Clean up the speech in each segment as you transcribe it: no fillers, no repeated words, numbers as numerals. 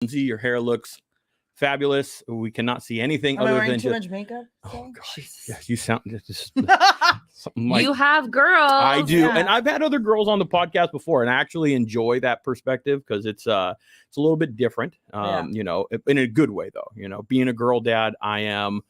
Lindsey, your hair looks fabulous. We cannot see anything Am I other wearing than too just... much makeup? Oh God, Jesus. yes, you sound just something like... You have girls. I do, Yeah. and I've had other girls on the podcast before, and I actually enjoy that perspective because it's a little bit different. You know, in a good way though. You know, being a girl dad, I am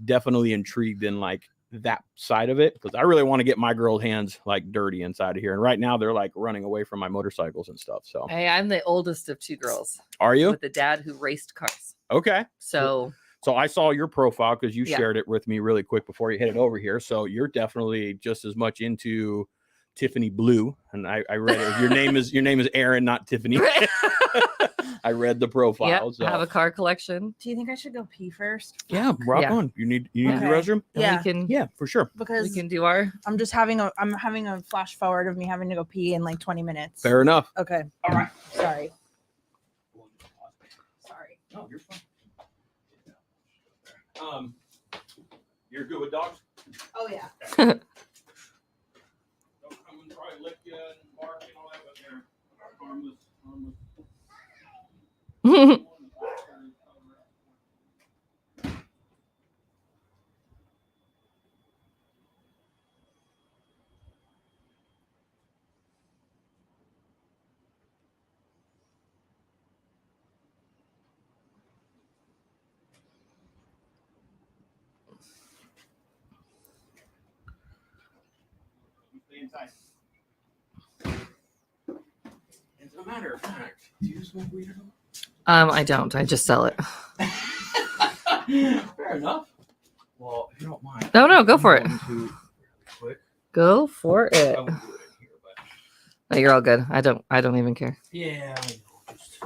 definitely intrigued in like that side of it because I really want to get my girls' hands like dirty inside of here. And right now they're like running away from my motorcycles and stuff. So Hey, I'm the oldest of 2 girls. Are you? With a dad who raced cars. Okay. So I saw your profile because you Yeah. shared it with me really quick before you headed over here. So you're definitely just as much into Tiffany Blue. And I read it. Your name is Aaron, not Tiffany. I read the profile. yeah, So. I have a car collection. Do you think I should go pee first? Yeah, rock Yeah. on. You need Okay. the restroom? And Yeah. we can Yeah, for sure. we Because can do our I'm having a flash forward of me having to go pee in like 20 minutes. Fair enough. Okay. All right. Sorry. Sorry. No, you're fine. You're good with dogs? Oh yeah. Don't come and try to lick you and bark and all that, but they're harmless. Stay inside. As a matter of fact, do you smoke weed at all? I don't. I just sell it. Fair enough. Well, if you don't mind. No, go for it. I'm going to quick. Go for it. I won't do it in here, but No, you're all good. I don't even care. yeah. I know, just...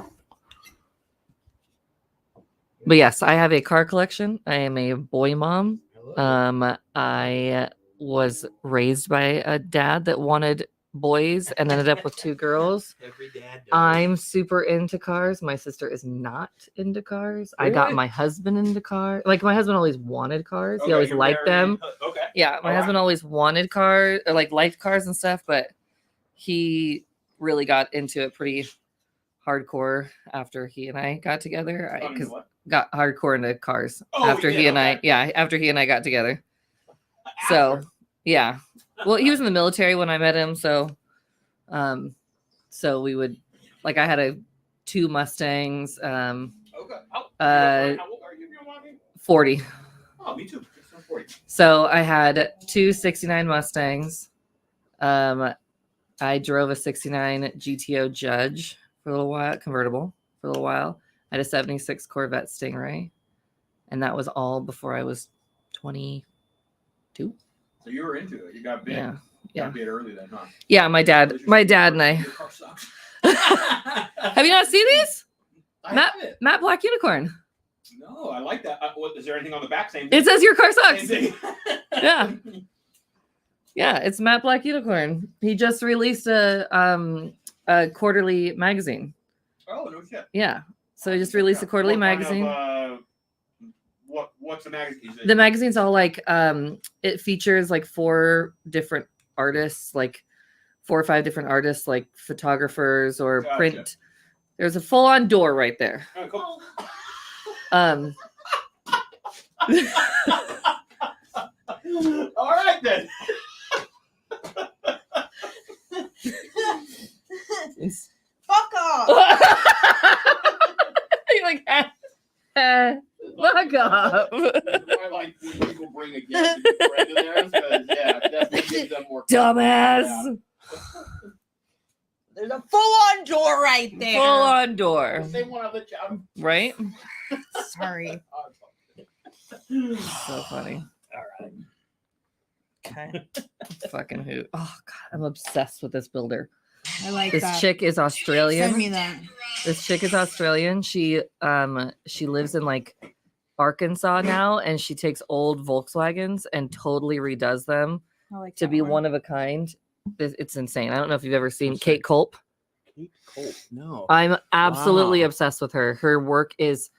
But yes, I have a car collection. I am a boy mom. I was raised by a dad that wanted boys and ended up with 2 girls. Every dad does. I'm super into cars. My sister is not into cars. I got Really? my husband into cars. Like my husband always wanted cars. He Okay, always you're liked married. them. Okay. Yeah, my All husband always wanted cars or like liked cars and stuff, but he really got into it pretty hardcore after he and I got together. I got hardcore into cars Oh, after you he did? and I, Okay. yeah, after he and I got together. So yeah, well, he was in the military when I met him, so we would like I had 2 Mustangs, Okay. How old are you? 40. Oh, me too. Just turned 40. So I had 2 69 Mustangs. I drove a 69 GTO Judge for a little while, convertible for a little while. I had a 76 Corvette Stingray, and that was all before I was 22. So you were into it. You got big. Yeah, yeah, Got big early then, huh? yeah. My dad and I. Your car sucks. Have you not seen these? I Matt, have it. Matt Black Unicorn. No, I like that. What, is there anything on the back? Same It thing. says your car Same sucks. thing. Yeah. Yeah, it's Matt Black Unicorn. He just released a quarterly magazine. Oh, no shit. Yeah. So he just released a quarterly What kind magazine. of, what's the magazine? The magazine's all like it features like 4 different artists, like 4 or 5 different artists, like photographers or Gotcha. print. There's a full-on door right there. Oh, cool. All right then. Fuck off. You're like, fuck off. I like when people bring a guest and a friend in there because it definitely gives them more. Dumbass. There's a full-on door right there. Full-on door. Same one I let you out. Right? Sorry. So funny. All right. Okay. Fucking hoot. Oh god, I'm obsessed with this builder. I like This that. chick is Send Australian. me that. This chick is Australian. She lives in like Arkansas now, and she takes old Volkswagens and totally redoes them I like to that be one of a kind. It's insane. I don't know if you've ever seen Kate Culp. Kate Culp. No. I'm absolutely Wow. obsessed with her. Her work is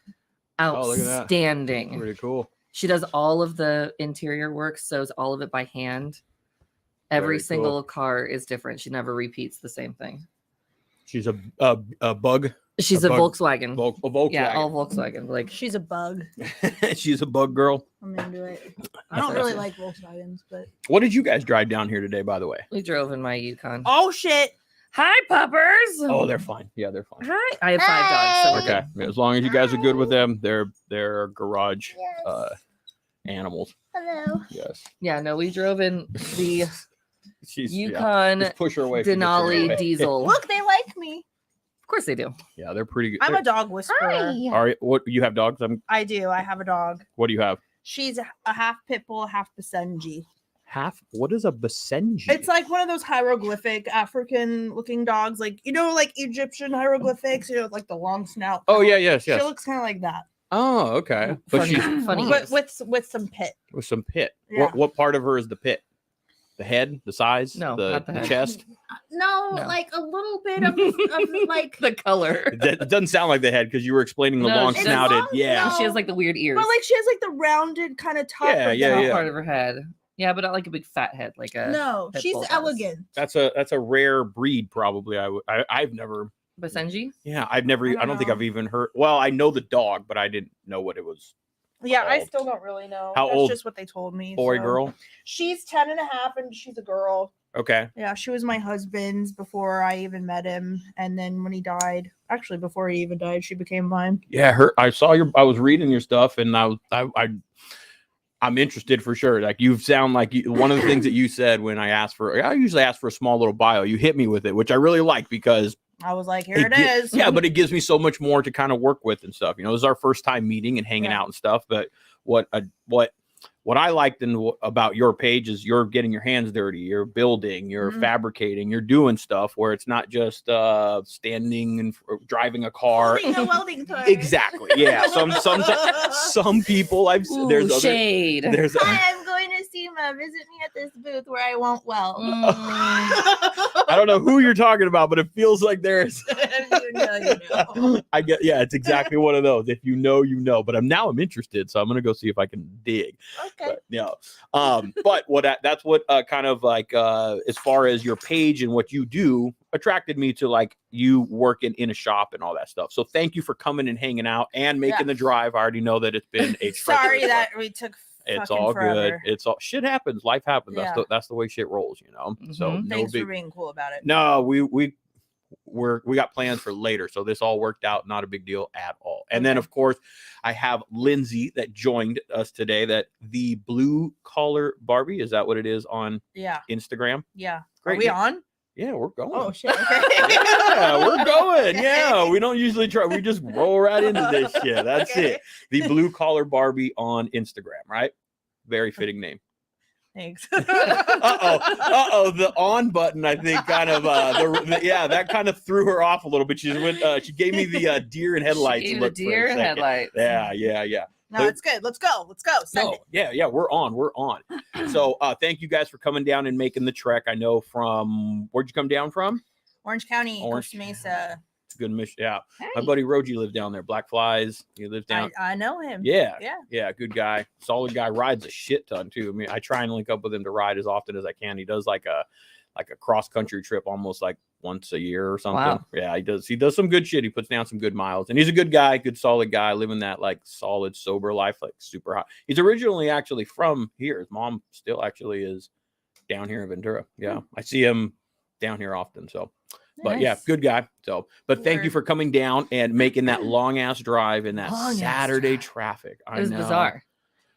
Oh, look at that. outstanding. Pretty cool. She does all of the interior work, sews all of it by hand. Every Very cool. single car is different. She never repeats the same thing. She's a bug. She's a Volkswagen. A Volkswagen. Yeah, all Volkswagen. Like She's a bug. She's a bug girl. I'm into it. I don't really like Volkswagens, but What did you guys drive down here today, by the way? we drove in my Yukon. oh shit. Hi, puppers. Oh, they're fine. Yeah, they're fine. Hi. I have 5 dogs. So we're Okay, as long as you guys are good with them, they're garage animals. Hello. Yes. Yeah, no, we drove in the She's Yukon just push her away. From the Denali away. diesel. Look, they like me. Of course they do. Yeah, they're pretty good. I'm a dog whisperer. All right, what you have dogs? I do. I have a dog. What do you have? She's a half pit bull, half Basenji. Half. What is a Basenji? It's like one of those hieroglyphic African looking dogs, like like Egyptian hieroglyphics, like the long snout. Oh yeah, yes. She looks kind of like that, Oh, okay. But Funny. she's Funny. but with some pit. with some pit. Yeah. What part of her is the pit? The head, the size, No, the not the head. chest. No, No. like a little bit of like. The color. It doesn't sound like the head because you were explaining the No, long it's snouted. long, Yeah. no. She has like the weird ears. But like she has like the rounded kind of top. Yeah, of yeah, the- yeah. part of her head. Yeah, but not like a big fat head, like a No, pit she's bull does. elegant. That's a rare breed, probably. I've never. Basenji. Yeah, I've never. I don't I don't think know. I've even heard. Well, I know the dog, but I didn't know what it was. Yeah, I old. still don't really know. How That's old? just what they told me. Boy, so. girl. She's 10 and a half and she's a girl. Okay. Yeah, she was my husband's before I even met him. And then when he died, actually before he even died, she became mine. Yeah, I saw I was reading your stuff, and I'm interested for sure. Like you sound like one of the things that you said when I usually ask for a small little bio. You hit me with it, which I really like because I was like, here it is. Yeah, but it gives me so much more to kind of work with and stuff. This is our first time meeting and hanging out and stuff. But what I liked about your page is you're getting your hands dirty, you're building, you're fabricating, you're doing stuff where it's not just standing and driving a car. Holding a welding toy. Exactly. Yeah. Some people Ooh, shade. There's Hi, I'm going to SEMA. Visit me at this booth where I won't weld. I don't know who you're talking about, but it feels like there's. You know. I get. Yeah, it's exactly one of those. If you know, you know. But I'm interested, so I'm gonna go see if I can dig. Okay. But, yeah. But that's what kind of like as far as your page and what you do attracted me to like you working in a shop and all that stuff. So thank you for coming and hanging out and making the drive. I already know that it's been a Sorry treacherous that we took. It's fucking all forever. good. It's all shit happens. Life happens. Yeah. That's the way shit rolls, So Mhm. no Thanks big. for being cool about it. No, we got plans for later, so this all worked out. Not a big deal at all. And then, of course, I have Lindsey that joined us today. That the blue collar Barbie, is that what it is on Yeah. Instagram? Yeah. Great. Are we on? Yeah, we're going. Oh shit. Okay. Yeah, we're going. Okay. Yeah, we don't usually try. We just roll right into this shit. That's Okay. it. The blue collar Barbie on Instagram, right? Very fitting name. Thanks. The on button, I think, kind of that kind of threw her off a little bit. She gave me the deer and headlights. She gave look the for a deer second. headlights. Yeah. No, it's good. Let's go. Send No, it. yeah, we're on. So thank you guys for coming down and making the trek. I know where'd you come down from? Orange County, Orange Costa Mesa. It's a good mission. Yeah. Hey. My buddy Roji lives down there. Black Flies. He lives down. I know him. Yeah. Yeah. Good guy. Solid guy. Rides a shit ton too. I mean, I try and link up with him to ride as often as I can. He does like a cross country trip almost like once a year or something. Wow. Yeah, he does some good shit. He puts down some good miles, and he's a good guy, good solid guy, living that like solid sober life, like super hot. He's originally actually from here. His mom still actually is down here in Ventura. Yeah. I see him down here often. So but yeah, Nice. good guy. So, but thank you Word. for coming down and making that long ass drive in that Long-ass Saturday drive. traffic. It was bizarre.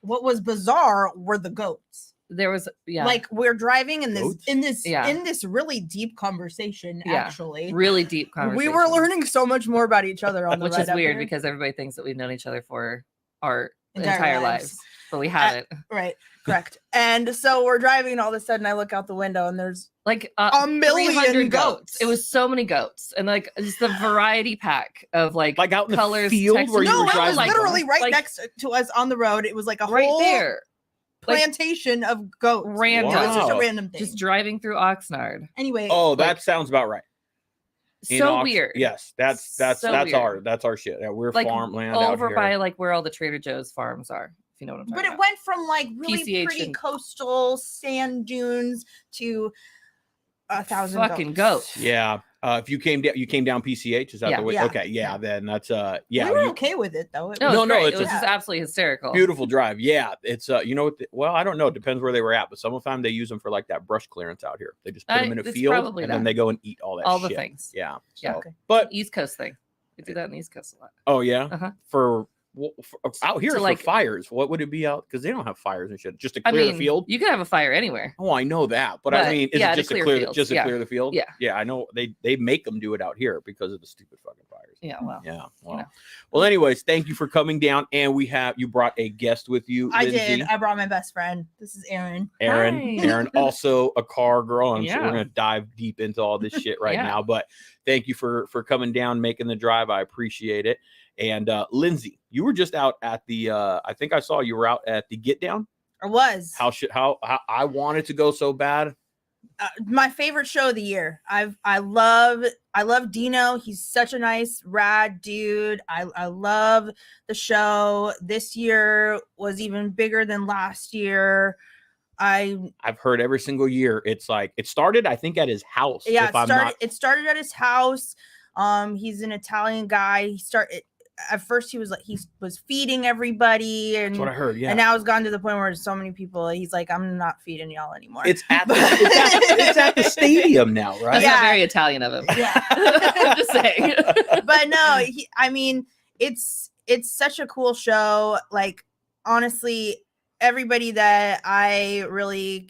What was bizarre were the goats. There was Like we're driving in Goats? this really deep conversation. Yeah. Actually, really deep conversation. we were learning so much more about each other on the which ride is up weird here. because everybody thinks that we've known each other for our Entire entire lives. lives, but we haven't. Right, correct. And so we're driving, and all of a sudden, I look out the window, and there's Like a million 300 goats. It was so many goats, and like just the variety pack of like Like out in colors, the field textures. where you no, were it was driving. literally right like- next to us on the road. It was like a right whole there, like, plantation of goats. random. It was just a Wow. random thing. just driving through Oxnard. Anyway. Oh, that like- sounds about right. In So Ox- weird. Yes, that's So weird. that's our shit. Yeah, we're Like farmland out over here. by like where all the Trader Joe's farms are. If you know what I'm talking But it about. went from like really PCH pretty and- coastal sand dunes to 1,000 Fucking goats. Yeah, If you came down PCH, is that Yeah. the way? Yeah. Okay, yeah, then that's yeah. we were you- okay with it though. No, No, it was great. it's it was a- just absolutely hysterical. Beautiful drive. Yeah, it's you know what? Well, I don't know. It depends where they were at, but some of the time they use them for like that brush clearance out here. They just put them in a It's field probably and then that. they go and eat all that All shit. the things. Yeah. Yeah. So, Okay. but East Coast thing. We do that in the East Coast a lot. oh yeah, Uh-huh. for out here To, for like- fires. What would it be out? Because they don't have fires and shit. Just to I clear mean, the field. you can have a fire anywhere. Oh, I know that, but I But, mean, is yeah, it to just to clear clear fields, just to yeah. clear the field? Yeah. Yeah, I know they make them do it out here because of the stupid fucking fires. Yeah, well. Yeah. Well, know. well. Anyways, thank you for coming down, and you brought a guest with you. I Lindsey. did. I brought my best friend. This is Aaron. Aaron, Hi. Aaron, also a car girl. And I'm sure we're Yeah. gonna dive deep into all this shit right Yeah. now. But thank you for coming down, making the drive. I appreciate it. And Lindsey, you were just out at the I think I saw you were out at the Get Down. Or was How I wanted to go so bad. my favorite show of the year. I love Dino. He's such a nice rad dude. I love the show. This year was even bigger than last year. I've heard every single year. It's like it started, I think, at his house. Yeah, if I'm not it started at his house. He's an Italian guy. He started at first he was feeding everybody, and that's what I heard. Yeah. and now it's gone to the point where there's so many people. He's like, I'm not feeding y'all anymore. It's at the stadium now, right? That's Yeah. not very Italian of him. yeah. Just saying. But no, I mean, it's such a cool show. Like, honestly, everybody that I really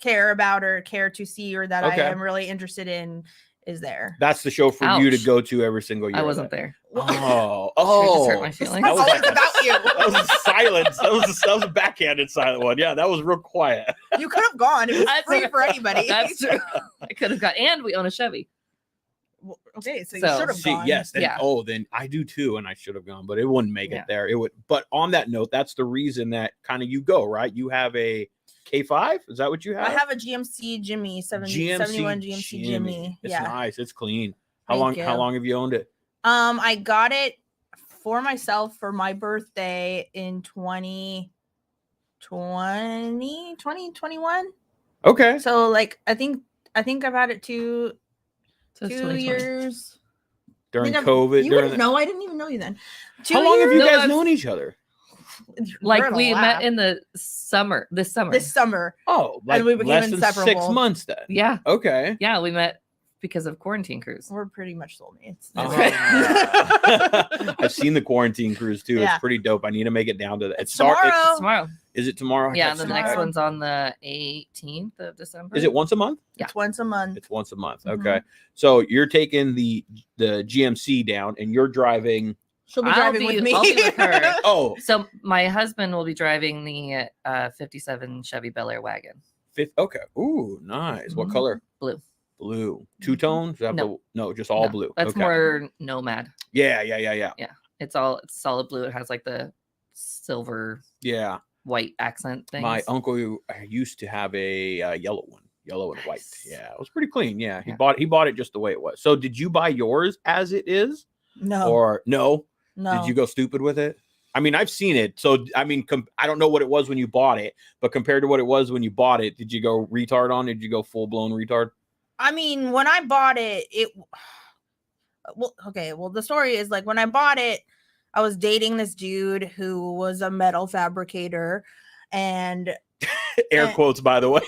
care about or care to see or that Okay. I am really interested in is there. That's the show for you to Ouch. go to every single year. I wasn't there. Oh, Should we just oh, hurt my feelings? That was Always like about you. that was a silence. That was a backhanded silent one. Yeah, that was real quiet. You could have gone. It was That's free true. for anybody. That's true. I could have got, and we own a Chevy. Well, okay, so you So, should have See, gone. yes, then, Yeah. then I do too, and I should have gone, but it wouldn't make Yeah. it there. It would. But on that note, that's the reason that kind of you go, right? You have a K5. Is that what you have? I have a GMC Jimmy 71 GMC Jimmy. It's Yeah. nice. It's clean. How Thank long? you. How long have you owned it? I got it for myself for my birthday in 2021. Okay. So like I think I've had it two So it's 2 2020. years. During I think COVID. You during wouldn't know. I didn't even know you then. How long have you No, guys I've- known each other? Like You're gonna we laugh. met in the summer. This summer. this summer. Oh, like we became less than 6 inseparable. months then. Yeah. Okay. Yeah. We met because of quarantine cruise. We're pretty much soulmates. Ah. I've seen the quarantine cruise too. Yeah. It's pretty dope. I need to make it down to that. It's tomorrow. Tomorrow. Is it tomorrow? I Yeah. can't The see next that. one's on the 18th of December. Is it once a month? It's once a month. It's once a month. Mhm. Okay. So you're taking the GMC down and you're driving. She'll be I'll driving be- with me. I'll be with her. Oh, So my husband will be driving the 57 Chevy Bel Air wagon. okay. Ooh, nice. What Mhm. color? Blue. Blue. Two tone? No. No, just all No, blue. That's Okay. more Nomad. Yeah. It's solid blue. It has like the silver Yeah. white accent thing. My uncle used to have a yellow one, yellow and white. Nice. Yeah, it was pretty clean. Yeah, he Yeah. bought it just the way it was. So did you buy yours as it is, No, or no? no. Did you go stupid with it? I mean, I've seen it. So I mean, I don't know what it was when you bought it, but compared to what it was when you bought it, did you go retard on it? Did you go full blown retard? I mean, when I bought it, well, okay. Well, the story is like when I bought it, I was dating this dude who was a metal fabricator, and Air quotes, by the way.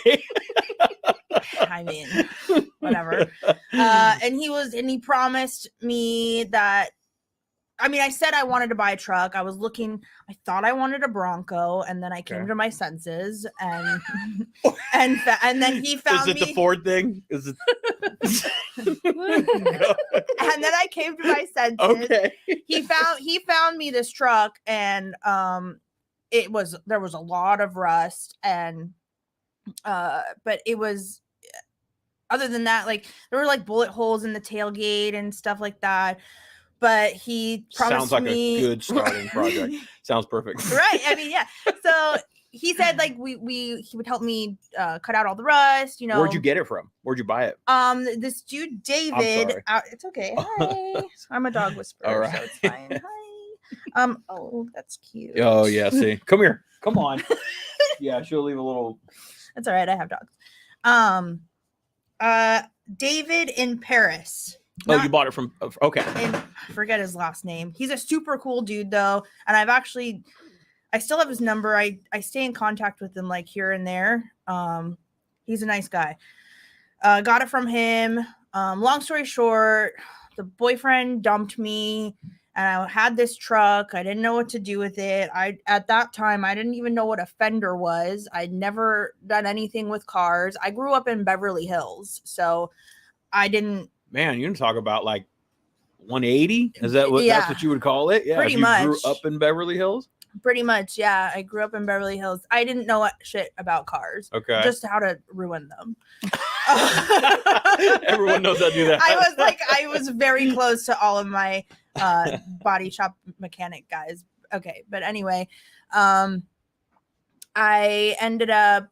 I mean, whatever. And he promised me that. I mean, I said I wanted to buy a truck. I was looking. I thought I wanted a Bronco, and then I came Okay. to my senses, and and then he found Is it me. the Ford thing? Is it? And then I came to my senses. Okay. He found me this truck, and there was a lot of rust, and but it was, other than that, like there were like bullet holes in the tailgate and stuff like that. But he promised Sounds like me a good starting project. Sounds perfect. right. I mean, yeah. So he said like he would help me cut out all the rust. You know, Where'd you get it from? Where'd you buy it? this dude David. sorry. It's okay. Hi. I'm a dog whisperer, All right. so it's fine. Hi. Oh, that's cute. Oh yeah, see. Come here. Come on. Yeah, she'll leave a little. That's all right. I have dogs. David in Paris. Oh, Not- you bought it from, okay. and I forget his last name. He's a super cool dude though, and I still have his number. I stay in contact with him like here and there. He's a nice guy. Got it from him. Long story short, the boyfriend dumped me, and I had this truck. I didn't know what to do with it. At that time I didn't even know what a fender was. I'd never done anything with cars. I grew up in Beverly Hills, so I didn't. Man, you didn't talk about like 180. Is that what Yeah. that's what you would call it? Yeah, Pretty if you grew much. up in Beverly Hills. Pretty much, yeah. I grew up in Beverly Hills. I didn't know shit about cars. Okay. Just how to ruin them. Everyone knows how to do that. I was very close to all of my body shop mechanic guys. Okay, but anyway, I ended up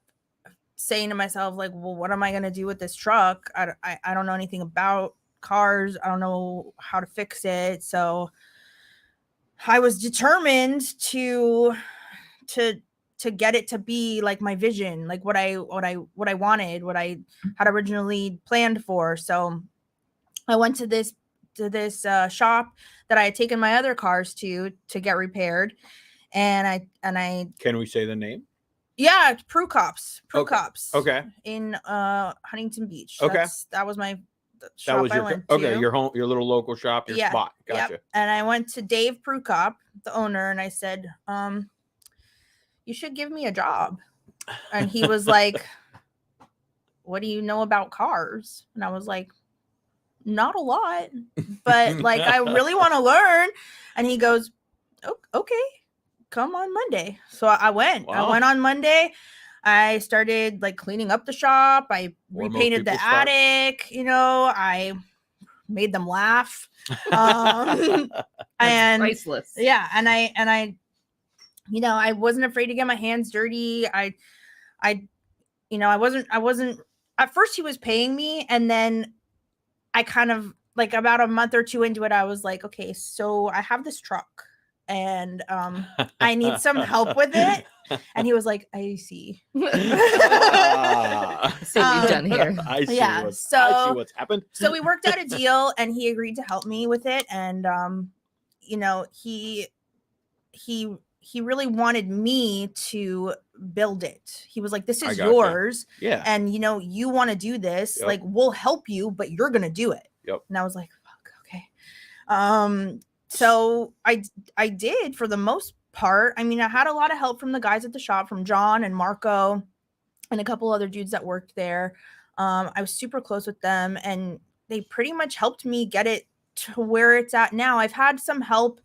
saying to myself, like, well, what am I gonna do with this truck? I don't know anything about cars. I don't know how to fix it. So I was determined to get it to be like my vision, like what I wanted, what I had originally planned for. So I went to this shop that I had taken my other cars to get repaired, and I Can we say the name? yeah, Prue Cops Okay. in Huntington Beach. Okay. That was my That shop was I your went okay, to. your little local shop, your Yeah, spot. Yep. Gotcha. And I went to Dave Prukop, the owner, and I said, you should give me a job. And he was like, what do you know about cars? And I was like, not a lot, but like I really want to learn. And he goes, oh, okay, come on Monday. So I went. Wow. I went on Monday. I started like cleaning up the shop. I Or most repainted the people start. attic. I made them laugh. And Priceless. yeah, and I I wasn't afraid to get my hands dirty. I wasn't at first. He was paying me, and then I kind of like about a month or two into it, I was like, okay, so I have this truck and I need some help with it. And he was like, I see. See what you've done here. I see, Yeah, I see what's happened. So we worked out a deal, and he agreed to help me with it. And he really wanted me to build it. He was like, this is gotcha. yours. Yeah. And you want to do this. Yep. Like, we'll help you, but you're gonna do it. Yep. And I was like, fuck, okay. So I did for the most part. I mean, I had a lot of help from the guys at the shop, from John and Marco and a couple other dudes that worked there. I was super close with them, and they pretty much helped me get it to where it's at now. I've had some help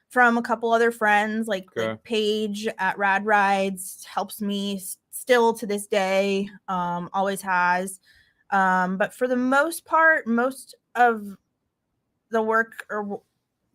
from a couple other friends, like Paige at Rad Rides helps me still to this day, always has. But for the most part, most of the work, or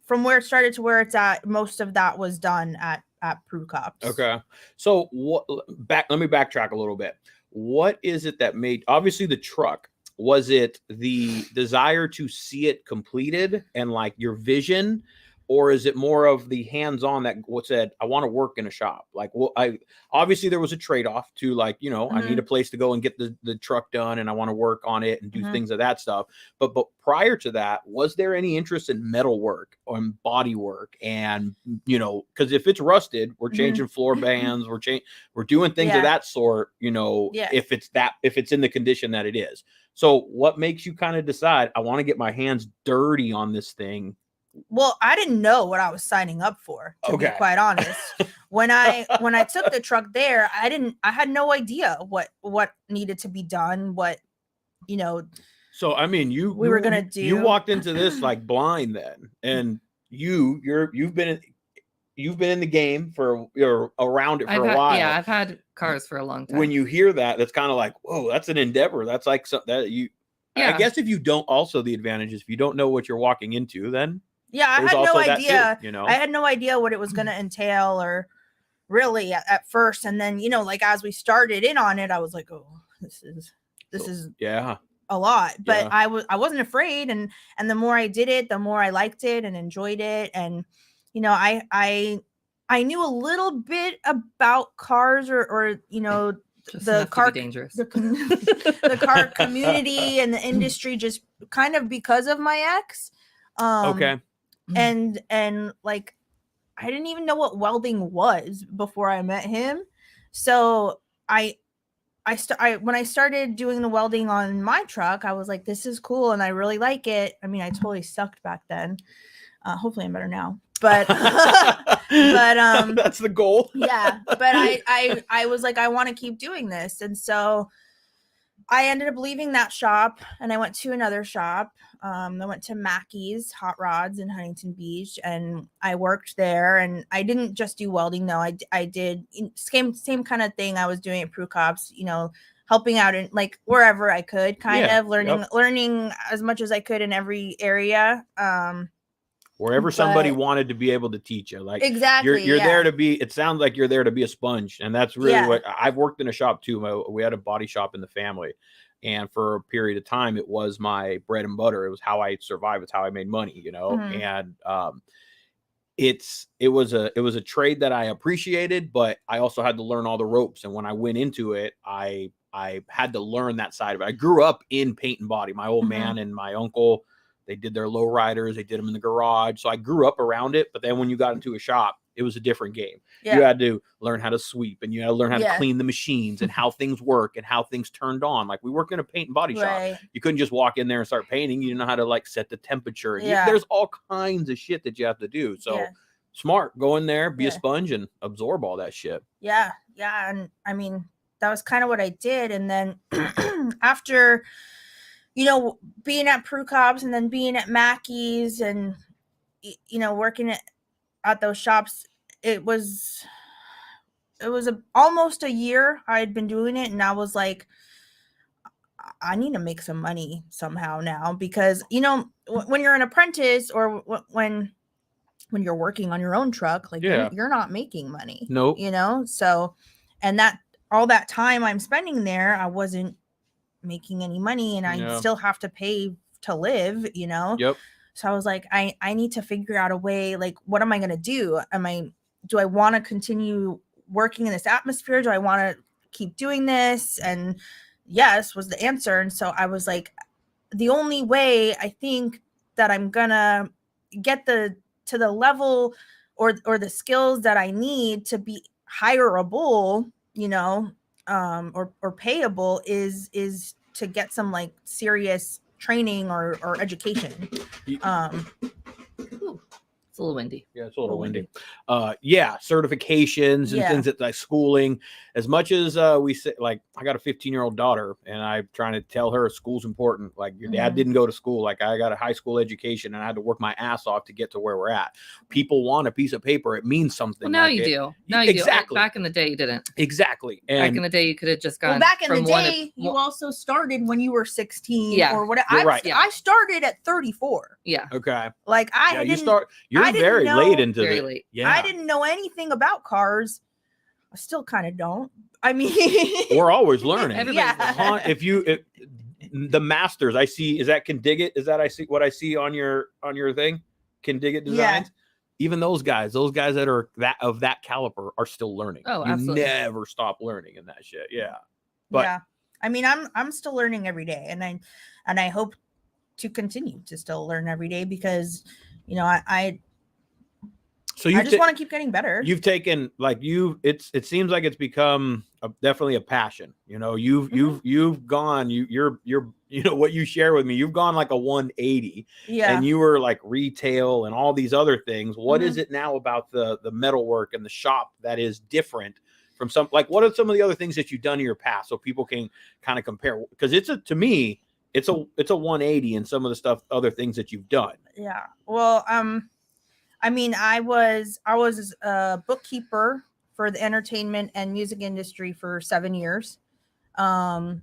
from where it started to where it's at, most of that was done at Prue Cops. Okay. So let me backtrack a little bit. What is it that made, obviously the truck, was it the desire to see it completed and like your vision, or is it more of the hands-on that said, I want to work in a shop? Like, well, obviously there was a trade-off to like, I need a place to go and get the truck done, and I want to work on it and do things of that stuff. But prior to that, was there any interest in metal work or in body work? And, because if it's rusted, we're changing floor bands, we're doing things of that sort, if it's in the condition that it is. So what makes you kind of decide, I want to get my hands dirty on this thing? Well, I didn't know what I was signing up for, to be quite honest. When I took the truck there, I had no idea what needed to be done, So I mean, we were gonna do. You walked into this like blind then, and you've been in the game you're around it for a while. Yeah, I've had cars for a long time. When you hear that, that's kind of like, whoa, that's an endeavor. That's like something that you. Yeah. I guess if you don't, also the advantage is if you don't know what you're walking into, then. Yeah, I had no idea. Too, I had no idea what it was going to entail, or really at first. And then, like as we started in on it, I was like, oh, this is a lot. But I wasn't afraid, and the more I did it, the more I liked it and enjoyed it. And I knew a little bit about cars, or Just the enough to car be dangerous. the car community and the industry, just kind of because of my ex. Okay. And like I didn't even know what welding was before I met him. So when I started doing the welding on my truck, I was like, this is cool and I really like it. I mean, I totally sucked back then. Hopefully I'm better now. But that's the goal. yeah, but I was like, I want to keep doing this. And so I ended up leaving that shop and I went to another shop. I went to Mackey's Hot Rods in Huntington Beach and I worked there. And I didn't just do welding though. I did same kind of thing I was doing at Prue Cops, you know, helping out in like wherever I could, learning as much as I could in every area. Wherever somebody wanted to be able to teach you, like exactly, you're there to be. It sounds like you're there to be a sponge, and that's really what I've worked in a shop too. We had a body shop in the family, and for a period of time, it was my bread and butter. It was how I survived. It's how I made money, you know. And it was a trade that I appreciated, but I also had to learn all the ropes. And when I went into it, I had to learn that side of it. I grew up in paint and body. My old man and my uncle, they did their low riders. They did them in the garage. So I grew up around it. But then when you got into a shop, it was a different game. You had to learn how to sweep and you had to learn how to clean the machines and how things work and how things turned on. Like we work in a paint and body shop. You couldn't just walk in there and start painting. You didn't know how to like set the temperature. There's all kinds of shit that you have to do. So smart, go in there, be a sponge and absorb all that shit. Yeah. And I mean, that was kind of what I did. And then after, you know, being at Prue Cops and then being at Mackey's and, you know, working at those shops, it was almost a year I had been doing it. And I was like, I need to make some money somehow now, because, you know, when you're an apprentice or when you're working on your own truck, like you're not making money, you know? So, and that all that time I'm spending there, I wasn't making any money and I still have to pay to live, you know? So I was like, I need to figure out a way, like, what am I going to do? Do I want to continue working in this atmosphere? Do I want to keep doing this? And yes was the answer. And so I was like, the only way I think that I'm going to get to the level or the skills that I need to be hireable, you know, or payable is to get some like serious training or education. It's a little windy. Yeah, it's a little windy. Certifications and things that like schooling. As much as we say, like, I got a 15-year-old daughter and I'm trying to tell her school's important. Like, your dad didn't go to school. Like, I got a high school education and I had to work my ass off to get to where we're at. People want a piece of paper. It means something. Well, now like you do. Now you do. Back in the day, you didn't. Exactly. And back in the day, you could have just gone. Well, back in the day, you also started when you were 16 or whatever. I started at 34. Yeah. Okay. Like You're very late into it. Late. Yeah. I didn't know anything about cars. I still kind of don't. I mean, we're always learning. Everybody's The masters I see, is that Can Dig It? Is that what I see on your thing? Can Dig It Designs? Even those guys that are of that caliber are still learning. Oh, you absolutely. never stop learning in that shit. Yeah. But I mean, I'm still learning every day, and I hope to continue to still learn every day, because, you know, I just want to keep getting better. You've taken it seems like it's become definitely a passion. You know, you've gone, you're you know what you share with me, you've gone like a 180. And you were like retail and all these other things. What is it now about the metalwork and the shop that is different from what are some of the other things that you've done in your past so people can kind of compare? Because to me, it's a 180 in some of the other things that you've done. Yeah. Well, I mean, I was a bookkeeper for the entertainment and music industry for 7 years. How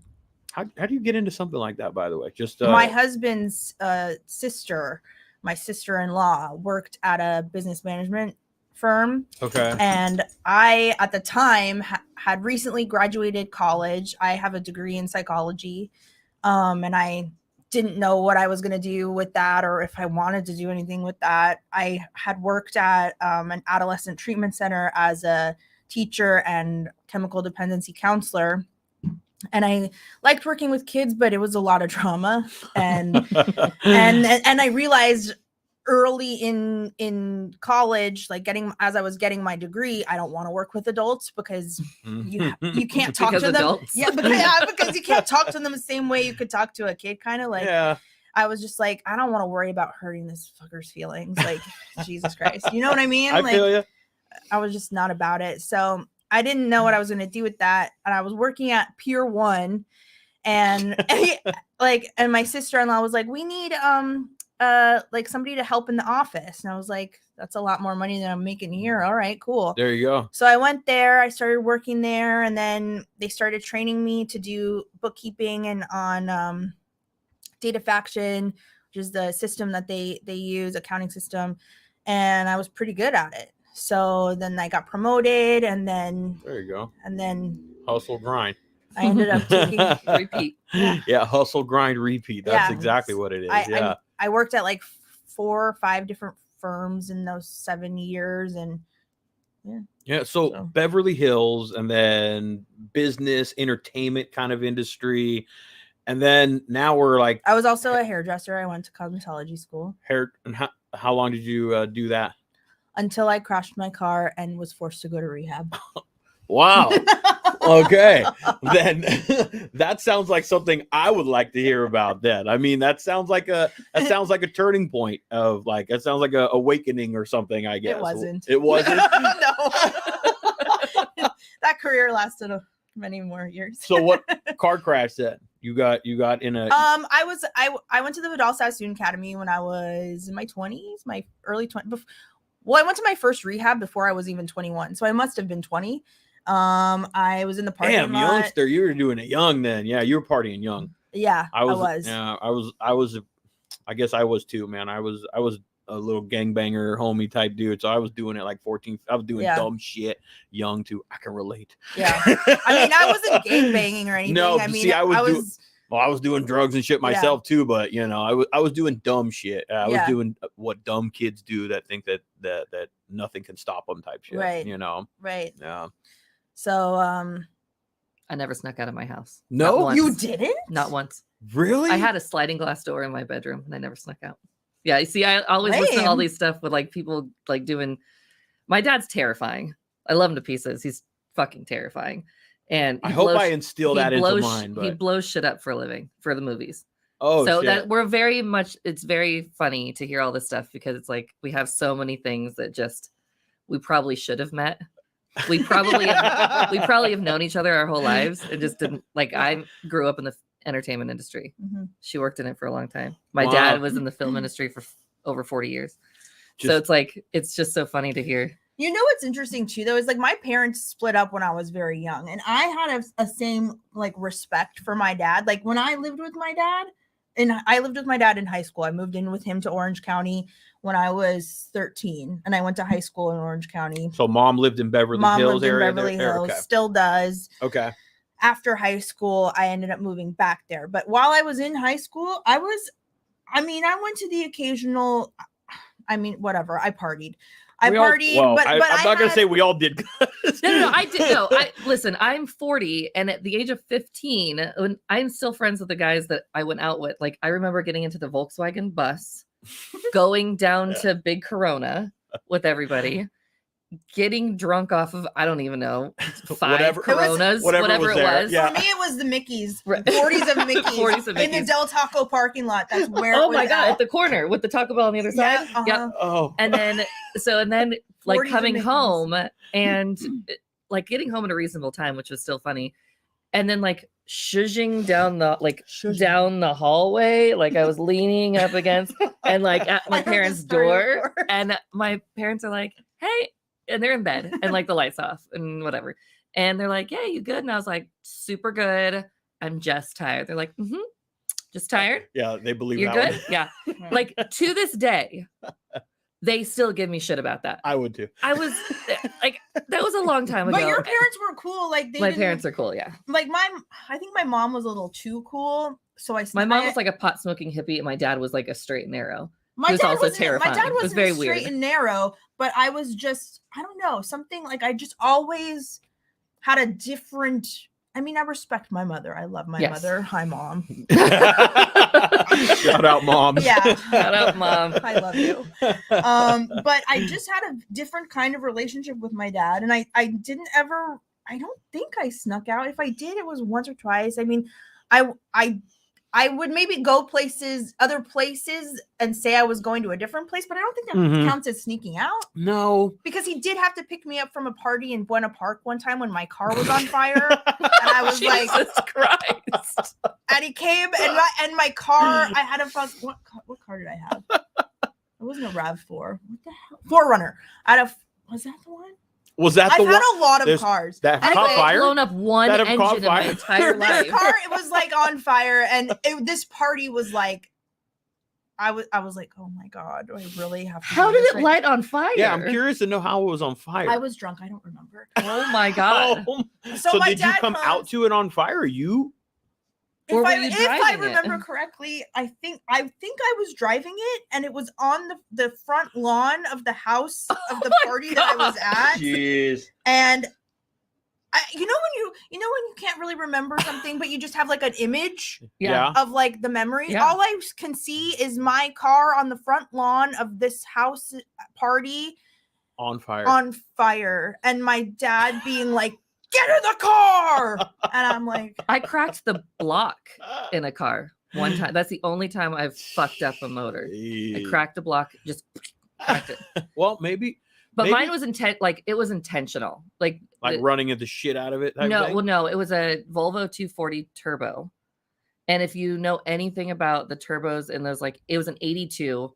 do you get into something like that, by the way? Just my husband's sister, my sister-in-law, worked at a business management firm. Okay. And I, at the time, had recently graduated college. I have a degree in psychology. And I didn't know what I was going to do with that, or if I wanted to do anything with that. I had worked at an adolescent treatment center as a teacher and chemical dependency counselor. and I liked working with kids, but it was a lot of drama. And I realized early in college, like as I was getting my degree, I don't want to work with adults because you can't talk to them. Adults. Yeah, because you can't talk to them the same way you could talk to a kid. Kind of like, I was just like, I don't want to worry about hurting this fucker's feelings. Like, Jesus Christ, you know what I mean? I like, feel you. I was just not about it. So I didn't know what I was going to do with that. And I was working at Pier 1, and and my sister-in-law was like, we need like somebody to help in the office. And I was like, that's a lot more money than I'm making here. All right, cool. There you go. So I went there, I started working there, and then they started training me to do bookkeeping and on data faction, which is the system that they use, accounting system. And I was pretty good at it. So then I got promoted, and then there you go. And then hustle grind. I ended up taking repeat. Yeah, hustle grind repeat. That's exactly what it is. I worked at like 4 or 5 different firms in those 7 years, and so Beverly Hills, and then business, entertainment kind of industry, and then now we're like, I was also a hairdresser. I went to cosmetology school. And how long did you do that? Until I crashed my car and was forced to go to rehab. Wow. Okay. Then that sounds like something I would like to hear about then. I mean, that sounds like a turning point of like, it sounds like a awakening or something, I guess. It wasn't. It wasn't? No. That career lasted many more years. So what car crash then? You got in a I went to the Vidal Sassoon Academy when I was in my 20s, my early 20s. Well, I went to my first rehab before I was even 21, so I must have been 20. I was in the parking lot. Damn, youngster, you were doing it young then. Yeah, you were partying young. Yeah, I was. Yeah, I was. I guess I was too, man. I was a little gangbanger, homie type dude. So I was doing it like 14. I was doing dumb shit young too. I can relate. Yeah, I mean, I wasn't gangbanging or anything. No, I mean, see, I was doing drugs and shit myself too, but you know, I was doing dumb shit. I was doing what dumb kids do that think that nothing can stop them type shit. Right. You know. Right. Yeah. So I never snuck out of my house. No, you didn't? Not once. Really? I had a sliding glass door in my bedroom and I never snuck out. Yeah, you see, I always listen to all these stuff with like people like doing. My dad's terrifying. I love him to pieces. He's fucking terrifying. And I hope I instill that into mine. But he blows shit up for a living for the movies. Oh, so shit. that we're very much. It's very funny to hear all this stuff because it's like we have so many things that just we probably should have met. We probably have known each other our whole lives. It just didn't. Like I grew up in the entertainment industry. Mm-hmm. She worked in it for a long time. My dad was in the film industry for over 40 years. So it's like it's just so funny to hear. You know what's interesting too, though, is like my parents split up when I was very young, and I had a same like respect for my dad. Like when I lived with my dad, I lived with my dad in high school. I moved in with him to Orange County when I was 13, and I went to high school in Orange County. So mom lived in Beverly Hills area. Beverly Hills, still does. Okay. After high school, I ended up moving back there. But while I was in high school, I went to the occasional. Whatever. I partied. But I'm not gonna say we all did. No, I did. No, listen. I'm 40, and at the age of 15, when I'm still friends with the guys that I went out with. Like I remember getting into the Volkswagen bus, going down to Big Corona with everybody, getting drunk off of I don't even know 5 Coronas, whatever it was. Yeah. For me, it was the Mickeys, 40s of Mickeys, in the Del Taco parking lot. That's where. Oh my god, at the corner with the Taco Bell on the other side. Yeah. Yep. Oh. And then like coming home and like getting home at a reasonable time, which was still funny, and then like shushing down the hallway, like I was leaning up against and like at my parents' door, and my parents are like, "Hey," and they're in bed and like the lights off and whatever, and they're like, "Yeah, you good?" And I was like, "Super good. I'm just tired." They're like, "Mm-hmm, just tired." Yeah, they believe you're that good. one. Yeah, like to this day. They still give me shit about that. I would too. I was like, that was a long time ago. But your parents were cool. Like my parents are cool. Yeah. Like I think my mom was a little too cool. So my mom was like a pot smoking hippie, and my dad was like a straight and narrow. My dad also terrifying. My dad was very straight weird and narrow, but I was just I don't know something like I just always had a different I mean, I respect my mother. I love my Yes. mother. Hi, Mom. Shout out, Mom. Yeah. Shout out, Mom. I love you. But I just had a different kind of relationship with my dad, and I don't think I snuck out. If I did, it was once or twice. I mean, I would maybe go other places, and say I was going to a different place, but I don't think that counts as sneaking out. No. Because he did have to pick me up from a party in Buena Park one time when my car was on fire, and I was like, Jesus Christ. and he came, and my car, I had what car did I have? It wasn't a RAV4. What the hell? 4Runner. Was that the one? Was that the I've one? had a lot of There's- cars. That And caught it- fire? Blown up one That have caught engine in my fire? entire This life. car, it was like on fire, and this party was like, I was like, oh my god, do I really have to? How do did this it right light on fire? Yeah, I'm curious to know how it was on fire. now? I was drunk. I don't remember. Oh my God. Oh, So, my did you dad come comes- out to it on fire? Or you? Or If were I, you if I driving it? remember correctly, I think I was driving it, and it was on the front lawn of the house of the party that I was at, Jeez. and you know when you can't really remember something, but you just have like an image Yeah. of like the memory. Yeah. All I can see is my car on the front lawn of this house party On fire. and my dad being like, "Get in the car!" And I'm like, I cracked the block in a car one time. That's the only time I've fucked up a motor. I cracked the block, just cracked it. Well, maybe But Maybe- mine was it was intentional. Like running at the shit out of it. type no, thing? well, no, it was a Volvo 240 turbo. And if you know anything about the turbos in those, like it was an 82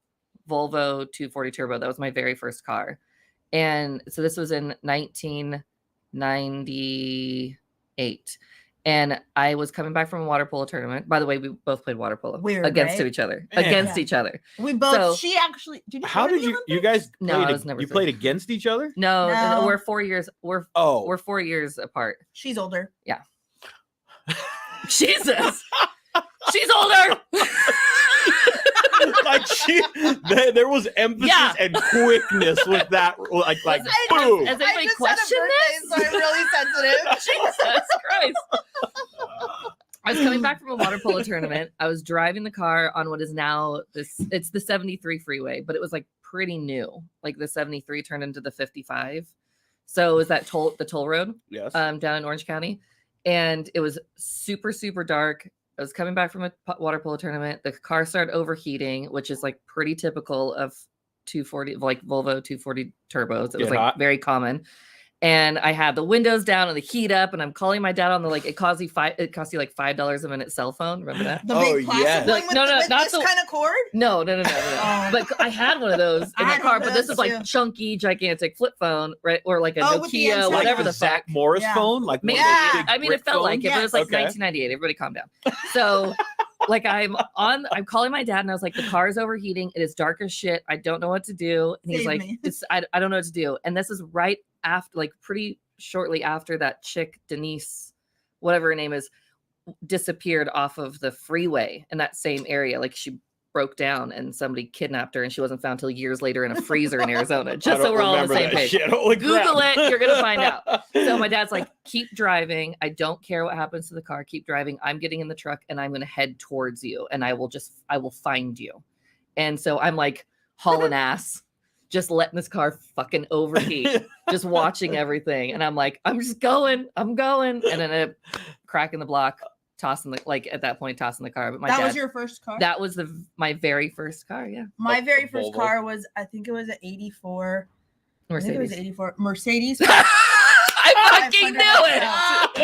Volvo 240 turbo. That was my very first car. And so this was in 1998. And I was coming back from a water polo tournament. By the way, we both played water polo Weird, against right? each other. Yeah. Against Yeah. each other. we both. So- She actually. Did you? How go to did the you Olympics? guys No, played, I was never you through. played against each other? No, No. we're 4 years. We're Oh. 4 years apart. She's older. Jesus. She's older. Like there was emphasis Yeah. and quickness with that. Like Listen, boom. Has anybody I just questioned had a this? birthday, so I'm really sensitive. Jesus Christ. I was coming back from a water polo tournament. I was driving the car on what is now it's the 73 freeway, but it was like pretty new. Like the 73 turned into the 55. So it was the toll road Yes. down in Orange County. And it was super, super dark. I was coming back from a water polo tournament. The car started overheating, which is like pretty typical of 240, like Volvo 240 turbos. It was Get like hot. very common. And I had the windows down and the heat up, and I'm calling my dad on the it cost you like $5 a minute cell phone. Remember that? The Oh, big plastic yeah. one Like, with, no, with not this the- kind of cord. No. Oh. But I had one of those I in the had car. one of But this those is like too. chunky, gigantic flip phone, right? Or like a Oh, with the Nokia, antenna. whatever like the Zach fuck. Morris Yeah. phone. Like one Maybe. of those Yeah. big I mean, brick it felt like it, but it was like Okay. 1998. Everybody calm down. So, like, I'm calling my dad, and I was like, the car is overheating. It is dark as shit. I don't know what to do. And he's Save like, me. I don't know what to do. And this is right after, like, pretty shortly after that chick, Denise, whatever her name is, disappeared off of the freeway in that same area. Like, she broke down and somebody kidnapped her, and she wasn't found till years later in a freezer in Arizona. I Just so don't we're all on the remember same that page. shit. Holy Google crap. it, you're gonna find out. So my dad's like, keep driving. I don't care what happens to the car. Keep driving. I'm getting in the truck and I'm going to head towards you and I will find you. And so I'm like hauling ass, just letting this car fucking overheat, just watching everything. And I'm like, I'm going. And then I cracking the block, tossing at that point, tossing the car. But my That dad, was your first car. that was my very first car. Yeah. My A very first Volvo. car was, I think it was an '84. I think it was Mercedes. an '84 Mercedes. I fucking knew it.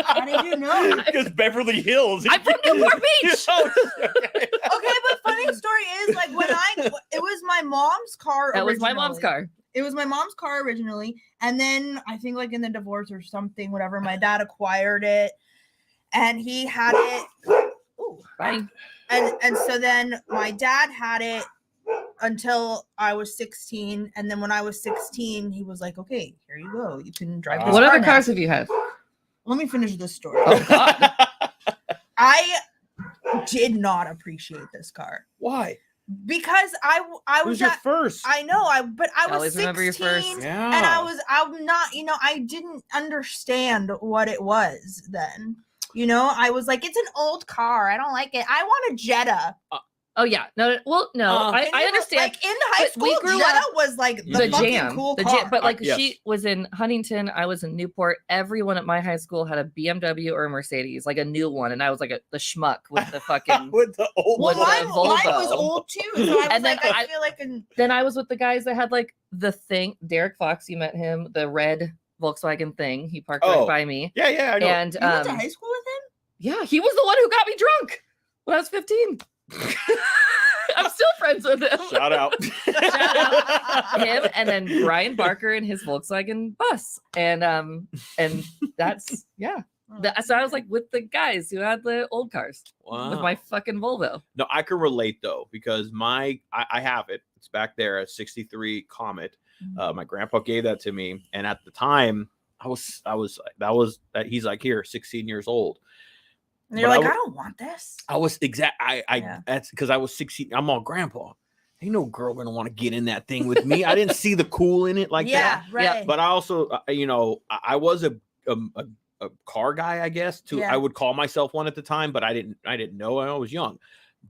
How did you know? Because Beverly Hills. I'm from Newport Beach. Okay, but funny story is, like, it was my mom's car. That was my mom's originally. car. It was my mom's car originally, and then I think like in the divorce or something, whatever, my dad acquired it, and he had it. Ooh. Bye. And so then my dad had it until I was 16, and then when I was 16, he was like, "Okay, here you go. You can drive this What car other now." cars have you had? Let me finish this story. Oh God. I did not appreciate this car Why? because I It was was your at, first. I know but I was Always 16 remember your first. Yeah. and I'm not, I didn't understand what it was then. You know, I was like, it's an old car. I don't like it. I want a Jetta. Oh yeah, no, well, no, And I it was, understand. Like in high but we school, grew Jetta up- was like The fucking jam, cool the car. jam, but like Yes. she was in Huntington, I was in Newport. Everyone at my high school had a BMW or a Mercedes, like a new one, and I was like the schmuck with the fucking. With the old well, with mine, the mine Volvo. was old too. So I was And then like, I I- feel like an Then I was with the guys that had like the thing. Derek Fox, you met him, the red Volkswagen thing. He parked right Oh. by me, Yeah, I know. and you went to high school with him? yeah, he was the one who got me drunk when I was 15. I'm still friends with him. Shout out. Him and then Brian Barker and his Volkswagen bus, and that's yeah. So I was like with the guys who had the old cars with my fucking Volvo. No, I can relate though, because I have it. It's back there, a 63 Comet. My grandpa gave that to me. And at the time he's like, here, 16 years old. And you're But like, I I don't want this. I was Yeah. that's because I was 16. I'm all grandpa. Ain't no girl gonna want to get in that thing with me. I didn't see the cool in it like that. Right. But I also, I was a car guy, I guess. Yeah. I would call myself one at the time, but I didn't know. I was young,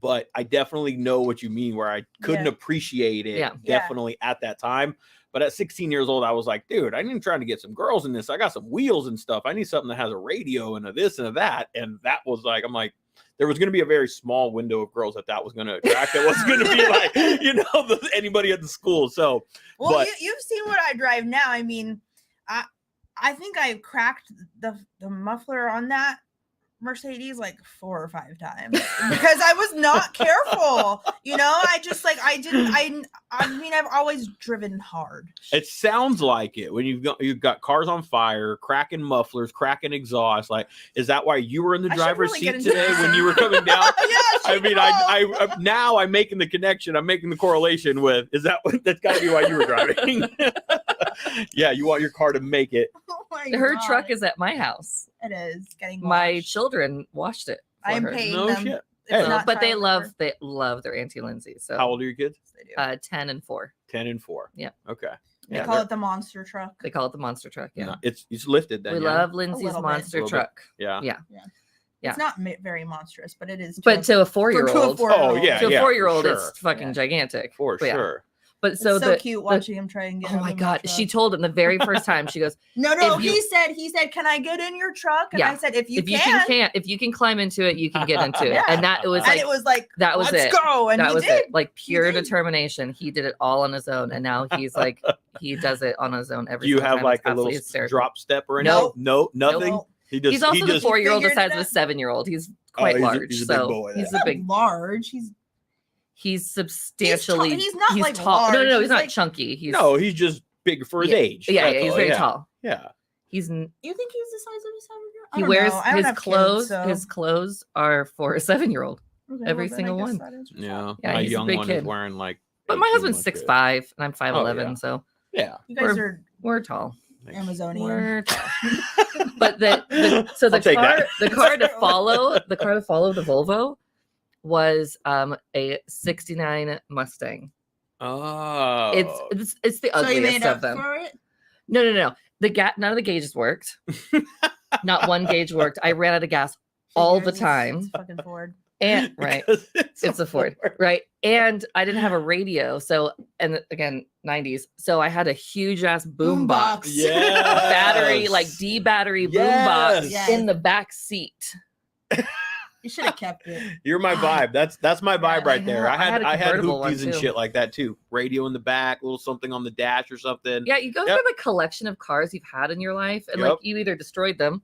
but I definitely know what you mean. Where I couldn't Yeah. appreciate it, Yeah. definitely at that time. But at 16 years old, I was like, dude, I ain't trying to get some girls in this. I got some wheels and stuff. I need something that has a radio and a this and a that. And that was like, I'm like, there was going to be a very small window of girls that was going to attract. It wasn't going to be like, anybody at the school. So, Well, but you've seen what I drive now. I mean, I think I cracked the muffler on that Mercedes like 4 or 5 times because I was not careful. I just like I mean I've always driven hard. it sounds like it when you've got cars on fire, cracking mufflers, cracking exhaust. Like, is that why you were in the I should driver's really get seat into today this. when you were coming down? Yeah, I mean, I now I'm making the connection. I'm making the correlation with, is that what, that's got to be why you were driving? Yeah, you want your car to make it. Oh my Her God. truck is at my house. It is getting My washed. children washed it. For I'm her. paying No them. shit. It's Hey. not But they child labor. love their Auntie Lindsay. So How old are your kids? They do. 10 and 4. 10 and 4. Yeah. Okay. They Yeah, call they're- it the monster truck. They call it the monster truck. Yeah. no, it's lifted then. We yeah? love Lindsay's little bit. monster Little bit. truck. Yeah. Yeah. Yeah. It's not very monstrous, but it is. But to a 4-year-old, Oh, yeah. to a 4-year-old, for it's sure. fucking Yeah. gigantic. For But yeah. sure. But It's so so cute watching him try and get. oh up my in god, truck. she told him the very first time. She goes, No, if you- he said, can I get in your truck? And Yeah. I said, if you if you can climb into it, you can get into it. Yeah. And that it was And like it was like, that was let's it. go. And that he was did. it. Like pure did. determination. He did it all on his own, and now he's like he does it on his own every. Do you single have time. like It's a little absolutely hysterical. drop step or anything? Nope. No, nothing. Nope. He just. He's also he the just, 4-year-old the figured size of a that- 7-year-old. He's quite he's a- large, he's a big so boy, he's yeah. a big. large. He's substantially. he's not, like, tall. No, large. he's He's, not like- chunky. He's No, he's just big for his Yeah. age. yeah, That's he's all, very yeah. tall. Yeah. He's You think he's the size of a 7-year-old? I he don't wears know. I don't his have clothes. Kids, so. His clothes are for a 7-year-old. Okay, every then I single guess one. that is what's Yeah. up. Yeah, My he's a young big one kid. is wearing like. But my 18 husband's months good. 6'5" and I'm 5'11", yeah. so Yeah. You guys We're- are we're tall. Amazonian. We're tall. But the I'll take car that. the car to follow the Volvo was a 69 Mustang. Oh. It's the So you ugliest made of up them. for it? No. None of the gauges worked. Not one gauge worked. I ran out of gas all the Figures, time. It's fucking Ford. And right. Because It's a Ford, right? And I didn't have a radio, so and again 90s, so I had a huge ass boom box, Yeah. battery like D battery boom box Yes. in the back seat. You should have kept it. You're my vibe. That's my vibe Yeah, right there. I I had a had convertible one, hoopies and too. shit like that too. Radio in the back, little something on the dash or something. Yeah, you go Yep. through the collection of cars you've had in your life, and Yep. like you either destroyed them,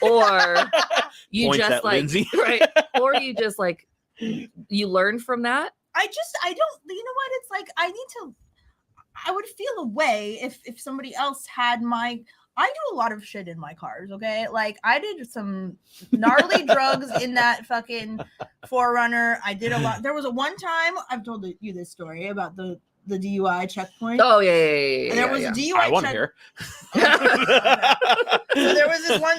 or you Points just at like Lindsey. right, or you just like you learn from that. I don't, you know what? It's like, I would feel a way if somebody else had I do a lot of shit in my cars, okay? Like, I did some gnarly drugs in that fucking 4Runner. I did a lot. There was one time, I've told you this story about the DUI checkpoint. Oh yeah. And there was a DUI I want to check. hear. So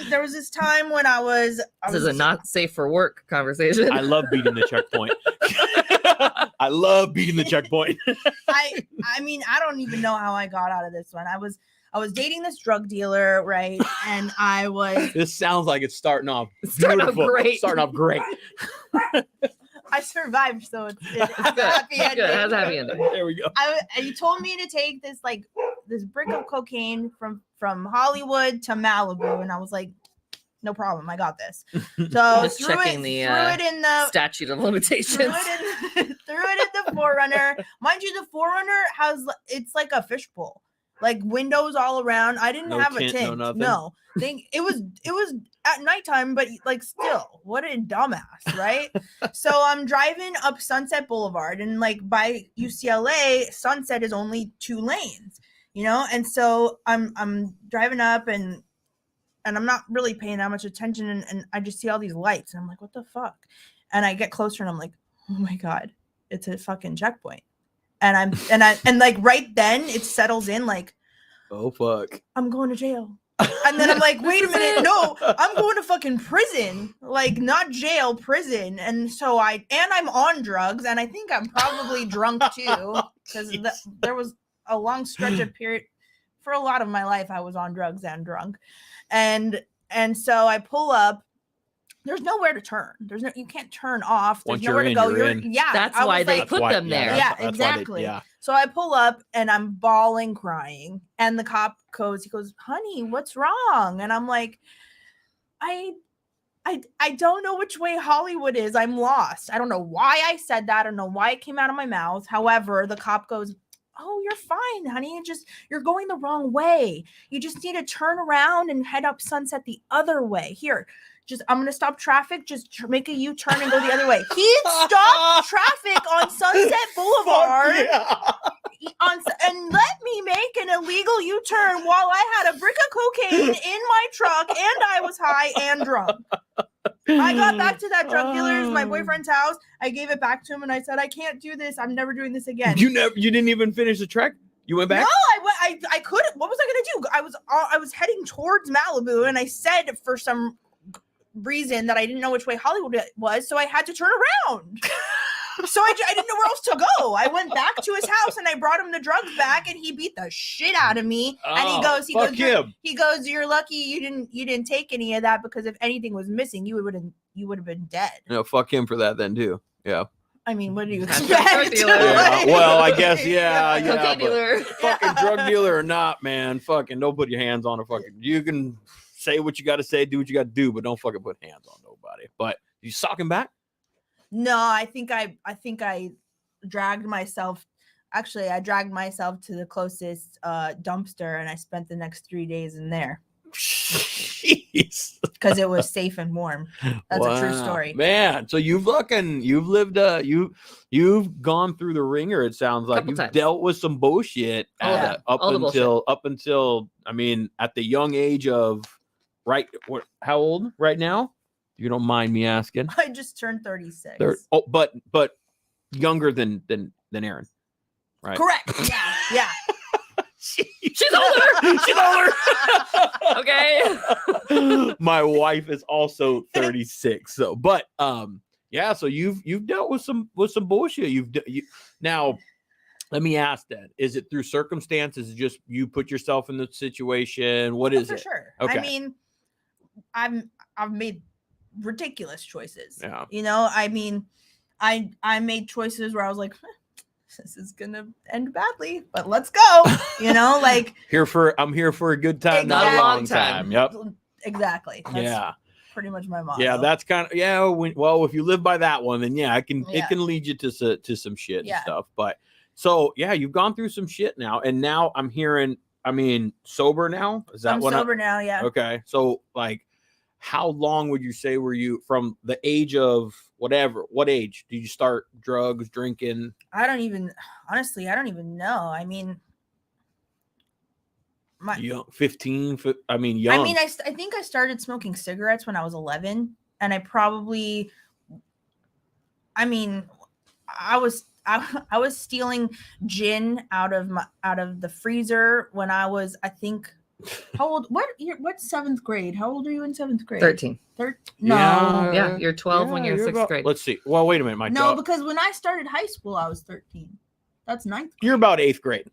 there was this time when I was This is a not safe for work conversation. I love beating the checkpoint. I love beating the checkpoint. I mean, I don't even know how I got out of this one. I I was dating this drug dealer, right? And I was This sounds like it's starting off Starting off beautiful. great. Starting off great. I survived, so it's a Good. happy Good. ending. Has a happy ending. There we go. You told me to take this brick of cocaine from Hollywood to Malibu, and I was like, no problem, I got this. So Just threw checking it in the Statute of threw limitations. it in the Forerunner. Mind you, the Forerunner it's like a fishbowl, like windows all around. I didn't No have a tint, no tint. nothing? No, it was at nighttime, but like still, what a dumbass, right? So I'm driving up Sunset Boulevard, and like by UCLA, Sunset is only 2 lanes, and so I'm driving up and I'm not really paying that much attention, and I just see all these lights, and I'm like, what the fuck? And I get closer, and I'm like, oh my god, it's a fucking checkpoint. And like right then it settles in, like, Oh fuck. I'm going to jail. And then I'm like, wait a minute, no, I'm going to fucking prison, like not jail, prison. And so I'm on drugs, and I think I'm probably drunk too, because there was a long stretch of period for a lot of my life I was on drugs and drunk. And so I pull up. There's nowhere to turn. You can't turn off. There's Once you're nowhere to in, go. you're in. Yeah, That's I why was they like, put them there. Yeah, that's why exactly. yeah. So I pull up and I'm bawling, crying, and the cop he goes, honey, what's wrong? And I'm like, I don't know which way Hollywood is. I'm lost. I don't know why I said that. I don't know why it came out of my mouth. However, the cop goes, oh, you're fine, honey. You're going the wrong way. You just need to turn around and head up Sunset the other way. Here, I'm going to stop traffic. Just make a U-turn and go the other way. He stopped traffic on Sunset Boulevard and let me make an illegal U-turn while I had a brick of cocaine in my truck and I was high and drunk. I got back to that drug dealer's, my boyfriend's house. I gave it back to him and I said, I can't do this. I'm never doing this again. You didn't even finish the trek? You went back? No, I couldn't. What was I gonna do? I was heading towards Malibu, and I said for some reason that I didn't know which way Hollywood was, so I had to turn around. So I didn't know where else to go. I went back to his house and I brought him the drugs back, and he beat the shit out of me. And he goes, you're lucky you didn't take any of that, because if anything was missing, you would have been dead. No, fuck him for that then too. Yeah. I mean, what do you Drug expect? dealer. Yeah, well, I guess yeah. Cocaine dealer. Fucking drug dealer or not, man. Fucking don't put your hands on a fucking. You can say what you got to say, do what you got to do, but don't fucking put hands on nobody. But you sock him back? No, I think I dragged myself. Actually, I dragged myself to the closest dumpster, and I spent the next 3 days in there. Jeez. Because it was safe and warm. That's a true story. Man, so you've lived you've gone through the ringer, it sounds like. Couple You've times. dealt with some bullshit Yeah. up until I mean at the young age of how old right now? You don't mind me asking. I just turned 36. But younger than Aaron. Right. Correct. Yeah. She's older. She's older. Okay. My wife is also 36. So, but yeah. So you've dealt with some bullshit. Now. Let me ask that: is it through circumstances? Just you put yourself in the situation? What is for it? sure. Okay. I mean, I've made ridiculous choices. Yeah. I mean, I made choices where I was like, this is gonna end badly, but let's go. Like I'm here for a good time, not a Exactly. long time. Yep. Exactly. That's Yeah. pretty much my motto. Yeah, that's kind of well, if you live by that one, then it can Yeah. lead you to some shit Yeah. and stuff. But so yeah, you've gone through some shit now, and now I'm hearing. I mean, sober now? Is that I'm what sober now? Yeah. Okay, so like, how long would you say were you from the age of whatever? What age did you start drugs, drinking? Honestly, I don't even know. I mean, Young, 15. I mean, young. I mean, I think I started smoking cigarettes when I was 11, and I was stealing gin out of the freezer when I was, I think, how old? What's 7th grade? How old are you in 7th grade? 13. No. Yeah, you're 12 when you're in 6th grade. Let's see. Well, wait a minute, Because when I started high school, I was 13. That's 9th grade. You're about 8th grade.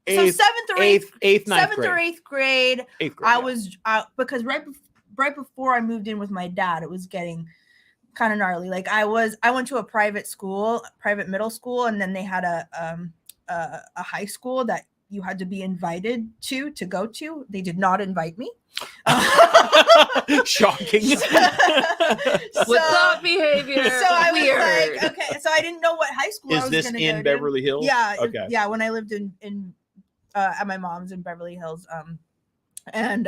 So seventh or eighth, ninth seventh or eighth grade. Eighth grade. I was because right before I moved in with my dad, it was getting kind of gnarly. Like I went to a private middle school, and then they had a high school that you had to be invited to go to. They did not invite me. Shocking. Without behavior. So I was Weird. like, okay. So I didn't know what high school I Is was this gonna in go Beverly Hills? Yeah. Okay. Yeah. When I lived in at my mom's in Beverly Hills. And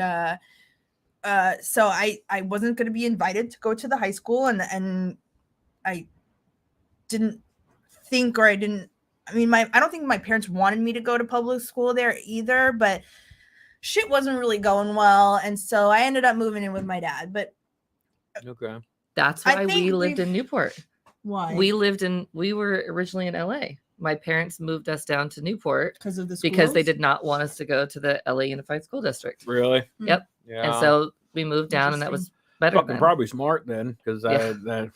so I wasn't going to be invited to go to the high school, and I didn't think, or I didn't. I mean, I don't think my parents wanted me to go to public school there either, but shit wasn't really going well, and so I ended up moving in with my dad. But Okay. That's I why we think lived in Newport. why? We were originally in LA. My parents moved us down to Newport because of the because they schools? did not want us to go to the LA Unified School District. Really? Yep. Yeah. And so we moved down, and that was better. fucking Then. probably smart then, because Yeah.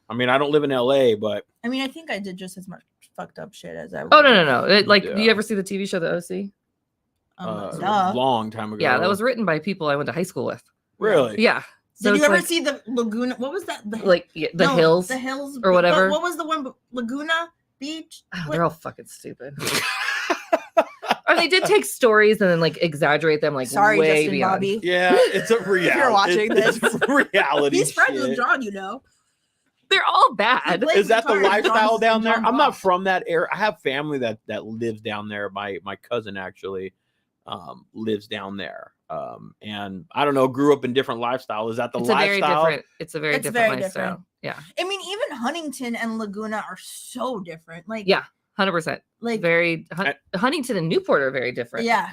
I mean, I don't live in LA, but I mean, I think I did just as much fucked up shit as I. Oh no! Do Yeah. you ever see the TV show The OC? a long time ago. Yeah, that was written by people I went to high school with. really. Yeah. So Did you it's ever like- see the Laguna? What was that? the hills? The hills or whatever. What was the one? Laguna Beach? Oh, What- they're all fucking stupid. Or they did take stories and then like exaggerate them like Sorry, way Justin beyond. Bobby. Yeah, it's a reality. you're watching it's reality. He's friends with shit. John, you know. They're all bad. Like- Is that the Sorry, lifestyle John's- down there? John's I'm not boss. from that area. I have family that lives down there. My cousin actually lives down there. And I don't know, grew up in different lifestyle. Is that the It's lifestyle? It's a very It's different very lifestyle. different. Yeah. I mean, even Huntington and Laguna are so different. Like, Yeah. 100%. like, Very Huntington and Newport are very different. yeah.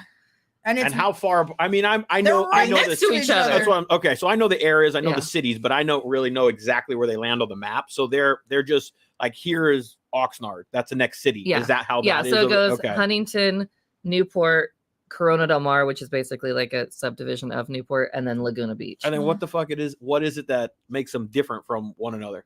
And it's And how far? I mean, I they're know right the next to each other. That's what I'm okay. So I know the areas, I know Yeah. the cities, but I don't really know exactly where they land on the map. So they're just like, here is Oxnard. That's the next city. Yeah. Is that how Yeah. that So is? it goes Okay. Huntington, Newport, Corona Del Mar, which is basically like a subdivision of Newport, and then Laguna Beach. And then what the fuck what is it that makes them different from one another?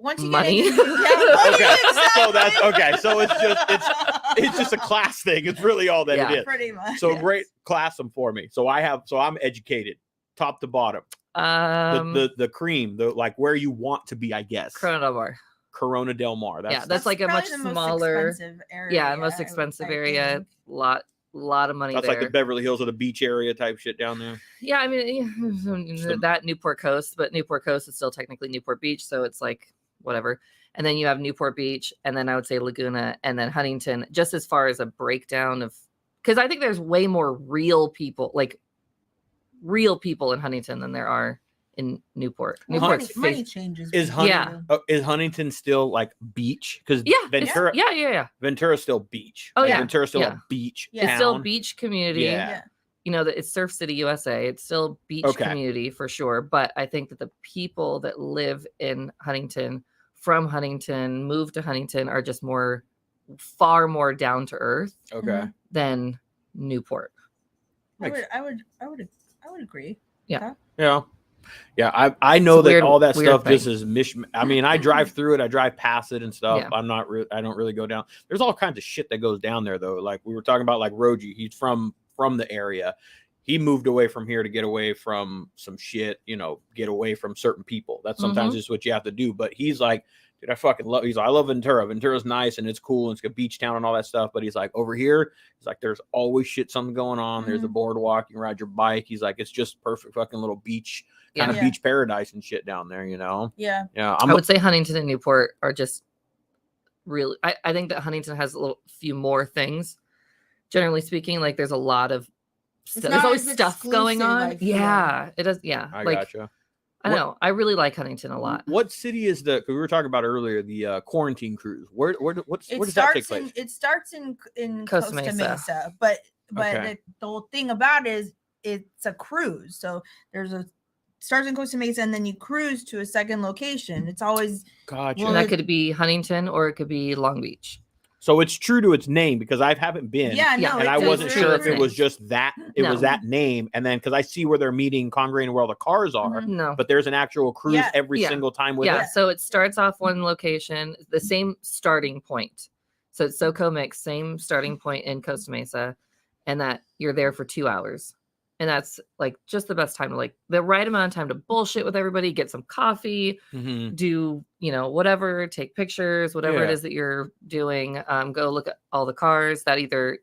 once you Money. get into, yeah, money, Okay, exactly. so that's okay. So it's just a class thing. It's really all that Yeah. it is. Pretty much. So yes. great, class them for me. So I'm educated, top to bottom. The cream, the like where you want to be, I guess. Corona Del Mar. Corona Del Mar. That's like a much probably the most smaller. expensive area, Yeah, most I expensive area. think. Lot of money That's there. like the Beverly Hills of the beach area type shit down there. Yeah, I mean that Newport Coast, but Newport Coast is still technically Newport Beach, so it's like whatever. And then you have Newport Beach, and then I would say Laguna, and then Huntington. Just as far as a breakdown of, because I think there's way more real people in Huntington than there are in Newport. Well, Newport's money changes. Is with Yeah. you. Is Huntington still like beach? Because Yeah, it's- Ventura, yeah. Ventura's still beach. Oh, Like, yeah, Ventura's still yeah. a beach. Yeah. It's still town. beach community. Yeah. Yeah. You know that it's Surf City, USA. It's still beach Okay. community for sure. But I think that the people that live in Huntington, from Huntington, move to Huntington, are just far more down to earth Okay. than Newport. I would agree. Yeah. Yeah. I know It's that weird- all that weird stuff just thing. is I mean, I drive through it, I drive past it and stuff. Yeah. I don't really go down. There's all kinds of shit that goes down there though. Like we were talking about, like Roji, he's from the area. He moved away from here to get away from some shit, get away from certain people. That's sometimes just what you have to do. But he's like, dude, I fucking love, he's like, I love Ventura. Ventura's nice and it's cool and it's a beach town and all that stuff. But he's like, over here, he's like, there's always something going on. There's a boardwalk, you can ride your bike. He's like, it's just perfect fucking little beach, kind of Yeah. beach paradise and shit down there, Yeah. Yeah. I would say Huntington and Newport are just really. I think that Huntington has a few more things. Generally speaking, like there's a lot of there's not always as stuff going exclusive, on. I feel. Yeah, it does. Yeah, I like gotcha. I know. I really like Huntington a lot. What city is because we were talking about earlier, the quarantine cruise? Where does that take place? It starts in Costa Costa Mesa. Mesa, but Okay. the whole thing about it is it's a cruise. So starts in Costa Mesa and then you cruise to a second location. It's always Gotcha. Well, And that could be Huntington or it could be Long Beach. So it's true to its name because I haven't been. yeah, Yeah, no, And I it's wasn't true sure to if its it was name. just that. It was No. that name. And then because I see where they're meeting congregating where all the cars are, Mhm. No. but there's an actual cruise Yeah. every Yeah. single time with Yeah, it. so it starts off one location, the same starting point. So it's SoCo Mix, same starting point in Costa Mesa, and that you're there for 2 hours. And that's like just the best time to like the right amount of time to bullshit with everybody, get some coffee, do, whatever, take pictures, whatever it is that you're doing. Go look at all the cars that either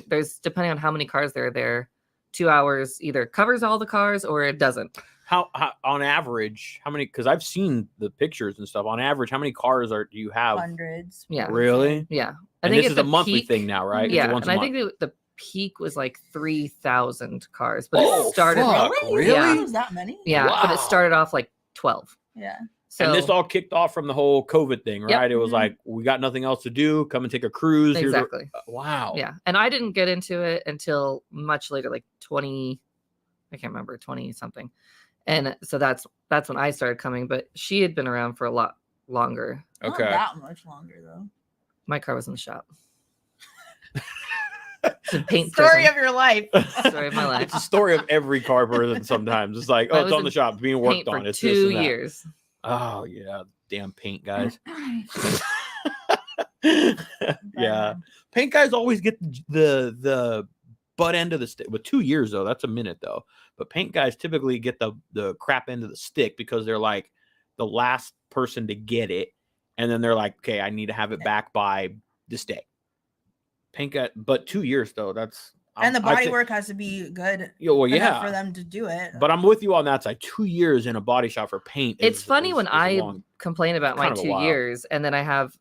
there's depending on how many cars there are there, 2 hours either covers all the cars or it doesn't. How on average, how many, because I've seen the pictures and stuff, on average, how many cars do you have? Hundreds. Yeah. Really? Yeah. And this is a monthly thing now, right? Yeah. Once And a I think month. the peak was like 3,000 cars, but it started Really? Yeah. It was that many? Yeah, but it started off like 12. Yeah. So And this all kicked off from the whole COVID thing, right? Yep. It was like, we got nothing else to do. Come and take a cruise. Here's exactly. wow. Yeah. And I didn't get into it until much later, like 20 something. And so that's when I started coming, but she had been around for a lot longer. Okay. Not that much longer though. My car was in the shop. It's a paint Story prison. of your life. Story of my life. It's a story of every car person sometimes. It's like, I oh, it's was on the in shop, it's being Paint worked on. for It's this 2 and that. years. Oh, yeah. Damn paint guys. Bad. Yeah. Paint guys always get the butt end of the stick. With 2 years, though, that's a minute, though. But paint guys typically get the crap end of the stick because they're like the last person to get it. And then they're like, okay, I need to have it back by this day. Paint guy, but 2 years, though, that's... And the body work has to be good enough for them to do it. But I'm with you on that side. 2 years in a body shop for paint. It's funny when I complain about my 2 years and then I have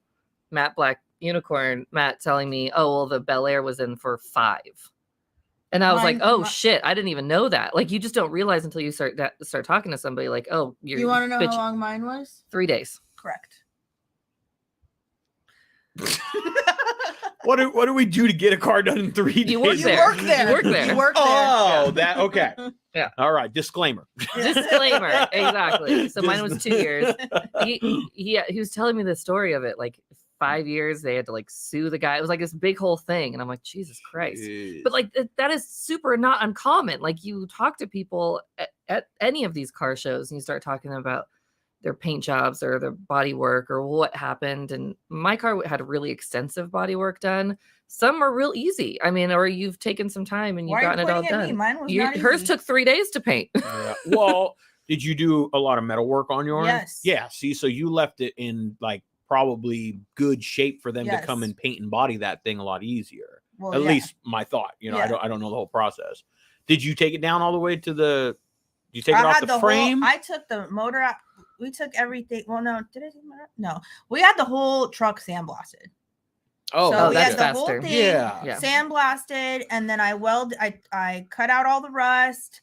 Matt Black Unicorn, Matt telling me, oh, well, the Bel Air was in for 5. And I was like, oh, shit, I didn't even know that. Like, you just don't realize until you start talking to somebody like, oh, you want to know how long mine was? 3 days. Correct. What do we do to get a car done in 3 days? You work there. You work there. You work there. You work there. Oh, that okay. Yeah. All right. Disclaimer. Disclaimer. Exactly. So mine was 2 years. He was telling me the story of it. Like 5 years, they had to like sue the guy. It was like this big whole thing, and I'm like, Jesus Christ. Jeez. But like that is super not uncommon. Like you talk to people at any of these car shows, and you start talking about their paint jobs or their body work or what happened. And my car had really extensive body work done. Some are real easy. I mean, or you've taken some time and you've gotten it all done. Mine was not Hers easy. took 3 days to paint. Yeah. Well, did you do a lot of metal work on yours? Yes. Yeah. See, so you left it in like probably good shape for them to come and paint and body that thing a lot easier. Well, At least my thought. I don't know the whole process. Did you take it down all the way to the? Did you take it off the frame? I took the motor out. We took everything. Well, no, did I take the motor? No, we had the whole truck sandblasted. Oh, so we that's had the whole faster. thing sandblasted, and then I cut out all the rust,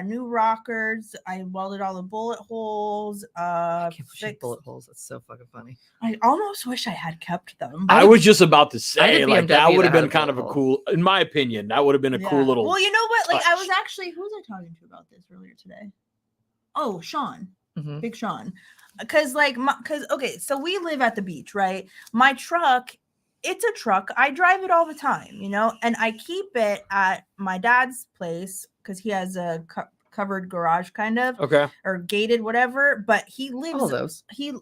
new rockers. I welded all the bullet holes. I can't believe bullet holes. That's so fucking funny. I almost wish I had kept them. I was just about to say, had like, BMW that would have that been had a kind of a bullet cool, in my opinion, that would have been a cool little. Well, you know what? Like, I touch. was actually, who was I talking to about this earlier today? Oh, Sean. Mhm. Big Sean. Okay, so we live at the beach, right? My truck, it's a truck. I drive it all the time, and I keep it at my dad's place because he has a covered garage kind of, or gated, whatever. But he lives, All those. he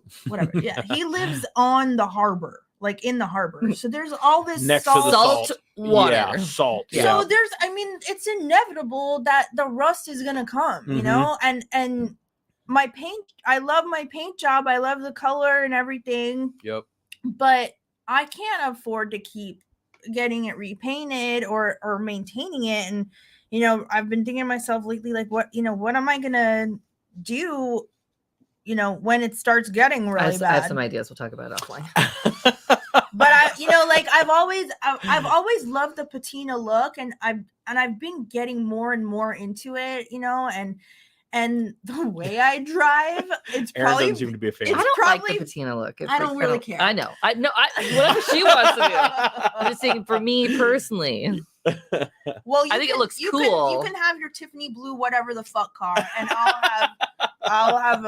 lives on the harbor, like in the harbor. So there's all this Next to the Salt water. Yeah, salt. Yeah. So it's inevitable that the rust is gonna come, and my paint, I love my paint job. I love the color and everything. Yep. But I can't afford to keep getting it repainted or maintaining it. And, I've been thinking to myself lately, like, what am I going to do, when it starts getting really bad? I have some ideas. We'll talk about it offline. But I've always loved the patina look, and I've been getting more and more into it, and the way I drive, it's Aaron probably doesn't seem to be a fan. I don't probably- like the patina look. I don't really care. I know. Whatever she wants to do. I'm just saying, for me personally, Well, I think it looks you cool. You can have your Tiffany blue, whatever the fuck car, and I'll have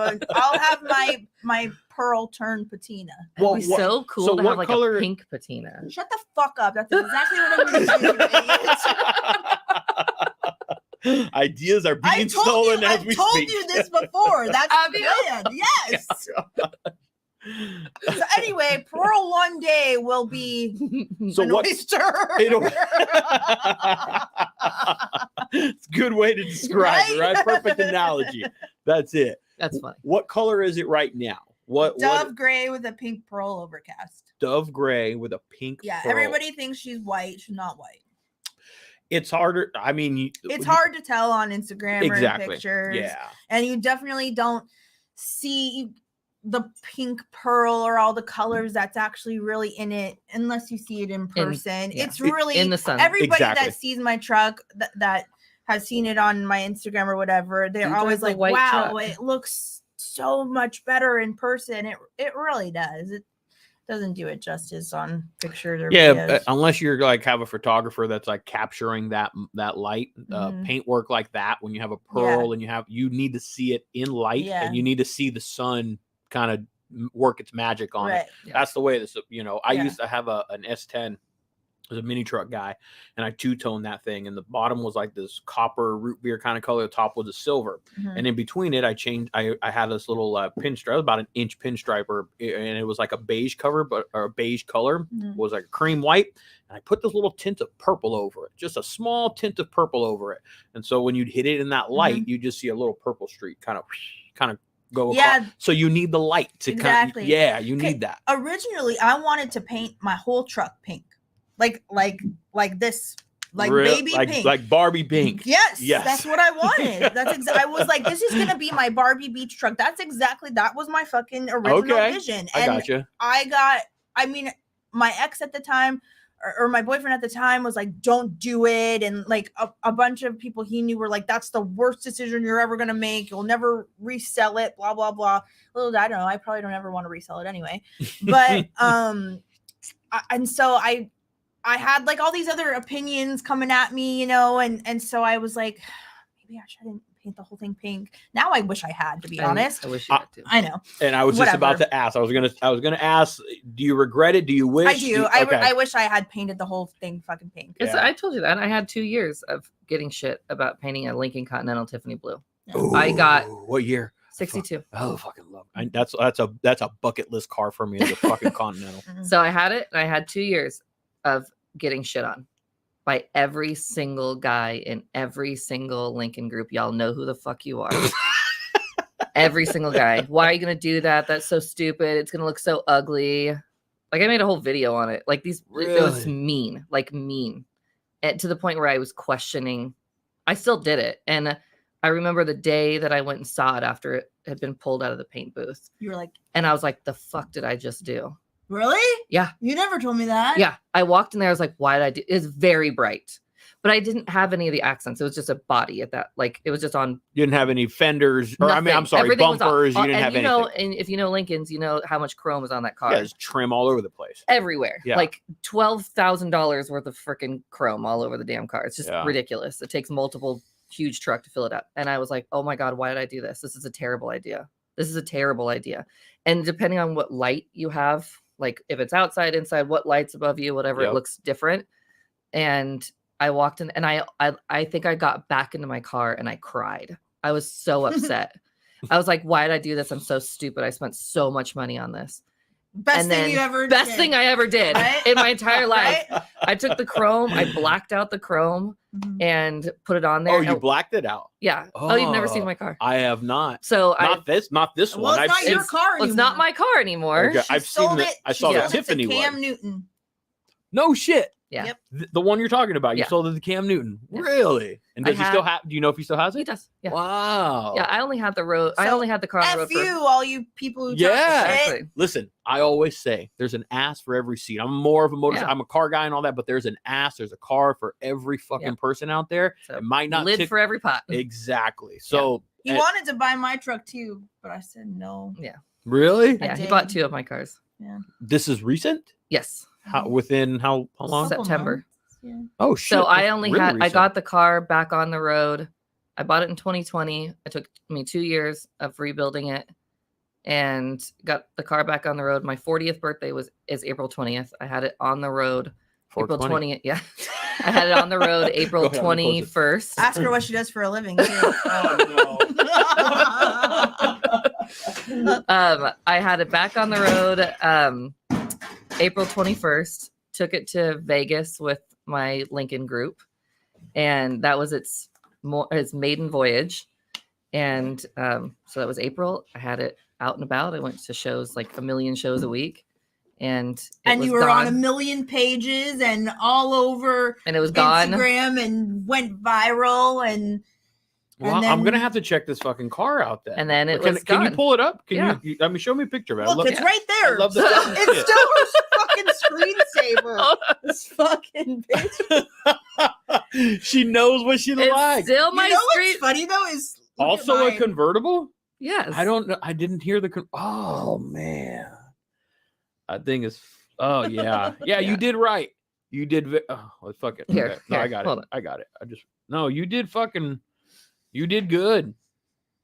my pearl turned patina. it'd be so cool so to what have like color- a pink patina. Shut the fuck up. That's exactly what I'm going to do. You idiots. Ideas are being I told stolen you, as I've we told speak. you this before. That's Have the you? plan. Yes. So anyway, pearl know one day will be So an what? oyster. It's a good way to describe it, right? Perfect analogy. That's it. That's funny. What color is it right now? What Dove gray with a pink pearl overcast. Dove gray with a pink Yeah, pearl. everybody thinks she's white. She's not white. It's harder. I mean, It's hard to tell on Instagram or in exactly. pictures. Yeah. And you definitely don't see the pink pearl or all the colors that's actually really in it unless you see it in person. yeah. It's really In the sun. everybody Exactly. that sees my truck that has seen it on my Instagram or whatever, they're You always drive like, the white wow, truck." it looks so much better in person. It really does. It doesn't do it justice on pictures or Yeah, videos. unless you're like have a photographer that's like capturing that light, Mhm. paintwork like that. When you have a pearl and you need to see it in light, Yeah. and you need to see the sun kind of work its magic on it. Right. Yeah. That's the way this. I Yeah. used to have an S10. I was a mini truck guy, and I two-toned that thing, and the bottom was like this copper root beer kind of color. The top was a silver, Mhm. and in between it, I had this little pinstripe. It was about an inch pinstriper, and it was like a beige cover, or a beige color. Mhm. Was like cream white, and I put this little tint of purple over it, just a small tint of purple over it. And so when you'd hit it in that light, you just see a little purple streak kind of go across. Yeah. So you need the light to Exactly. you need that. Originally, I wanted to paint my whole truck pink, like this, like Real- baby like, pink, like Barbie pink. Yes, Yes. that's what I wanted. I was like, this is gonna be my Barbie beach truck. That was my fucking original Okay. vision. I And gotcha. I mean, my ex at the time, or my boyfriend at the time, was like, don't do it. And like a bunch of people he knew were like, that's the worst decision you're ever gonna make. You'll never resell it, blah, blah, blah. Little did I don't know, I probably don't ever want to resell it anyway. But and so I had like all these other opinions coming at me, and so I was like, maybe I shouldn't paint the whole thing pink. Now I wish I had, to be honest. I wish you had to. I know. And I was just about Whatever. to ask. I was gonna ask. Do you regret it? Do you wish? I do. Okay. I wish I had painted the whole thing fucking pink. It's, Yeah. I told you that. I had 2 years of getting shit about painting a Lincoln Continental Tiffany blue. Ooh, I got- what year? 62. Oh, fucking love. That's a bucket list car for me. Is a fucking Continental. Mhm. So I had it, and I had 2 years of getting shit on by every single guy in every single Lincoln group. Y'all know who the fuck you are. Every single guy. Why are you gonna do that? That's so stupid. It's gonna look so ugly. Like, I made a whole video on it. Like, it was Really? mean, like mean, and to the point where I was questioning. I still did it, and I remember the day that I went and saw it after it had been pulled out of the paint booth, You were like, and I was like, "The fuck did I just do?" really? Yeah. You never told me that. Yeah, I walked in there. I was like, "Why did I do?" It's very bright, but I didn't have any of the accents. It was just a body at that. Like, it was just on. You didn't have any fenders, or I mean, I'm nothing. sorry, Everything was off. bumpers. You didn't And have you anything. know, and if you know Lincolns, you know how much chrome is on that car. Yeah, there's trim all over the place. Everywhere. Yeah. Like $12,000 worth of freaking chrome all over the damn car. It's just Yeah. ridiculous. It takes multiple huge truck to fill it up. And I was like, oh my God, why did I do this? This is a terrible idea. This is a terrible idea. And depending on what light you have, like if it's outside, inside, what light's above you, whatever, Yep. it looks different. And I walked in, and I think I got back into my car and I cried. I was so upset. I was like, why did I do this? I'm so stupid. I spent so much money on this. Best And thing then you ever Best did. thing I ever did Right? in my entire life. Right? I took the chrome, I blacked out the chrome Mhm. and put it on there. Oh, you and- blacked it out. yeah. Oh, you've never seen Oh. my car. I have not. So Not this Well, one. it's not your seen. car it's not anymore. my car anymore. Okay. She I've seen sold the- it- I she saw the sold it to Tiffany Cam one. Newton. No shit. Yeah. Yep. The one you're talking about. You Yeah. sold it to Cam Newton. Yeah. Really? And I does he still had- have? Do you know if he still has He it? does. Yeah. Wow. Yeah. I only had the road. I So, only had the car on the road F for. you, all you people who Yeah. talk shit. Exactly. Listen, I always say there's an ass for every seat. I'm more of a motor. Yeah. I'm a car guy and all that, but there's an ass. There's a car for every fucking Yeah. person out there. So It might not lid tick- for every pot. exactly. So He wanted to buy my truck too, but I said no. really, Yeah. I He bought did. 2 of my cars. this is recent. Yes. How within how long? Couple September. months, yeah. Oh shit. So I that's only really had. I recent. got the car back on the road. I bought it in 2020. It took me 2 years of rebuilding it, and got the car back on the road. My 40th birthday is April 20th. I had it on the road April 420. 20th. Yeah, I had it on the road April Go ahead, I'm gonna close it. 21st. Ask her what she does for a living. Too. Oh, I had it back on the road April 21st. Took it to Vegas with my Lincoln group, and that was its maiden voyage. And so that was April. I had it out and about. I went to shows, like a million shows a week, and you were on a million pages and all over, and it was gone. Instagram and went viral. And well, I'm gonna have to check this fucking car out then. And then gone. Can you pull it up? Can you? I mean, show me a picture of it. Look, it's right there. I love the it's still her fucking screensaver. This fucking bitch. She knows what she likes. Still my what's funny though is also a convertible. Yes. I don't know. I didn't hear the. Oh man, that thing is. Oh yeah, yeah. You did right. You did. Oh, fuck it. Here, okay. No, I got it. I got it. You did fucking. You did good.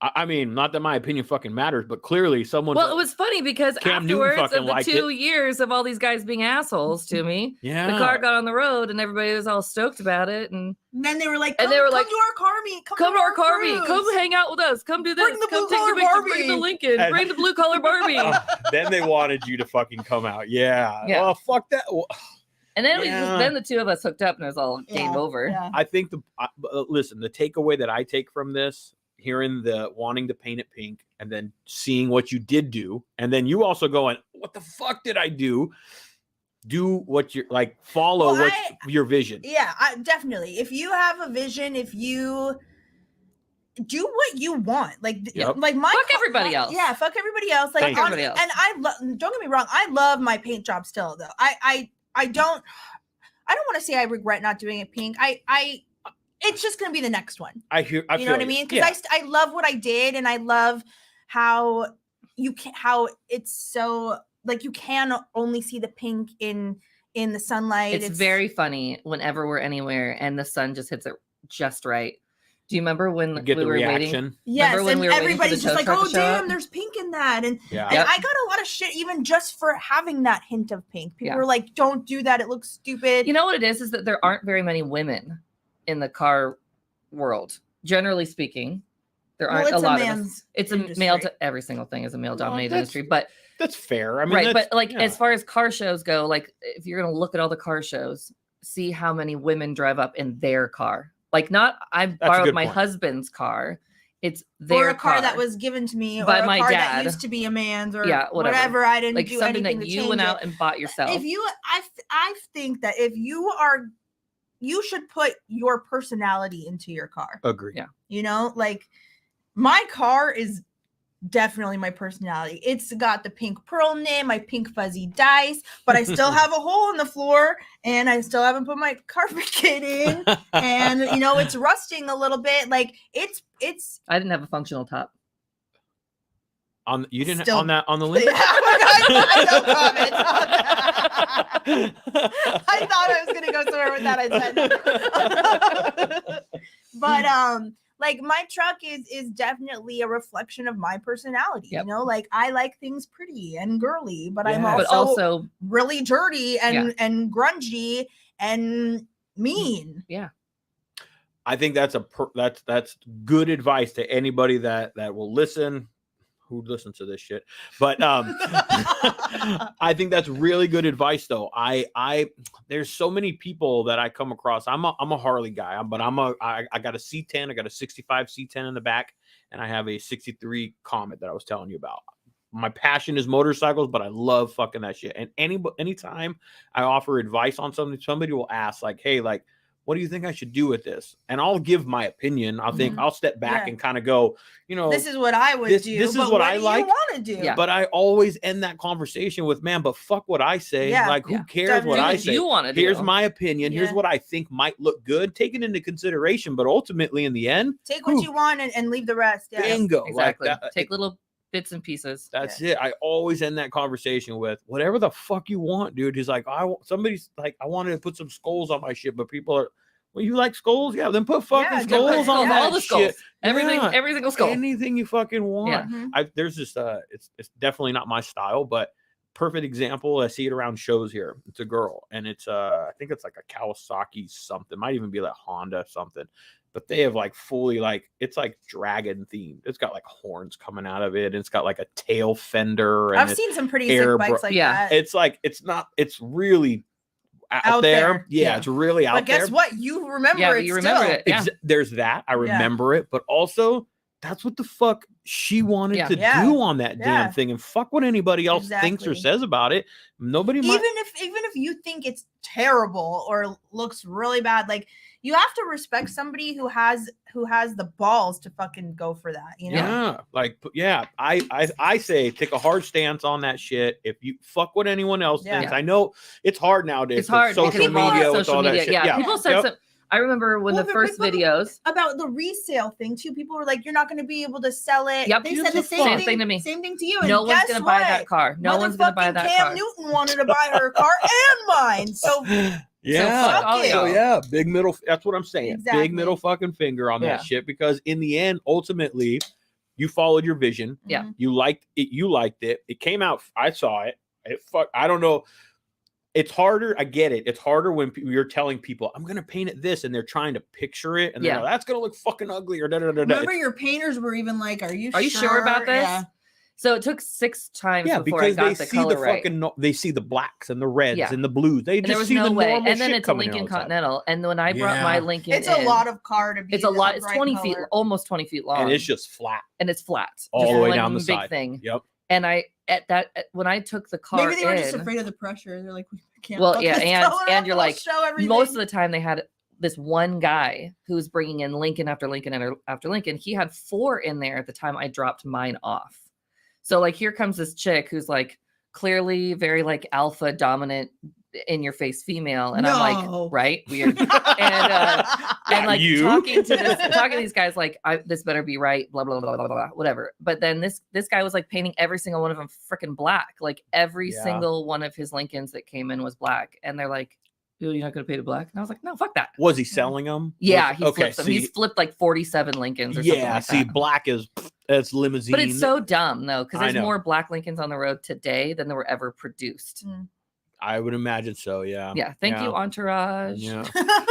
I mean, not that my opinion fucking matters, but clearly someone. Well, it was funny because Cam afterwards of the 2 years of all these guys being assholes to me, yeah, the car got on the road and everybody was all stoked about it. And then they were like, come to our car meet. Come to our car meet. Come hang out with us. Come do this. Bring the come blue take your collar picture. Bring the Barbie. Lincoln. Bring the blue collar Barbie. Then they wanted you to fucking come out. Yeah. Yeah. Oh, fuck that. And then then the two of us hooked up and it was all game over. Yeah. I think listen, the takeaway that I take from this, hearing the wanting to paint it pink and then seeing what you did do, and then you also going, what the fuck did I do? Do what you're like, follow your vision. Yeah, definitely. If you have a vision, if you do what you want, like like fuck everybody else. Yeah, fuck everybody else. Like everybody else. And don't get me wrong, I love my paint job still though. I don't want to say I regret not doing it pink. It's just going to be the next one. You know what I mean? Because I love what I did, and I love how it's so like you can only see the pink in the sunlight. It's very funny whenever we're anywhere and the sun just hits it just right. Do you remember when we were waiting? Yes, when and everybody's just like, "Oh, damn, up? There's pink in that," and yeah. I got a lot of shit even just for having that hint of pink. People were like, "Don't do that; it looks stupid." You know what it is that there aren't very many women in the car world, generally speaking. There aren't a lot of us. It's industry. A male to every single thing is a male dominated industry, but that's fair. I mean, but like as far as car shows go, like if you're gonna look at all the car shows, see how many women drive up in their car. Like I borrowed my husband's car. It's their or a car that was given to me by or a my car dad. That used to be a man's or whatever. I didn't like do something anything that to you change went out it. and bought yourself. If you, I think that if you should put your personality into your car. Agree. Yeah. You know, like my car is definitely my personality. It's got the pink pearl knit, my pink fuzzy dice, but I still have a hole in the floor and I still haven't put my carpet kit in. And you know, it's rusting a little bit. Like it's I didn't have a functional top. You didn't on the Lincoln? I no comment on that. I thought I was gonna go somewhere with that. I said but like my truck is definitely a reflection of my personality. Yep. You know, like I like things pretty and girly, but I'm but also really dirty and grungy and mean. Yeah. I think that's that's good advice to anybody that will listen. Who listens to this shit? But I think that's really good advice, though. There's so many people that I come across. I'm a Harley guy, but I got a C10. I got a 65 C10 in the back, and I have a 63 Comet that I was telling you about. My passion is motorcycles, but I love fucking that shit. And anytime I offer advice on something, somebody will ask, like, "Hey, like, what do you think I should do with this?" And I'll give my opinion. I'll step back and kind of go, you know, this is what I would do. This is what I like. Want to do. Yeah. But I always end that conversation with, man, but fuck what I say. Yeah. Like, who cares what I say? You want to do. Here's my opinion. Here's what I think might look good. Take it into consideration. But ultimately, in the end, take what you want and leave the rest. Yeah. Bingo. Exactly. Like that, take little bits and pieces. That's it. I always end that conversation with whatever the fuck you want, dude. He's like, somebody's like, I wanted to put some skulls on my shit, but people are, well, you like skulls? Yeah, then put fucking skulls on that all the skulls. shit. Every single skull. Anything you fucking want. Yeah. Mm-hmm. There's just it's definitely not my style, but perfect example. I see it around shows here. It's a girl, and it's I think it's like a Kawasaki something. Might even be like Honda something. But they have like fully like it's like dragon themed. It's got like horns coming out of it. And it's got like a tail fender. And I've seen some pretty sick bikes like that. It's like it's really out there. Yeah, it's really out there. But guess what? You remember it. You remember it. Yeah. There's that. I remember it, but also that's what the fuck she wanted to do on that damn thing, and fuck what anybody else thinks or says about it. Nobody even if you think it's terrible or looks really bad, like you have to respect somebody who has the balls to fucking go for that, you know? I say take a hard stance on that shit. If you fuck what anyone else thinks, I know it's hard nowadays. It's hard. Social media with all that shit. Yeah, people said some. I remember when the first videos about the resale thing too. People were like, "You're not going to be able to sell it." Yep, they said the same thing to me. Same thing to you. No one's going to buy that car. No one's going to buy that car. Cam Newton wanted to buy her car and mine. So big middle. That's what I'm saying. Exactly. Big middle fucking finger on that shit, because in the end, ultimately, you followed your vision. Yeah, you liked it. It came out. I saw it. I don't know. It's harder. I get it. It's harder when you're telling people, I'm going to paint it this, and they're trying to picture it. And they're like, that's going to look fucking ugly. Or Remember your painters were even like, are you sure about this? Yeah. So it took 6 times before I got the color right. They see the blacks and the reds and the blues. They just see the normal and then shit it's a Lincoln Continental. And when I brought my Lincoln it's a lot of car to be. It's a lot. It's 20 feet, almost 20 feet long. And it's just flat. And it's flat. All the way down the big side. Thing. Yep. And when I took the car maybe they were just afraid of the pressure. They're like, we can't. Well, yeah, and you're like, most of the time they had this one guy who was bringing in Lincoln after Lincoln after Lincoln. He had 4 in there at the time I dropped mine off. So like, here comes this chick who's like clearly very like alpha dominant in your face female, and I'm like, right, weird, and like talking to these guys like, this better be right, blah blah blah blah blah, whatever. But then this guy was like painting every single one of them freaking black, like every single one of his Lincolns that came in was black, and they're like, you're not gonna paint it black? And I was like, no, fuck that. Was he selling them? Yeah, he flipped them. He's flipped like 47 Lincolns or something like that. Black it's limousine. But it's so dumb though, because there's more black Lincolns on the road today than there were ever produced. I would imagine so. Yeah. Yeah. Thank you, Entourage. Yeah.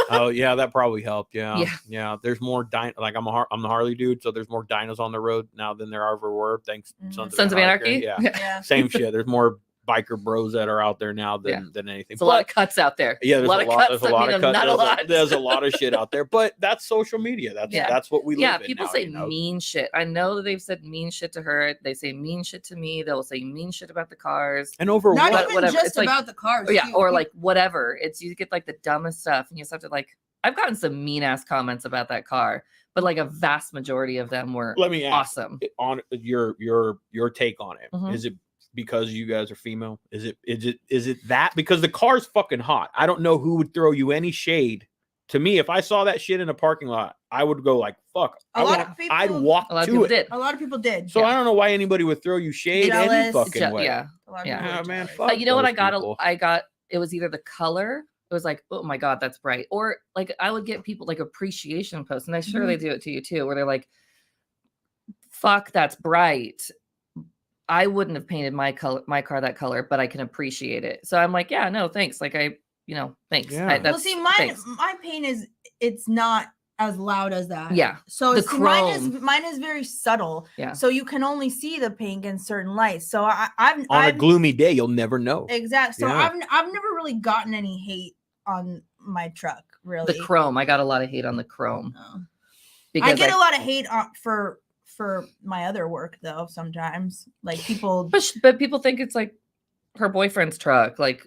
Oh yeah, that probably helped. Yeah. Yeah. There's more like I'm the Harley dude, so there's more dinos on the road now than there ever were. Thanks, Sons of Anarchy. Yeah. Same shit. There's more biker bros that are out there now than anything. There's a lot of cuts out there. Yeah, there's a lot of cuts. Not a lot. There's a lot of shit out there, but that's social media. That's what we live in. People now, say mean shit. I know that they've said mean shit to her. They say mean shit to me. They'll say mean shit about the cars. And over whatever. Just about the cars. Yeah, or like whatever. It's you get like the dumbest stuff, and you just have to like. I've gotten some mean ass comments about that car, but like a vast majority of them were awesome. On your take on it. Is it because you guys are female? Is it that? Because the car's fucking hot. I don't know who would throw you any shade. To me, if I saw that shit in a parking lot, I would go like, fuck. I'd walk to it. A lot of people did. So I don't know why anybody would throw you shade any fucking way. Yeah. Man, fuck you know what I got? It was either the color. It was like, oh my God, that's bright. Or like I would get people like appreciation posts, and I'm sure they do it to you too, where they're like, fuck, that's bright. I wouldn't have painted my car that color, but I can appreciate it. So I'm like, yeah, no, thanks. Like thanks. Yeah. Well, see, my paint it's not as loud as that. Yeah. So the chrome. Mine is very subtle. Yeah. So you can only see the pink in certain lights. So I've on a gloomy day, you'll never know. Exactly. So I've never really gotten any hate on my truck. Really. The chrome. I got a lot of hate on the chrome. I get a lot of hate for my other work though. Sometimes like people, but people think it's like her boyfriend's truck. Like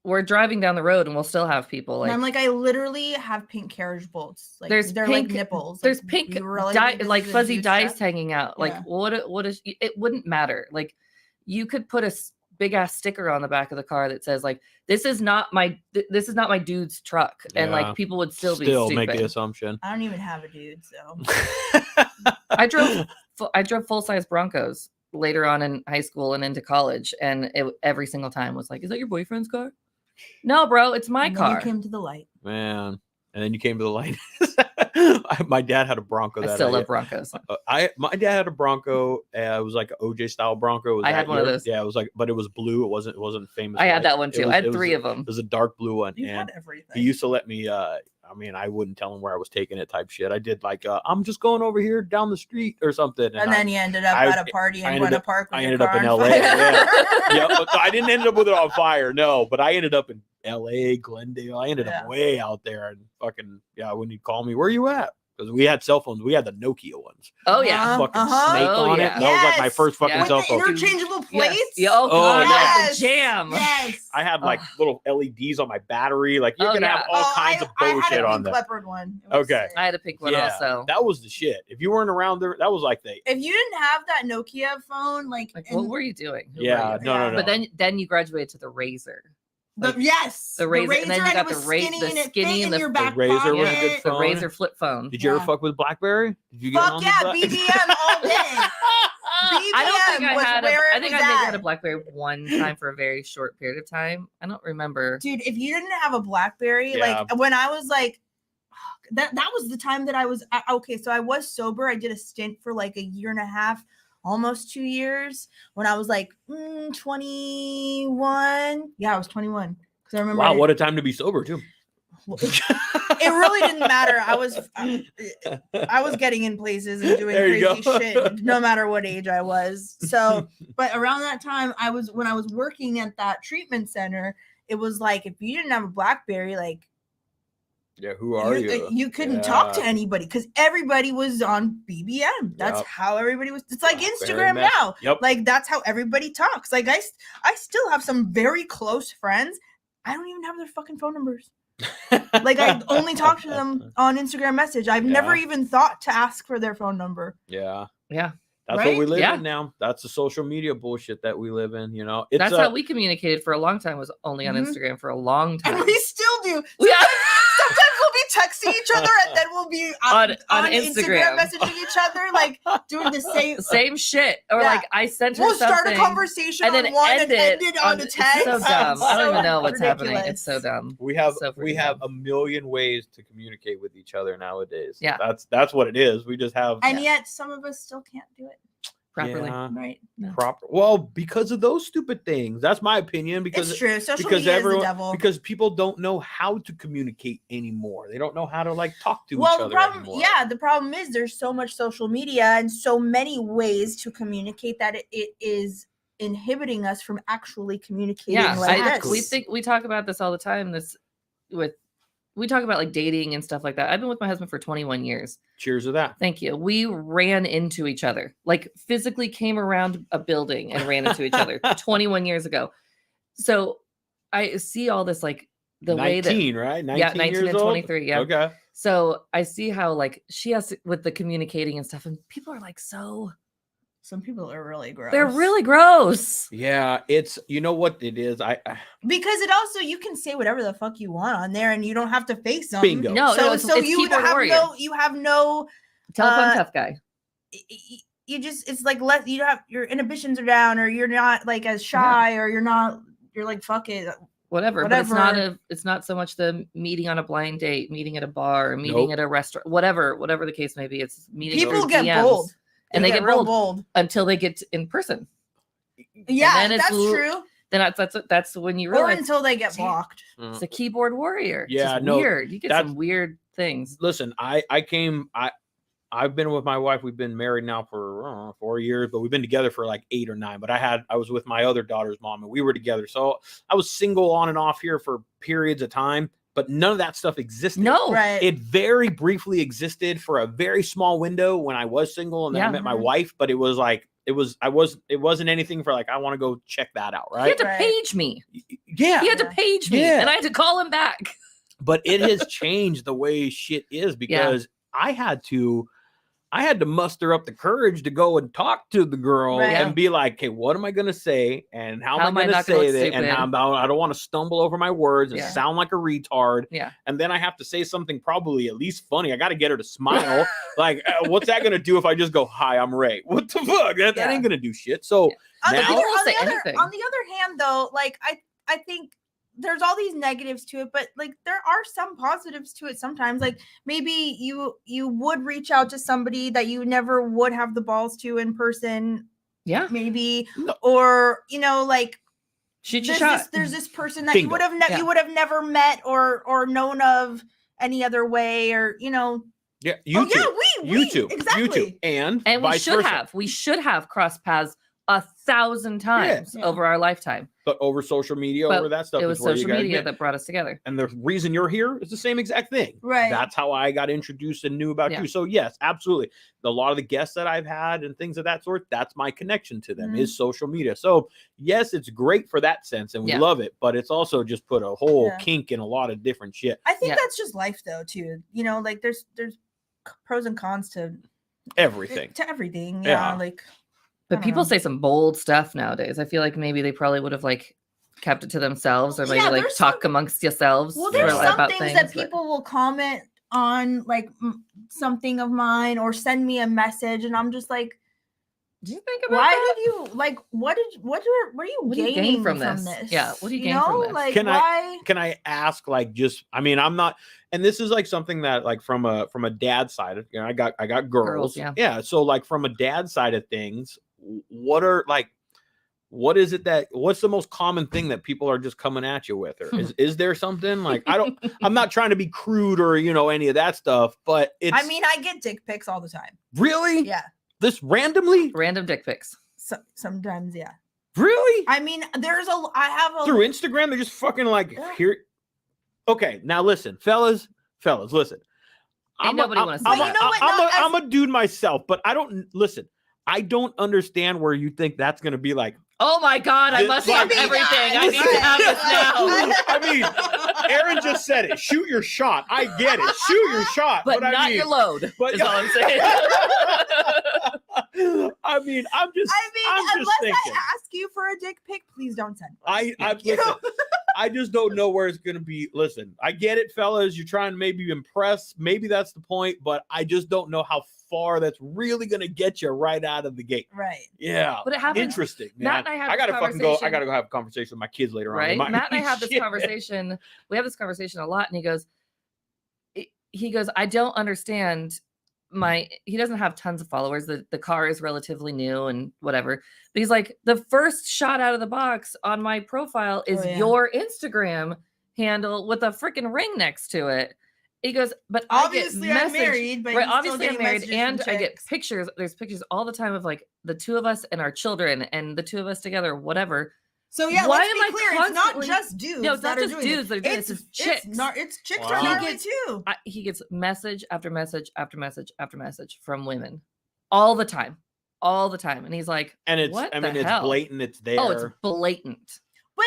we're driving down the road and we'll still have people like. And I'm like, I literally have pink carriage bolts. Like they're pink, like nipples. There's like, pink really like fuzzy dice hanging out. Like what is? It wouldn't matter. Like you could put a big ass sticker on the back of the car that says like, this is not my dude's truck, and like people would still be stupid. Make the assumption. I don't even have a dude, so I drove full-size Broncos later on in high school and into college, and every single time was like, is that your boyfriend's car? No, bro, it's my car. You came to the light, man, and then you came to the light. My dad had a Bronco. I still love Broncos. My dad had a Bronco. It was like an OJ style Bronco. It was I had one of those. Yeah, it was like, but it was blue. It wasn't famous. I had white. that one too. I had three of them. It was a dark blue one. You and had everything. he used to let me. I mean, I wouldn't tell him where I was taking it, type shit. I did like, I'm just going over here down the street or something. And then you ended up at a party in Buena Park. I ended up in LA. Yeah, but I didn't end up with it on fire, no. But I ended up in LA, Glendale. I ended up way out there, and fucking when he'd call me, where you at? Because we had cell phones. We had the Nokia ones. Oh yeah, fucking snake on it. That was like my first fucking cell phone. Interchangeable plates. Yes. Oh god, the jam. Yes. I had like little LEDs on my battery. Like you can have all kinds of bullshit on there. I had a pink leopard one. Okay. I had a pink one also. That was the shit. If you weren't around there, that was like the. If you didn't have that Nokia phone, like what were you doing? No. But then you graduated to the Razor. The Razor, and then you got the skinny and the Razor was a good phone. The Razor flip phone. Did you ever fuck with BlackBerry? Did you get Fuck yeah, BBM all day. I don't think I had. I think I did had a a BlackBerry one time for a very short period of time. I don't remember. Dude, if you didn't have a BlackBerry, like when I was like, that was the time that I was okay. So I was sober. I did a stint for like a year and a half. Almost 2 years when I was like 21. Yeah, I was 21. Because I remember. Wow, what a time to be sober too. It really didn't matter. I was getting in places and doing crazy shit, no matter what age I was. So, but around that time, when I was working at that treatment center, it was like if you didn't have a BlackBerry, like. Yeah, who are you? You couldn't talk to anybody because everybody was on BBM. That's how everybody was. It's like Instagram now. Yep. Like that's how everybody talks. Like I still have some very close friends. I don't even have their fucking phone numbers. Like I only talk to them on Instagram message. I've never even thought to ask for their phone number. Yeah. That's what we live in now. That's the social media bullshit that we live in. You know, that's how we communicated for a long time. Was only on Instagram for a long time. And we still do. Sometimes we'll be texting each other, and then we'll be on Instagram messaging each other, like doing the same shit. Or like I sent her We'll something, start a conversation and then on one and end it on a text. It's so dumb. I don't even know what's ridiculous. happening. It's so dumb. We have a million ways to communicate with each other nowadays. Yeah, that's what it is. We just have, and yet some of us still can't do it properly. Right? No. Well, because of those stupid things. That's my opinion. Because it's true. Social media is the devil. Because people don't know how to communicate anymore. They don't know how to like talk to each other anymore. The problem is there's so much social media and so many ways to communicate that it is inhibiting us from actually communicating like this. We talk about this all the time. We talk about like dating and stuff like that. I've been with my husband for 21 years. Cheers to that. Thank you. We ran into each other, like physically came around a building and ran into each other 21 years ago. So I see all this, like the 19, way that, right? 19 yeah, 19 years and 23. Old? Yeah. Okay. So I see how like she has with the communicating and stuff, and people are like, some people are really gross. They're really gross. Yeah, it's you know what it is. Because it also you can say whatever the fuck you want on there, and you don't have to face them. Bingo. No, it's you keyboard have warrior. you have no telephone tough guy. You just it's like you don't have your inhibitions are down, or you're not like as shy, or you're like fuck it. Whatever. But it's not so much the meeting on a blind date, meeting at a bar, meeting at a restaurant, whatever the case may be. It's meeting. People get bold. And they get bold until they get in person. Yeah, that's true. Then that's when you realize. Or until they get blocked. It's a keyboard warrior. Yeah, weird. You get some weird things. Listen, I've been with my wife. We've been married now for 4 years, but we've been together for like 8 or 9. But I was with my other daughter's mom, and we were together. So I was single on and off here for periods of time. But none of that stuff existed. No, right. It very briefly existed for a very small window when I was single, and then I met my wife. But it wasn't anything for like I want to go check that out. Right? He had to page me. Yeah, he had to page me, and I had to call him back. But it has changed the way shit is because I had to muster up the courage to go and talk to the girl and be like, okay, what am I going to say? And how am I going to say that? And I don't want to stumble over my words and sound like a retard. Yeah. And then I have to say something probably at least funny. I got to get her to smile. Like, what's that going to do if I just go, hi, I'm Ray? What the fuck? That ain't going to do shit. So on now, the other hand, though, like I think there's all these negatives to it, but like there are some positives to it sometimes. Like maybe you would reach out to somebody that you never would have the balls to in person, Yeah. maybe, No. or like Shoot your shot. there's this person that you Bingo. would have Yeah. you would have never met or known of any other way, or Yeah, oh you too. yeah, You too. exactly. You too. And And we vice should versa. have. We should have crossed paths 1,000 times Yeah. over our lifetime. But over social media, But over that stuff, it was is where you social guys media met. that brought us together. And the reason you're here is the same exact thing. Right. That's how I got introduced and knew about Yeah. you. So yes, absolutely. A lot of the guests that I've had and things of that sort, that's my connection to them is social media. So yes, it's great for that sense and we Yeah. love it, but it's also just put a whole Yeah. kink in a lot of different shit. I think Yeah. that's just life though too. Like there's pros and cons to Everything. everything. Yeah. Like But I people don't say some bold stuff nowadays. I feel like maybe they probably would have like kept it to themselves or maybe Yeah, like there's talk some- amongst yourselves. well, there's for, some about things that but- people will comment on, like something of mine, or send me a message, and I'm just like, Do you think about why that? did you like? What are you What do you gaining gain from from this? this? Yeah, what do you gain from this? Like Can I- why? Can I ask, like, just, I mean, I'm not, and this is like something that like from a dad side of, I got girls. yeah. So like from a dad side of things, what is it what's the most common thing that people are just coming at you with? Or is there something like, I'm not trying to be crude or, any of that stuff, but it's, I mean, I get dick pics all the time. really Yeah. this randomly, Random dick pics. Sometimes, yeah. really I mean, I have a through Instagram. They're just fucking like Yeah. here. Okay. Now listen, fellas, listen. Ain't nobody wanna see But that. you know what? No, I'm a dude myself, but I don't understand where you think that's going to be like. Oh my God, I This- must like- have everything. I need to have this now. I mean, Aaron just said it. Shoot your shot. I get it. Shoot your shot. But I not mean, your load, but- is all I'm saying. I mean, I'm just unless thinking. I ask you for a dick pic, please don't send one. I Thank you. listen, I just don't know where it's gonna be. Listen, I get it, fellas. You're trying to maybe impress. Maybe that's the point, but I just don't know how far that's really gonna get you right out of the gate. Right. Yeah. But it happens. Interesting, man. Matt and I had I this gotta fucking go. I conversation- gotta go have a conversation with my kids later on. They Right? might- Matt and I have this Shit. conversation. We have this conversation a lot, and he goes, I don't understand he doesn't have tons of followers. The car is relatively new and whatever. But he's like, the first shot out of the box on my profile is yeah. your Instagram handle with a freaking ring next to it. He goes, but Obviously, I get I'm married, but right, he's still obviously I'm getting married, messages and from I get chicks. pictures. There's pictures all the time of like the two of us and our children and the two of us together, whatever. So yeah, Why let's am be I clear. It's not constantly- just dudes. No, it's that not are just doing dudes that are doing this. It's chicks. It's chicks Wow. are He gnarly gets- too. He gets message after message after message after message from women all the time, and he's like, And it's, what I mean, the it's hell? blatant. It's there. Oh, it's blatant. But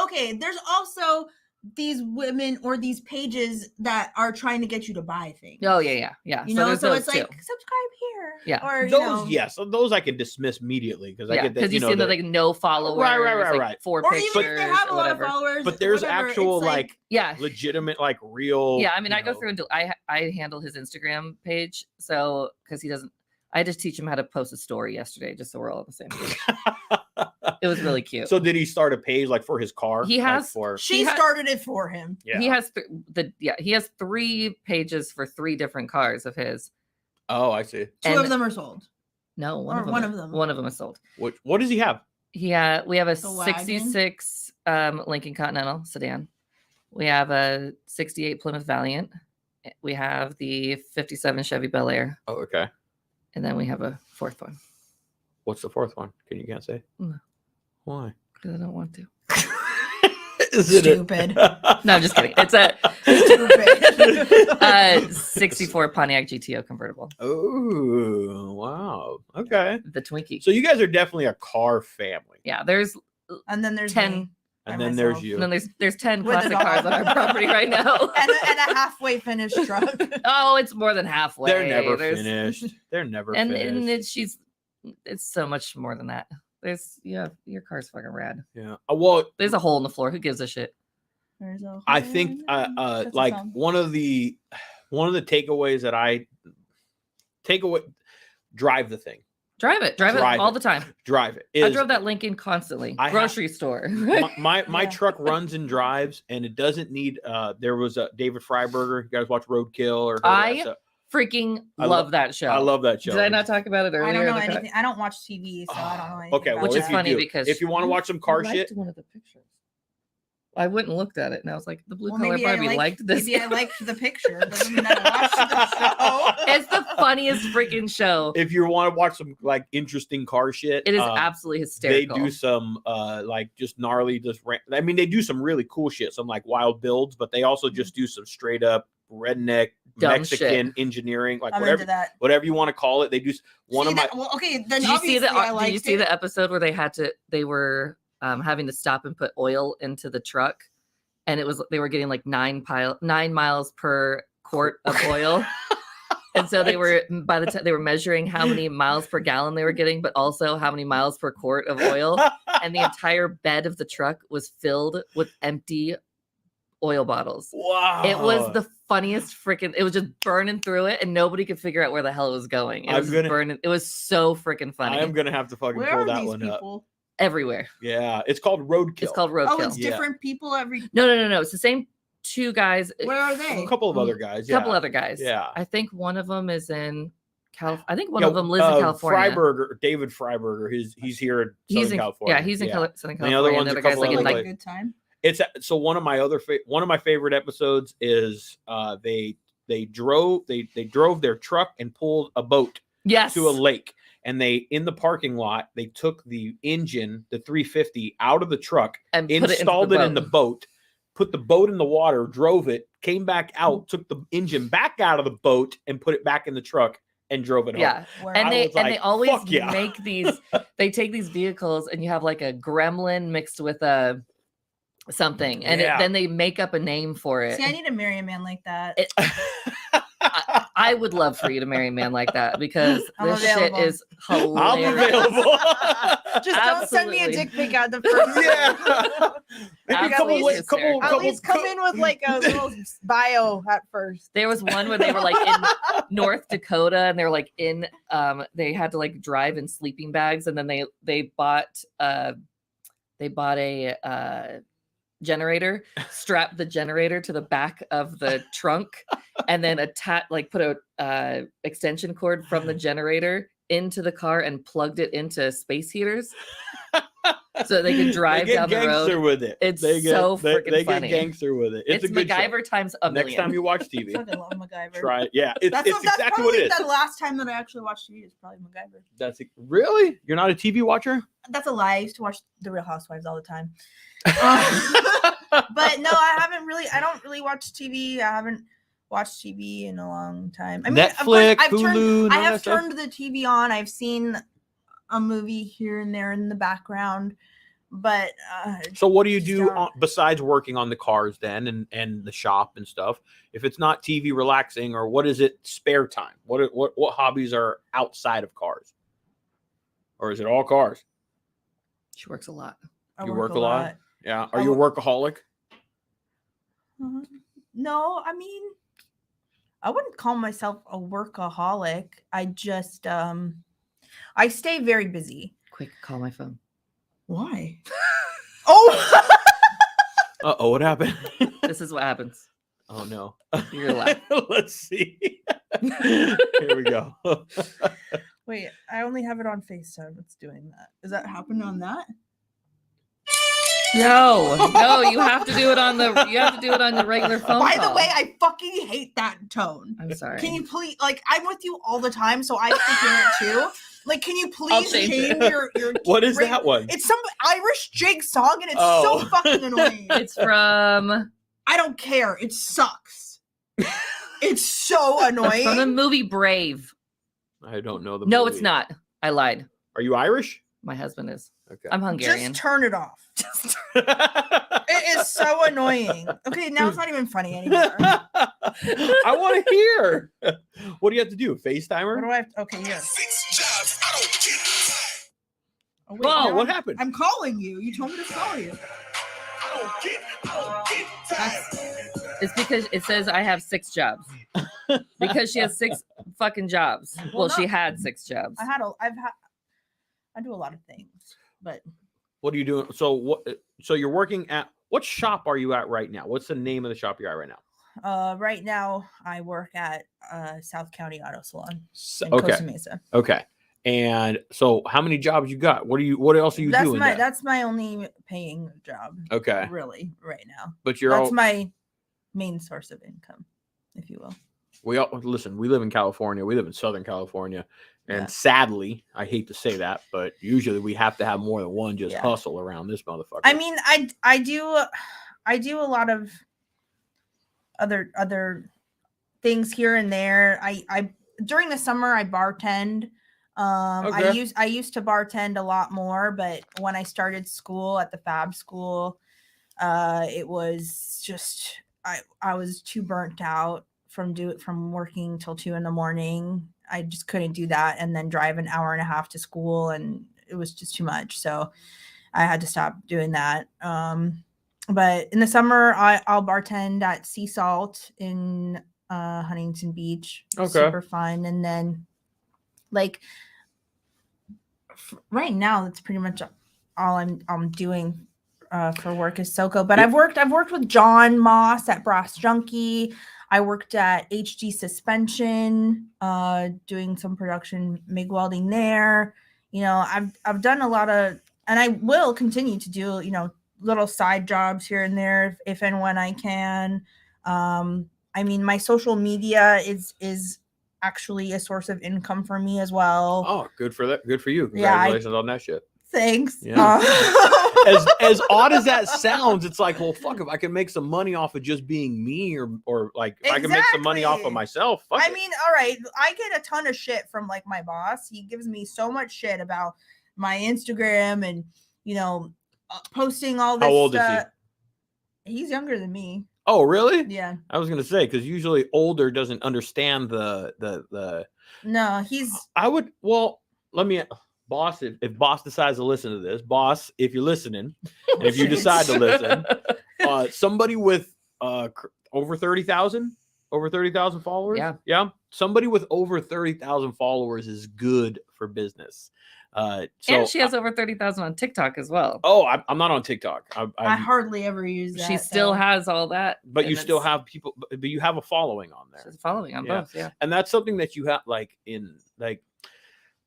okay, there's also these women or these pages that are trying to get you to buy things. Oh yeah. You know, there's so those it's like too. subscribe here. Yeah. Or those, yes, those I can dismiss immediately because I Yeah, get that. because you know, see that- that like no followers, right. like 4 or pictures, even if they have a or lot of whatever. followers. but there's whatever, actual it's like Yeah, legitimate, like real. yeah. I mean, you I go know, through and I handle his Instagram page, so because he doesn't. I had to teach him how to post a story yesterday, just so we're all on the same page. It was really cute. So did he start a page like for his car? He Like, has- for she started it for him. yeah. He has he has 3 pages for 3 different cars of his. Oh, I see. Two And- of them are sold. No, Or one of them. One of them is sold. What does he have? We have a The wagon? 66 Lincoln Continental sedan. We have a 68 Plymouth Valiant. We have the 57 Chevy Bel Air, Oh, okay. and then we have a 4th one What's the 4th one? Can't say? No. Why? because I don't want to. Is it Stupid. No, I'm just kidding. It's a Stupid. 64 Pontiac GTO convertible, Oh, wow. Okay. the Twinkie. So you guys are definitely a car family. Yeah, there's And then there's 10, me. And By then myself. there's you. and then there's 10 With a classic cars on dog. our property right now. and a halfway finished truck. Oh, it's more than halfway. They're never There's- finished. They're never and finished. it's so much more than that. Your car's fucking rad. Yeah. Well, There's a hole in the floor. Who gives a shit? There's a I hole think in the- that's a like song. one of the takeaways that I take away, drive the thing. Drive it all the time. Drive it. I drove that Lincoln constantly. Grocery store. My truck runs and drives, and it doesn't need. There was a David Freiberger. You guys watch Roadkill or? I freaking love that show. I love that show. Did I not talk about it earlier? I don't know anything. I don't watch TV, so I don't know anything. Okay, which is funny because if you want to watch some car shit, one of the pictures. I went and looked at it, and I was like, "The blue color maybe Barbie liked this." Maybe I liked the picture. Doesn't mean I watched the show. It's the funniest freaking show. If you want to watch some like interesting car shit, it is absolutely hysterical. They do some like just gnarly, I mean, they do some really cool shit, some like wild builds, but they also just do some straight up redneck dumb Mexican shit. engineering, like I'm whatever you want to call it. They do one of my. Well, okay, then did you see did you see the episode where they were having to stop and put oil into the truck? And they were getting like 9 miles per quart of oil. And so they were, by the time they were measuring how many miles per gallon they were getting, but also how many miles per quart of oil. And the entire bed of the truck was filled with empty oil bottles. Wow. It was the funniest freaking, it was just burning through it and nobody could figure out where the hell it was going. It was burning. It was so freaking funny. I am going to have to fucking pull that one up. Everywhere. Yeah, it's called Roadkill. It's called Roadkill. Oh, it's different people every. No. It's the same 2 guys. Where are they? A couple of other guys. A couple other guys. Yeah. I think one of them is in California. I think one of them lives in California. David Freiberger. He's here in Southern California. Yeah, he's in Southern California. The other one's a couple like other a good time. It's so one of my favorite episodes is they drove their truck and pulled a boat to a lake. And they, in the parking lot, they took the engine, the 350, out of the truck and installed it in the boat, put the boat in the water, drove it, came back out, took the engine back out of the boat and put it back in the truck and drove it home. Yeah. And they always make these, they take these vehicles and you have like a gremlin mixed with a something. And then they make up a name for it. See, I need to marry a man like that. I would love for you to marry a man like that because this shit is hilarious. I'm available. Just don't send me a dick pic out the first. Yeah. Maybe at least come in with like a little bio at first. There was one where they were like in North Dakota and they were like in they had to like drive in sleeping bags and then they bought a generator, strapped the generator to the back of the trunk and then put a extension cord from the generator into the car and plugged it into space heaters so they could drive down the road with it. It's so freaking funny. They get gangster with it. It's a good MacGyver show. times a million. Next time you watch TV. I fucking love MacGyver. Try it. Yeah, it's exactly what it is. The last time that I actually watched TV is probably MacGyver. Really? You're not a TV watcher? That's a lie. I used to watch The Real Housewives all the time. But no, I don't really watch TV. I haven't watched TV in a long time. I mean, Netflix, of course, Hulu. I have turned the TV on. I've seen a movie here and there in the background, but so what do you do besides working on the cars then and the shop and stuff? If it's not TV relaxing, or what is it spare time? What hobbies are outside of cars? Or is it all cars? She works a lot. You work a lot? Yeah. Are you a workaholic? No, I mean, I wouldn't call myself a workaholic. I just I stay very busy. Quick, call my phone. Why? Oh. Uh-oh, what happened? This is what happens. Oh no. You're live. Let's see. Here we go. Wait, I only have it on FaceTime. It's doing that. Is that happening on that? No, you have to do it on the regular phone. By the way, I fucking hate that tone. I'm sorry. Can you please, like, I'm with you all the time, so I can hear it too. Like, can you please change your what is that one? It's some Irish jig song, and it's so fucking annoying. It's from I don't care. It sucks. It's so annoying. From the movie Brave. I don't know the No, movie. it's not. I lied. Are you Irish? My husband is. Okay. I'm Hungarian. Just turn it off. It is so annoying. Okay, now it's not even funny anymore. I want to hear. What do you have to do? FaceTimer? What do I have to, okay, yeah. Oh, wait, Whoa, no, what happened? I'm calling you. You told me to call you. It's because it says I have 6 jobs. Because she has 6 fucking jobs. Well, she had 6 jobs. I do a lot of things, but What are you doing? So you're working at what shop are you at right now? What's the name of the shop you're at right now? right now I work at South County Auto Salon in Okay. Costa Mesa. Okay. And so how many jobs you got? What else are you doing? That's my only paying job. Okay. Really, right now. But that's my main source of income, if you will. We live in California. We live in Southern California. And sadly, I hate to say that, but usually we have to have more than one hustle around this motherfucker. I mean, I do a lot of other things here and there. I during the summer I bartend. I used to bartend a lot more, but when I started school at the Fab School, it was just I was too burnt out from working till 2 a.m. I just couldn't do that and then drive an hour and a half to school, and it was just too much. So I had to stop doing that. But in the summer I'll bartend at Sea Salt in Huntington Beach. Okay. Super fun. And then like right now that's pretty much all I'm doing for work is SoCo. But I've worked with John Moss at Brass Junkie. I worked at HG Suspension, doing some production MIG welding there. You know, I've done a lot of, and I will continue to do, you know, little side jobs here and there if and when I can. I mean, my social media is actually a source of income for me as well. Oh, good for that. Good for you. Congratulations on that shit. Thanks. Yeah. As odd as that sounds, it's like, well, fuck, if I can make some money off of just being me, or like if I can make some money off of myself. I mean, all right, I get a ton of shit from like my boss. He gives me so much shit about my Instagram and, you know, posting all this. How old is he? He's younger than me. Oh, really? Yeah. I was gonna say, because usually older doesn't understand the. No, he's. I would. Well, let me. Boss, if boss decides to listen to this, boss, if you're listening, and if you decide to listen, somebody with over 30,000 followers, yeah, somebody with over 30,000 followers is good for business. So and she has over 30,000 on TikTok as well. Oh, I'm not on TikTok. I hardly ever use that. She still has all that, but you still have people. But you have a following on there. She's following on both, yeah. And that's something that you have, like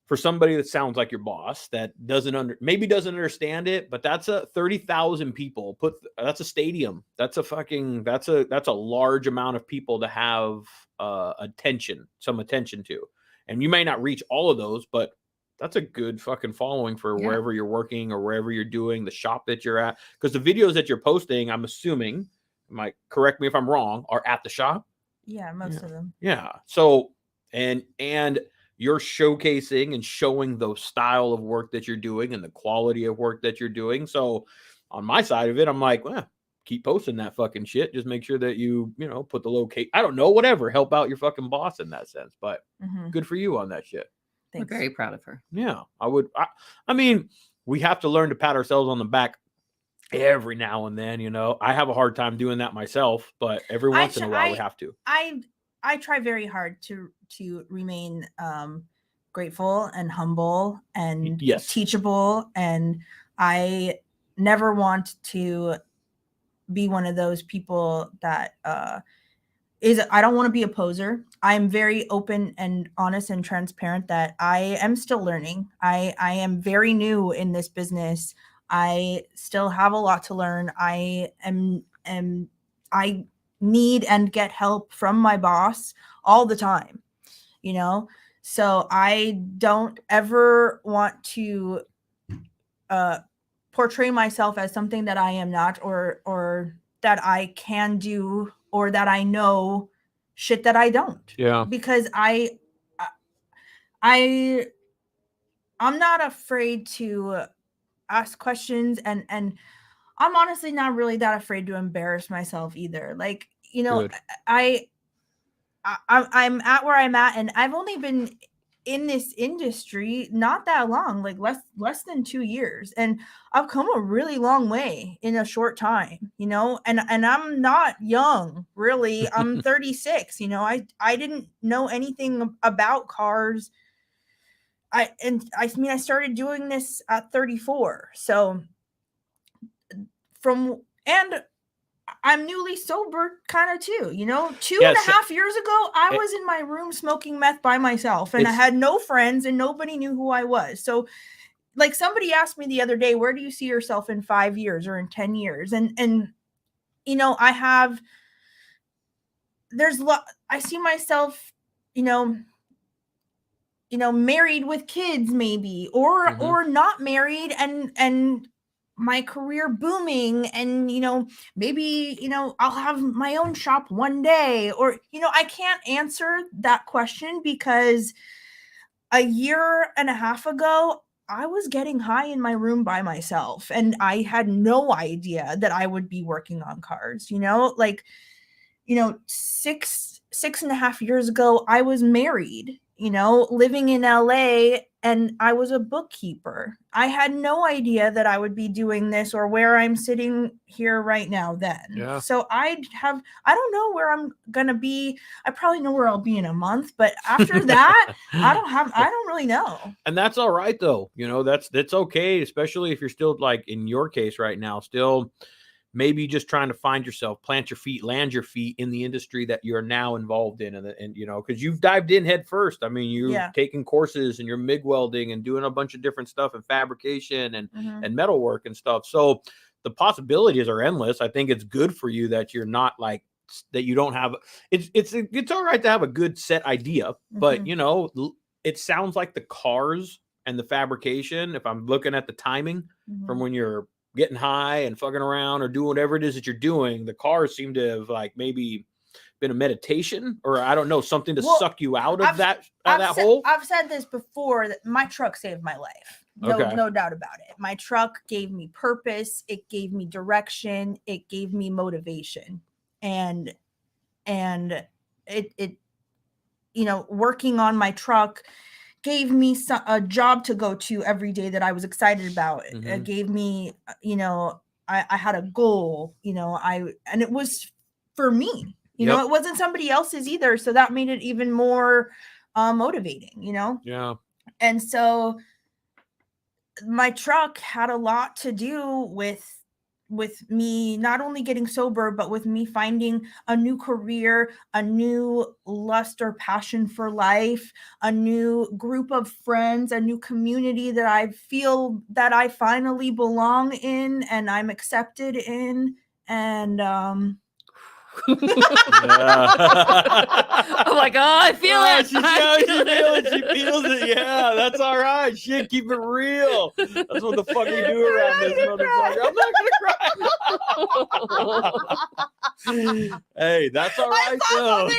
for somebody that sounds like your boss that doesn't understand it, but that's 30,000 people. That's a stadium. That's a large amount of people to have some attention to, and you may not reach all of those, but that's a good fucking following for wherever you're working or wherever you're doing, the shop that you're at. Because the videos that you're posting, I'm assuming, might correct me if I'm wrong, are at the shop. Yeah, most of them. Yeah. So and you're showcasing and showing the style of work that you're doing and the quality of work that you're doing. So on my side of it, I'm like, well, keep posting that fucking shit. Just make sure that you put the location. I don't know, whatever. Help out your fucking boss in that sense. But good for you on that shit. Thanks. I'm very proud of her. Yeah, I would. I mean, we have to learn to pat ourselves on the back every now and then. You know, I have a hard time doing that myself, but every once in a while we have to. I try very hard to remain grateful and humble and teachable, and I never want to be one of those people that I don't want to be a poser. I'm very open and honest and transparent that I am still learning. I am very new in this business. I still have a lot to learn. I need and get help from my boss all the time, so I don't ever want to portray myself as something that I am not, or that I can do, or that I know shit that I don't. Yeah. Because I'm not afraid to ask questions, and I'm honestly not really that afraid to embarrass myself either. Like, I'm at where I'm at, and I've only been in this industry not that long, like less than 2 years, and I've come a really long way in a short time, and I'm not young, really. I'm 36. I didn't know anything about cars. I started doing this at 34. So and I'm newly sober kind of too, you know, 2.5 years ago, I was in my room smoking meth by myself and I had no friends and nobody knew who I was. So like somebody asked me the other day, where do you see yourself in 5 years or in 10 years? And, you know, I see myself, you know, married with kids maybe, or not married and my career booming, and, you know, maybe, you know, I'll have my own shop one day, or, you know, I can't answer that question because a year and a half ago, I was getting high in my room by myself and I had no idea that I would be working on cars, you know, like, you know, 6.5 years ago, I was married, you know, living in LA, and I was a bookkeeper. I had no idea that I would be doing this or where I'm sitting here right now then. Yeah. So I don't know where I'm going to be. I probably know where I'll be in a month, but after that, I don't really know. And that's all right though. You know, that's okay, especially if you're still, like in your case right now, still maybe just trying to find yourself, plant your feet, land your feet in the industry that you're now involved in. And you know, because you've dived in head first. I mean, you're taking courses and you're MIG welding and doing a bunch of different stuff and fabrication and metalwork and stuff. So the possibilities are endless. I think it's good for you that you're not like, that you don't have, it's all right to have a good set idea, but you know, it sounds like the cars and the fabrication, if I'm looking at the timing from when you're getting high and fucking around or doing whatever it is that you're doing, the cars seem to have like maybe been a meditation, or I don't know, something to suck you out of that hole. I've said this before, that my truck saved my life. No doubt about it. My truck gave me purpose. It gave me direction. It gave me motivation. And it you know, working on my truck gave me a job to go to every day that I was excited about. It gave me, you know, I had a goal, you know, and it was for me, you know, it wasn't somebody else's either. So that made it even more motivating, you know? Yeah. And so my truck had a lot to do with me not only getting sober, but with me finding a new career, a new lust or passion for life, a new group of friends, a new community that I feel that I finally belong in and I'm accepted in. And I'm like, oh, I feel it. She feels it. Yeah, that's all right. Shit, keep it real. That's what the fuck we do around this motherfucker. I'm not gonna cry. Hey, that's all right though. I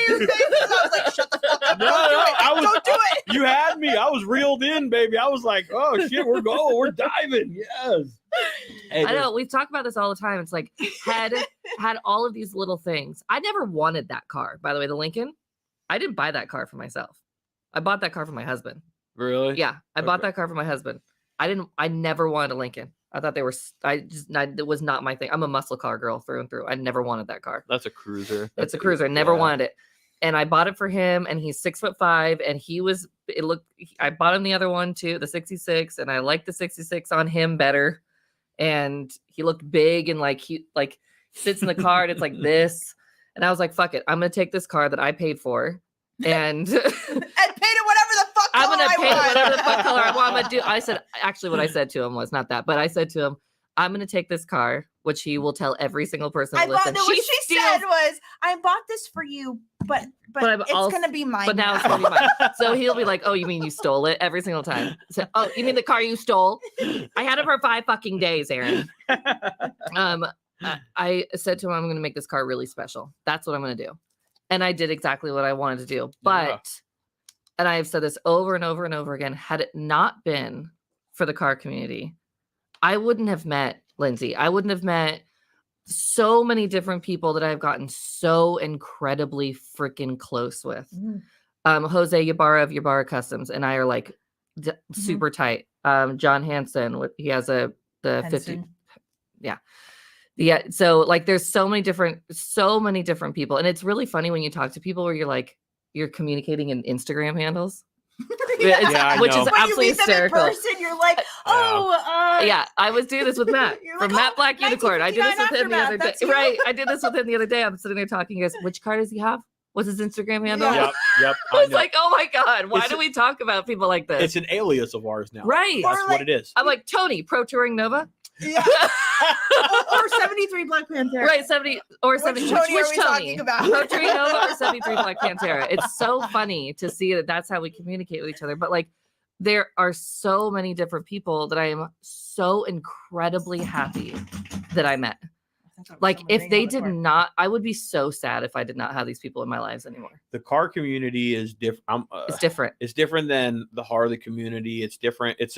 was like, shut the fuck up. Don't do it. You had me. I was reeled in, baby. I was like, oh shit, we're going. We're diving. Yes. Hey, I know we've talked about this all the time. It's like had all of these little things. I never wanted that car. By the way, the Lincoln, I didn't buy that car for myself. I bought that car for my husband. Really? Yeah, I bought that car for my husband. I never wanted a Lincoln. I thought it was not my thing. I'm a muscle car girl through and through. I never wanted that car. That's a cruiser. It's a cruiser. I never wanted it. And I bought it for him, and he's 6'5", and I bought him the other one too, the 66, and I liked the 66 on him better. And he looked big, and like he sits in the car and it's like this. And I was like, fuck it. I'm going to take this car that I paid for and paint it whatever the fuck I'm color going to paint want. whatever the fuck color I want. I'm going to do. I said, actually, what I said to him was not that, but I said to him, I'm going to take this car, which he will tell every single person. What she said was, I bought this for you, but it's going to be mine. But now it's going to be mine. So he'll be like, oh, you mean you stole it every single time? So, oh, you mean the car you stole? I had it for 5 fucking days, Aaron. I said to him, I'm going to make this car really special. That's what I'm going to do. And I did exactly what I wanted to do. But, and I've said this over and over and over again, had it not been for the car community, I wouldn't have met Lindsey. I wouldn't have met so many different people that I've gotten so incredibly freaking close with. Jose Ybarra of Ybarra Customs and I are like super tight. John Hansen, he has the 50. Yeah. So like there's so many different people. And it's really funny when you talk to people where you're like, you're communicating in Instagram handles. Yeah. I which know. is When you absolutely meet them in hysterical. person, you're like, Yeah, I was doing this with Matt You're from like, Matt "Oh, Black Unicorn. I did this with him the 1959 other day. Aftermath, that's you?" Right, I did this with him the other day. I'm sitting there talking. He goes, "Which car does he have? What's his Instagram handle?" Yeah. Yep. I I was know. like, "Oh my god, why It's- do we talk about people like this?" It's an alias of ours now. Right. That's Or what it is. I'm like, Tony, Pro Touring Nova. Yeah. or 73 Black Panther. Right, 70 or Which 70. Tony are which we Tony? talking about? Pro Touring Nova or 73 Black Pantera? It's so funny to see that that's how we communicate with each other. But like, there are so many different people that I am so incredibly happy that I met. Like, if they did not, I would be so sad if I did not have these people in my lives anymore. The car community is different. It's different. It's different than the Harley community. It's different. It's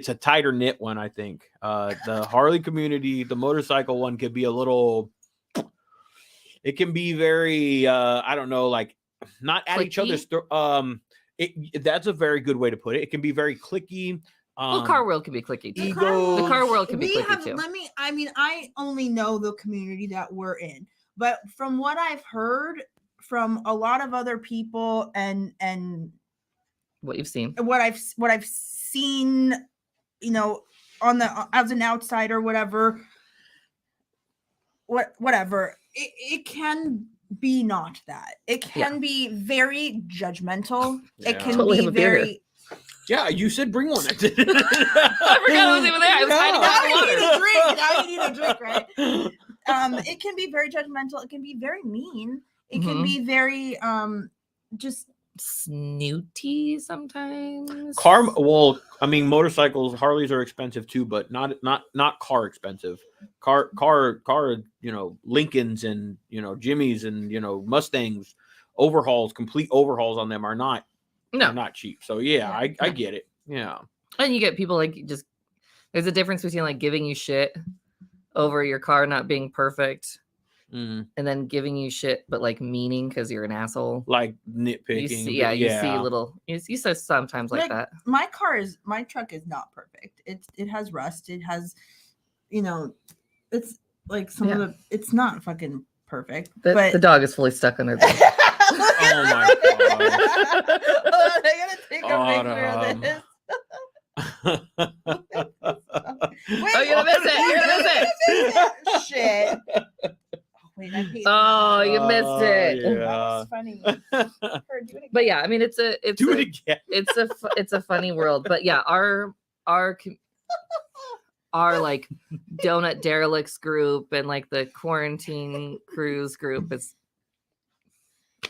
a tighter knit one, I think. The Harley community, the motorcycle one, could be a little. It can be very, I don't know, like not at each other's. That's a very good way to put it. It can be very cliquey. Well, car world can be cliquey too. Ego. The car world can be we cliquey have too. I only know the community that we're in, but from what I've heard from a lot of other people and What you've seen. what I've seen, you know, on the as an outsider, whatever, it can be not that. It can be very judgmental. Yeah. It can Totally be have a beer very. Yeah, you said bring one. I forgot I was even there. I was hiding Now behind you the need water. a drink. Now you need a drink, right? It can be very judgmental. It can be very mean. It can Mhm. be very just Snooty sometimes. Well, I mean, motorcycles, Harleys are expensive too, but not car expensive. Car, you know, Lincolns and, you know, Jimmys and, you know, Mustangs, complete overhauls on them are not cheap. So yeah, I get it. Yeah. And you get people like just there's a difference between like giving you shit over your car not being perfect Mm. and then giving you shit but like meaning because you're an asshole. Like nitpicking. You see, you see little you see sometimes like that. my truck is not perfect. It has rust. It has, you know, it's like some of the it's not fucking perfect. But The dog is fully stuck under the Oh my god. I gotta take a picture of this. Oh, you're gonna miss it. You're gonna miss it. Shit. Oh, wait, I paid Oh, you missed it. Yeah. That was funny. Her, do it again. But yeah, I mean it's Do it again. it's a funny world. But yeah, our like donut derelicts group and like the quarantine cruise group is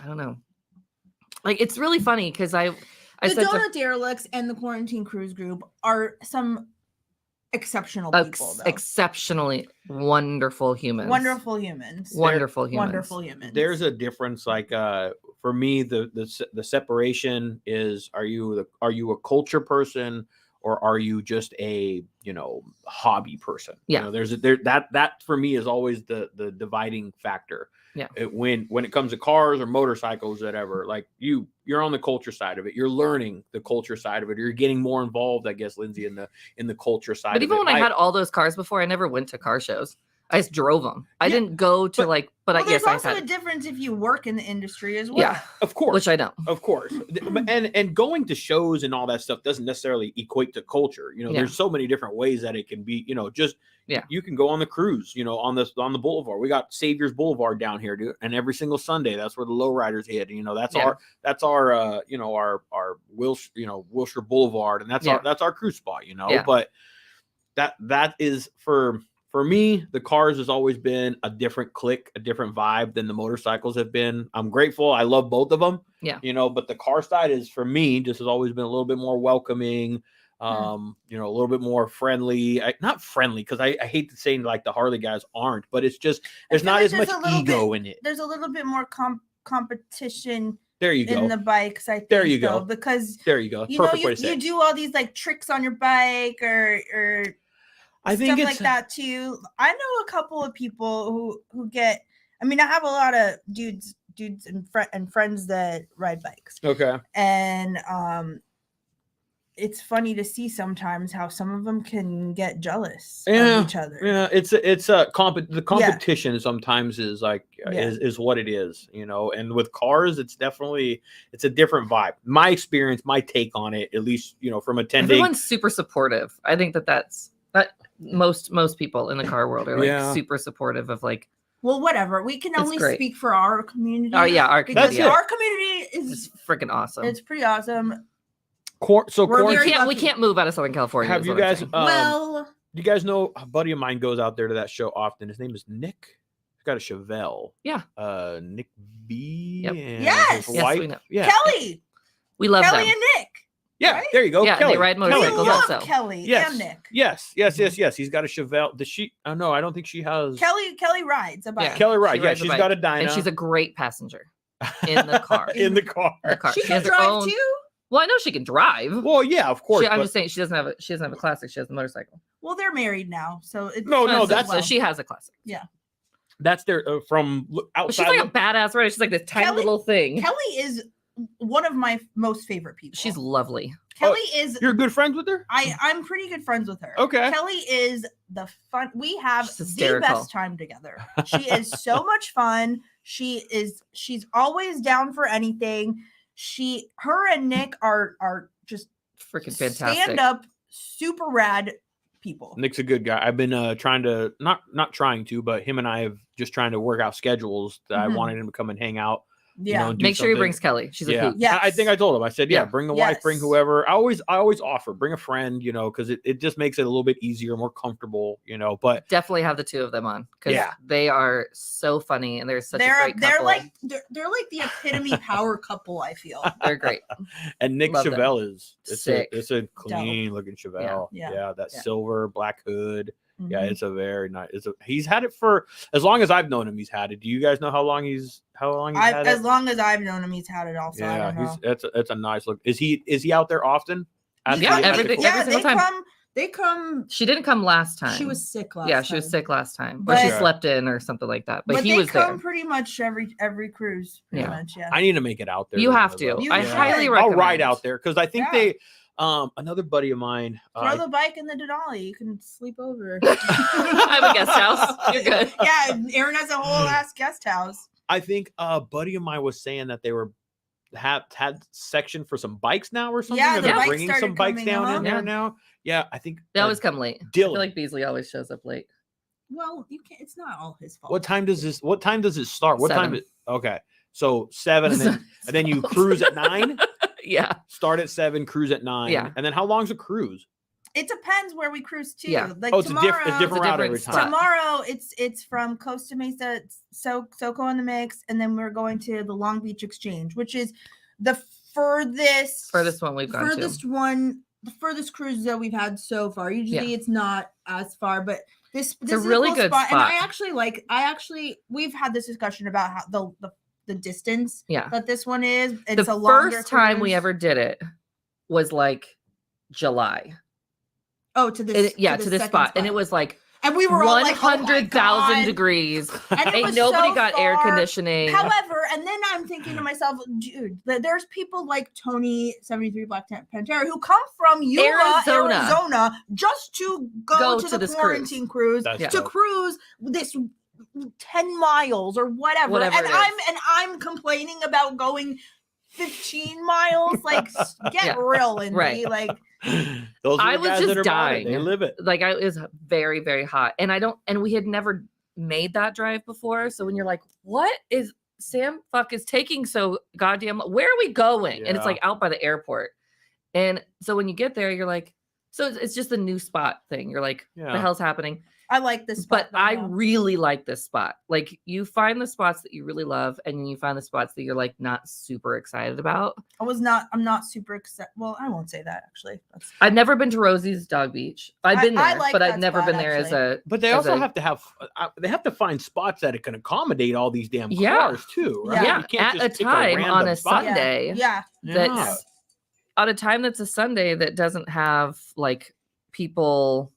I don't know. Like it's really funny because I the said Donut Derelicts and the Quarantine Cruise Group are some exceptional people, though. exceptionally wonderful humans. Wonderful humans. Wonderful humans. Wonderful humans. There's a difference. Like for me, the separation is: are you a culture person, or are you just a, you know, hobby person? Yeah. You know, that for me is always the dividing factor. Yeah. When it comes to cars or motorcycles, whatever, like you're on the culture side of it. You're learning the culture side of it. You're getting more involved, I guess, Lindsey, in the culture side. But even when I had all those cars before, I never went to car shows. I just drove them. I didn't go to but I guess there's I also had a difference if you work in the industry as well. yeah, of course, which I don't. Of course. And going to shows and all that stuff doesn't necessarily equate to culture. You know, Yeah. there's so many different ways that it can be, you know, just you can go on the cruise, you know, on the boulevard. We got Savior's Boulevard down here, dude. And every single Sunday, that's where the lowriders hit. You know, that's our you know, our Wilshire Boulevard, and that's our cruise spot, you know. Yeah. But that is for me, the cars has always been a different click, a different vibe than the motorcycles have been. I'm grateful. I love both of them. Yeah. You know, but the car side is, for me, just has always been a little bit more welcoming, you know, a little bit more friendly. Not friendly, because I hate to say like the Harley guys aren't, but it's just, there's not as much ego in it. There's a little bit more competition There you go. in the bikes, I think. There you go. Because There you go. you Perfect know, way to say you it. do all these like tricks on your bike or I think stuff it's like that too. I know a couple of people who get. I mean, I have a lot of dudes and friends that ride bikes. okay. And it's funny to see sometimes how some of them can get jealous Yeah, of each other. Yeah, it's a the competition sometimes is like is what it is, you know. And with cars, it's a different vibe. My experience, my take on it, at least, you know, from attending. Everyone's super supportive. I think that's most people in the car world are like super supportive of like. Well, whatever. We can only speak for our community. Oh yeah, our community. Our community is freaking awesome. It's pretty awesome. We can't move out of Southern California. Have you guys? Well, you guys know a buddy of mine goes out there to that show often. His name is Nick. He's got a Chevelle. Yeah. Nick B. Yep. And yes. his wife. We know. Yeah. Kelly. We love Kelly them. and Nick. Yeah, right? there you go. Yeah, Kelly. they ride motorcycles. We love also. Kelly and Nick. Yes. He's got a Chevelle. Does she? Oh no, I don't think she has. Kelly rides a bike. Yeah. Kelly rides. She rides She's a got a bike. Dyna. And she's a great passenger in the car. in the car. She can has her drive own- too. Well, I know she can drive. Well, yeah, of course. I'm just saying she doesn't have a classic. She has a motorcycle. Well, they're married now, so it's So she has a classic. That's their from outside. But she's like a badass rider. She's like this tiny little thing. Kelly is one of my most favorite people. She's lovely. Kelly is. You're good friends with her? I'm pretty good friends with her. Okay. Kelly is the fun. We have She's the hysterical. best time together. She is so much fun. She's always down for anything. Her and Nick are just freaking fantastic. Stand up, super rad people. Nick's a good guy. I've been trying to not trying to, but him and I have just trying to work out schedules that I wanted him to come and hang out. Yeah. You know, Make sure he brings Kelly. She's a hoot. Yes. I think I told him. I said, bring the wife, bring whoever. I always offer, bring a friend, you know, because it just makes it a little bit easier, more comfortable, you know. But definitely have the two of them on because they are so funny and they're such a great couple. They're like the epitome power couple. I feel they're great. And Nick Chevelle is sick. It's a clean looking Chevelle. Yeah, that silver black hood. Mm-hmm. Yeah, it's a very nice. He's had it for as long as I've known him. He's had it. Do you guys know how long he's had it? As long as I've known him, he's had it also. Yeah, it's a nice look. Is he out there often? Every single time. They come. She didn't come last time. She was sick last time. Yeah, she was sick last time. Or she slept in or something like that. But he was there. They come pretty much every cruise. Pretty much, yeah. I need to make it out there. You have to. I highly recommend. I'll ride out there because I think they. Another buddy of mine. Throw the bike in the Denali. You can sleep over. I have a guest house. You're good. Yeah, Aaron has a whole ass guest house. I think a buddy of mine was saying that they had section for some bikes now or something. Yeah, they're bringing some bikes down in there now. Yeah, I think they always come late. Dylan. I feel like Beasley always shows up late. Well, you can't. It's not all his fault. What time does it start? What 7. Okay, so 7, and then you cruise at 9. Yeah. Start at 7, cruise at 9. Yeah. And then how long's a cruise? It depends where we cruise to. Yeah. Like it's tomorrow, a different route every time. Tomorrow it's from Costa Mesa, SoCo in the mix, and then we're going to the Long Beach Exchange, which is the furthest one we've gone to. The furthest cruise that we've had so far. Usually it's not as far, but this is a really good spot. And I actually we've had this discussion about how the distance that this one is. It's the first time we ever did it was like July. Oh, to this spot. And it was like and we were 100,000 degrees. Ain't nobody got air conditioning. However, and then I'm thinking to myself, dude, there's people like Tony 73 Black Pantera who come from Arizona just to go to the quarantine cruise to cruise this 10 miles or whatever. And I'm complaining about going 15 miles. Like, get real, Lindsey. Right. Like, I was just dying. They live it. Like, it was very, very hot. And we had never made that drive before. So when you're like, what is Sam is taking so goddamn, where are we going? Yeah. And it's like out by the airport. And so when you get there, you're like, so it's just a new spot thing. You're like, what the hell's happening? I like this spot. But I really like this spot. Like, you find the spots that you really love, and then you find the spots that you're like not super excited about. I'm not super excited. Well, I won't say that actually. I've never been to Rosie's Dog Beach. I've been there, like but I've never been there as a. But they also have to find spots that it can accommodate all these damn cars too, right? Yeah, you can't at a time on a Sunday. Yeah. That's at a time that's a Sunday that doesn't have like people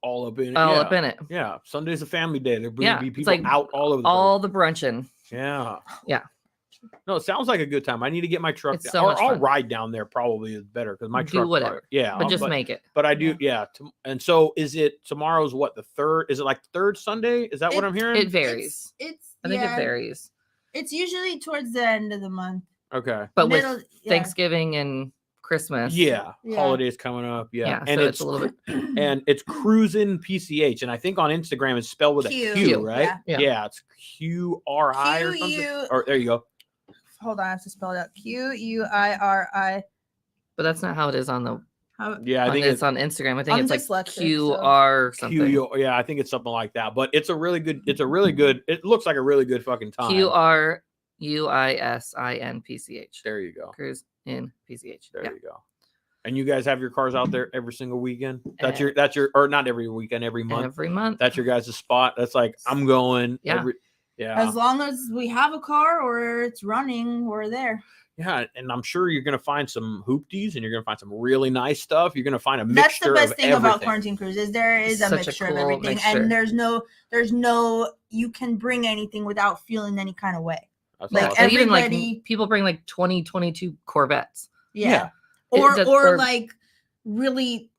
all up in it. Yeah. Sunday's a family day. There'll be people out all over the all the brunching. Yeah. Yeah. No, it sounds like a good time. I need to get my truck It's down. so Or much I'll fun. ride down there probably is better because my Do truck. whatever. Yeah. But just make it. But I do. Yeah. And so is it tomorrow's what, the third? Is it like the third Sunday? Is that what I'm hearing? It varies. It's I think it varies. It's usually towards the end of the month. Okay. But Middle- with yeah. Thanksgiving and Christmas. Yeah. Yeah. Holidays coming up. Yeah. Yeah, And so it's a little bit. and it's Cruisin' PCH. And I think on Instagram it's spelled with a Q. Q, right? Yeah. Yeah. It's QRI or something. Or there you go. Hold on, I have to spell it out. QUIRI. But that's not how it is on the. Yeah. I think it's on Instagram. I think I'm it's like dyslexic, so- QR something. Yeah, I think it's something like that. But it's a really good. It looks like a really good fucking time. QRUISINPCH. There you go. Cruise in PCH. There Yeah. you go. And you guys have your cars out there every single weekend. That's Uh, your or not every weekend, every month. Every month. That's your guys' spot. That's like I'm going. Yeah. Yeah. As long as we have a car or it's running, we're there. Yeah, and I'm sure you're gonna find some hoopties, and you're gonna find some really nice stuff. You're gonna find a That's the mixture best of thing about everything. quarantine cruise is there is a Such a mixture of cool everything, mixture. and there's no you can bring anything without feeling any kind of way. That's like, awesome. And even like everybody- people bring like 2022 Corvettes. Yeah, It or does- or or- like really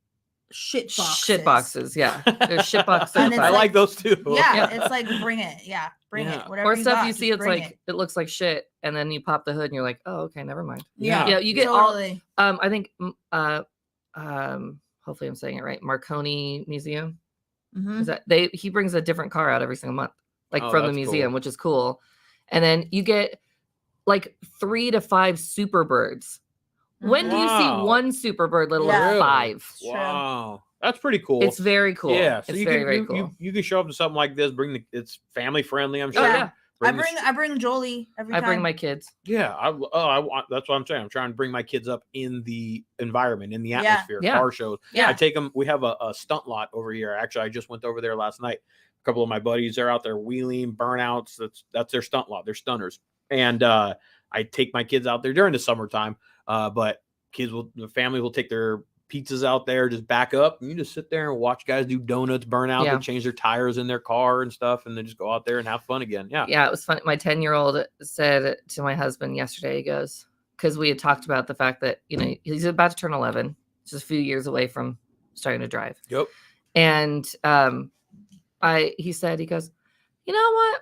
shit boxes. Shit boxes. Yeah. There's shit boxes. And it's I like those too. Yeah, Yeah. it's like bring it. Yeah, bring Yeah. it. Whatever. Or you stuff got, you just see, it's bring like it. it looks like shit, and then you pop the hood and you're like, oh, okay, never mind. Yeah, Yeah, you get all- totally. I think hopefully I'm saying it right. Marconi Museum. Mhm. Is that he brings a different car out every single month, like Oh, from the that's museum, cool. which is cool. And then you get like 3 to 5 super birds. When do you see Wow. one super bird, let alone Yeah. Really? 5? True. Wow, that's pretty cool. It's very cool. Yeah, so it's you very, can very you, cool. you can show up to something like this. It's family friendly. I'm Oh sure. yeah, I bring Jolie every I time. bring my kids. Yeah, I want. That's what I'm saying. I'm trying to bring my kids up in the environment, in the Yeah. atmosphere, Yeah. car shows. Yeah. I take them. We have a stunt lot over here. Actually, I just went over there last night. A couple of my buddies are out there wheeling burnouts. That's their stunt lot. They're stunners, and I take my kids out there during the summertime. But the family will take their pizzas out there, just back up, and you just sit there and watch guys do donuts, burn out, Yeah. they change their tires in their car and stuff, and then just go out there and have fun again. Yeah. Yeah, it was fun. My 10-year-old said to my husband yesterday, he goes, because we had talked about the fact that, he's about to turn 11, just a few years away from starting to drive. Yep. And he goes, you know what?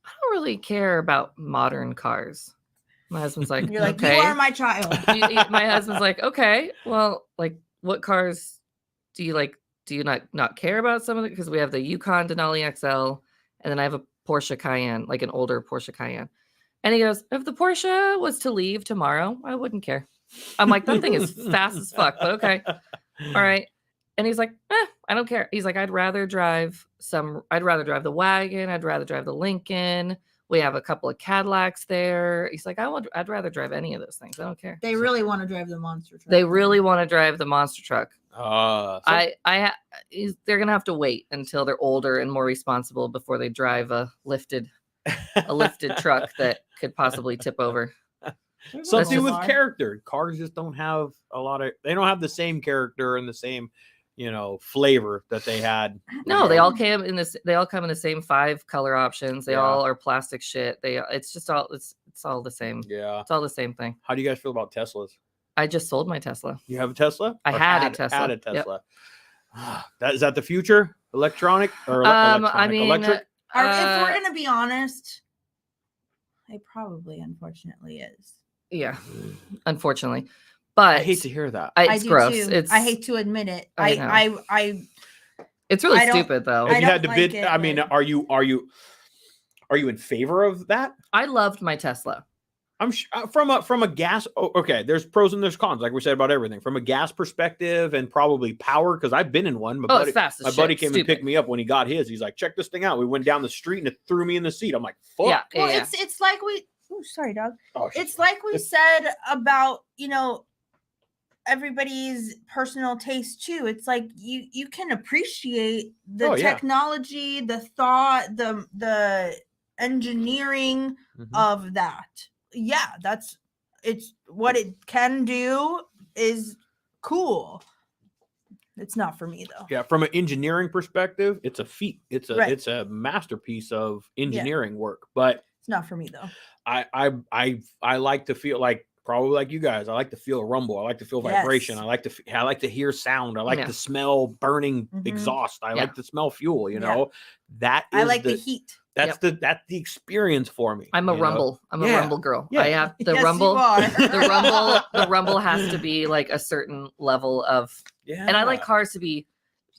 I don't really care about modern cars. My husband's like, You're like, okay. you are my child. My husband's like, okay, well, like, what cars do you like? Do you not care about some of it? Because we have the Yukon Denali XL, and then I have a Porsche Cayenne, like an older Porsche Cayenne. And he goes, if the Porsche was to leave tomorrow, I wouldn't care. I'm like, that thing is fast as fuck, but okay. All right. And he's like, I don't care. He's like, I'd rather drive the wagon. I'd rather drive the Lincoln. We have a couple of Cadillacs there. He's like, I'd rather drive any of those things. I don't care. They really want to drive the monster truck. They really want to drive the monster truck. So- They're gonna have to wait until they're older and more responsible before they drive a lifted truck that could possibly tip over. Something just- with character. Cars just don't have they don't have the same character and the same, flavor that they had. No, they all come in the same 5 color options. They Yeah. all are plastic shit. It's all the same. Yeah. It's all the same thing. How do you guys feel about Teslas? I just sold my Tesla. You have a Tesla? I Or had a Tesla. Had a Yep. Tesla. Is that the future? Electronic or I electronic? mean, Electric? If we're gonna be honest, it probably unfortunately is. yeah, unfortunately, but I hate to hear that. I it's do gross. too. I hate to admit it. I know. It's really I don't- stupid though. If I you had to don't bid, like it, I mean, but- are you in favor of that? I loved my Tesla. I'm from a gas. Okay, there's pros and there's cons, like we said about everything. From a gas perspective and probably power, because I've been in one. Oh, it's fast as My shit. buddy came and Stupid. picked me up when he got his. He's like, check this thing out. We went down the street and it threw me in the seat. I'm like, fuck. Yeah, Well, yeah. it's like we. Oh, sorry, dog. Oh, shit. It's like we said about everybody's personal taste too. It's like you can appreciate the Oh, yeah. technology, the thought, the engineering Mhm. of that. Yeah, it's what it can do is cool. It's not for me though. Yeah, from an engineering perspective, it's a feat. It's Right. a masterpiece of engineering work. But It's not for me though. I like to feel like probably like you guys. I like to feel a rumble. I like to feel vibration. Yes. I like to hear sound. I like Yeah. to smell burning Mhm. exhaust. I Yeah. like to smell fuel. You Yeah. know, that is I like the heat. That's that's the experience for me. I'm a you know? rumble. I'm a Yeah. rumble girl. Yeah. I have the Yes, you rumble. are. The rumble has to be like a certain level of, Yeah. and I like cars to be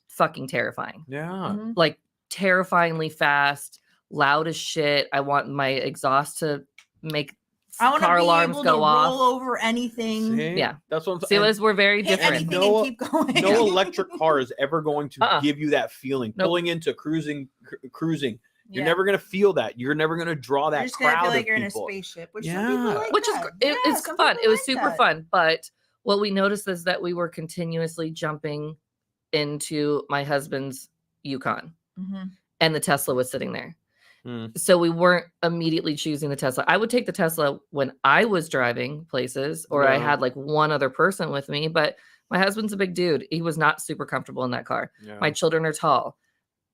fucking terrifying, Yeah. Mhm. like terrifyingly fast, loud as shit. I want my exhaust to make I want to car be alarms able go to off. roll over anything, See? Yeah. That's what I'm See, saying. Liz, we're very hit different. anything, No- and keep going. No electric car is ever going to give you that feeling. Nope. Pulling into cruising. You're Yeah. never going to feel that. You're never going to draw that You're just gonna crowd feel like of you're in a people. spaceship, which Yeah. some people like. Which is that. it's some fun. people It was like super that. fun. But what we noticed is that we were continuously jumping into my husband's Yukon, Mhm. and the Tesla was sitting there. Mm. So we weren't immediately choosing the Tesla. I would take the Tesla when I was driving places, or I Yeah. had like one other person with me. But my husband's a big dude. He was not super comfortable in that car. Yeah. My children are tall.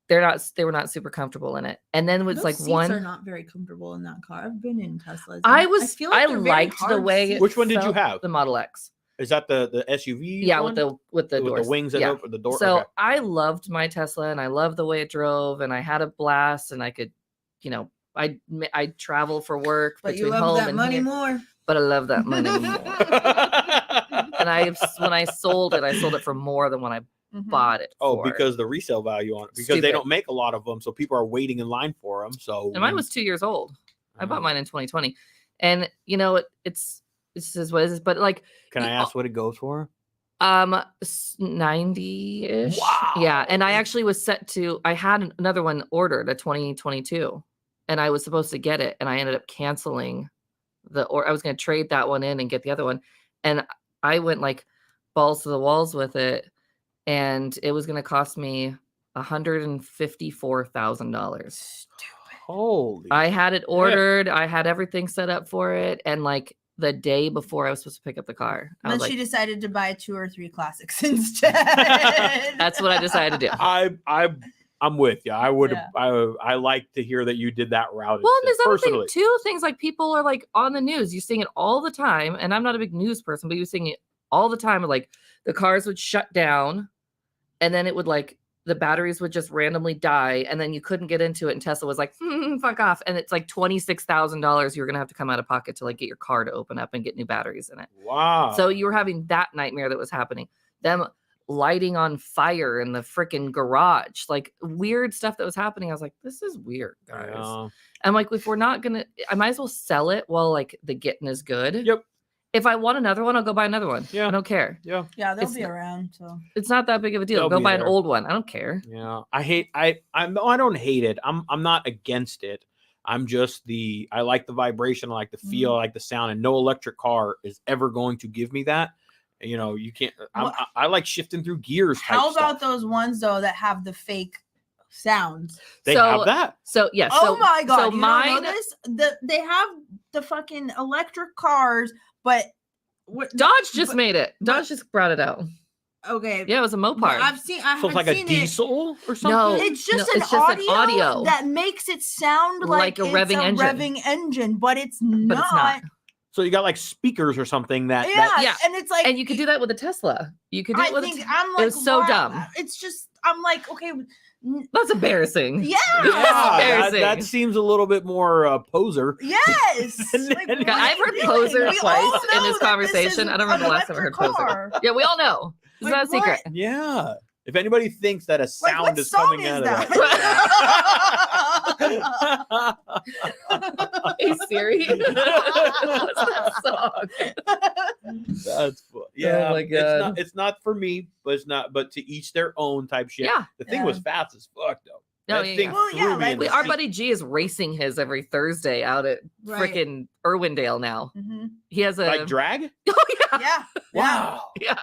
They were not super comfortable in it. And then it was Those like seats one. are not very comfortable in that car. I've been in Teslas. I and was. feel like I they're very liked the hard way. seats. Which one did you felt, have? The Model X. Is that the SUV? Yeah, one? with the with doors. the wings that Yeah. open the door. So okay. I loved my Tesla, and I loved the way it drove, and I had a blast, and I could, I travel for work But you between love home that and money here, more. but I love that money more. And when I sold it for more than when I Mhm. bought it. Oh, for. because the resale value on it. Because Stupid. they don't make a lot of them, so people are waiting in line for them. So And mine was 2 years old. I bought Oh. mine in 2020, and it's just what it is. But like, Can I ask what it goes for? 90-ish. Wow. Yeah. And I actually was set to, I had another one ordered, a 2022, and I was supposed to get it, and I ended up canceling I was going to trade that one in and get the other one. And I went like balls to the walls with it, and it was going to cost me $154,000. Holy. I had it ordered. I had everything set up for it. And like the day before I was supposed to pick up the car, I Then was she like, decided to buy 2 or 3 classics instead. that's what I decided to do. I'm with you. I would. Yeah. I like to hear that you did that route. Well, and there's other personally. thing too. Things like people are like on the news. You're seeing it all the time, and I'm not a big news person, but you're seeing it all the time. Like the cars would shut down, and then it would like the batteries would just randomly die, and then you couldn't get into it. And Tesla was like, "Fuck off!" And it's like $26,000 you're gonna have to come out of pocket to like get your car to open up and get new batteries in it. Wow. So you were having that nightmare that was happening. Them lighting on fire in the freaking garage, like weird stuff that was happening. I was like, this is weird, guys. Yeah. I'm like, if we're not gonna, I might as well sell it while like the getting is good. Yep. If I want another one, I'll go buy another one. Yeah. I don't care. Yeah. Yeah, they'll It's be not- around. So It's not that big of a deal. They'll Go be buy an there. old one. I don't care. Yeah. I don't hate it. I'm not against it. I'm just I like the vibration, I like the feel, I like the sound, and no electric car is ever going to give me that. You can't. I like shifting through gears. how type about stuff. those ones though that have the fake sounds? They So- have that? So yes. Oh my god! So you mine. don't know this? They have the fucking electric cars, but Dodge just but- made it. Dodge just brought it out. okay. Yeah, it was a but Mopar. I've seen. I So it's have like a seen diesel or something. No. It's just, No, an, it's just an audio audio. that makes it sound Like a it's revving engine. revving engine, but it's not. But it's not. So you got like speakers or something that. Yeah, Yeah. and it's like, And you could do that with a Tesla. You could do it I with think a I'm like, it was so wow. dumb. It's just, I'm like, okay, That's embarrassing. yeah, Yeah, embarrassing. that seems a little bit more poser. yes. And- Like, and- what I've are you heard doing? poser We twice all in know this that conversation. isn't I don't remember the last time I heard an poser. electric car. Yeah, we all know. It's Like, not a secret. Yeah. If anybody thinks that a Like, sound what is song coming is out that? of Hey Siri. What's that song? that's fun. Yeah. my God. It's not for me, but it's not. But to each their own type shit. Yeah. The thing Yeah. was fast as fuck though. No, That yeah, thing yeah. Well, threw yeah, me like in the Our seat. buddy G is racing his every Thursday out at Right. freaking Irwindale now. Mhm. He has a Like drag. Oh yeah, Yeah. Wow. yeah.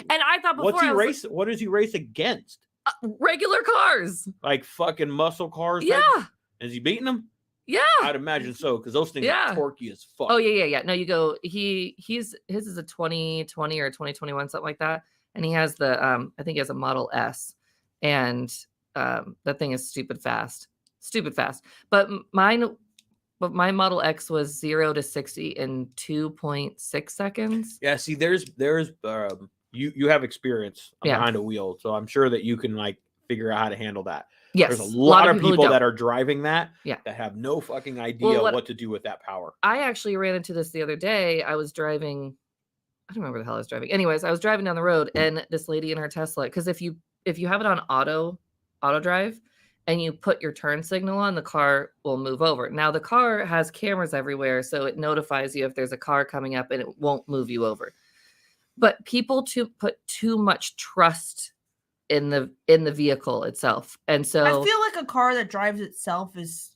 And I thought before What's he I was race? What does he race against? like, regular cars. Like fucking muscle cars? Yeah, type? Is he beating them? yeah. I'd imagine so, because those things Yeah. are torquey as fuck. Oh yeah. No, you go. His is a 2020 or 2021, something like that. And he has the I think he has a Model S, and that thing is stupid fast. But mine but my Model X was 0 to 60 in 2.6 seconds. Yeah, see, there's you have experience behind a wheel, so I'm sure that you can like figure out how to handle that. Yes, there's a lot of people who that are driving that that have no fucking idea Well, what to do with that power. I actually ran into this the other day. I was driving, I don't remember the hell I was driving. Anyways, I was driving down the road, and this lady in her Tesla, because if you have it on auto drive and you put your turn signal on, the car will move over. Now the car has cameras everywhere, so it notifies you if there's a car coming up and it won't move you over. But people put too much trust in the vehicle itself. And so I feel like a car that drives itself is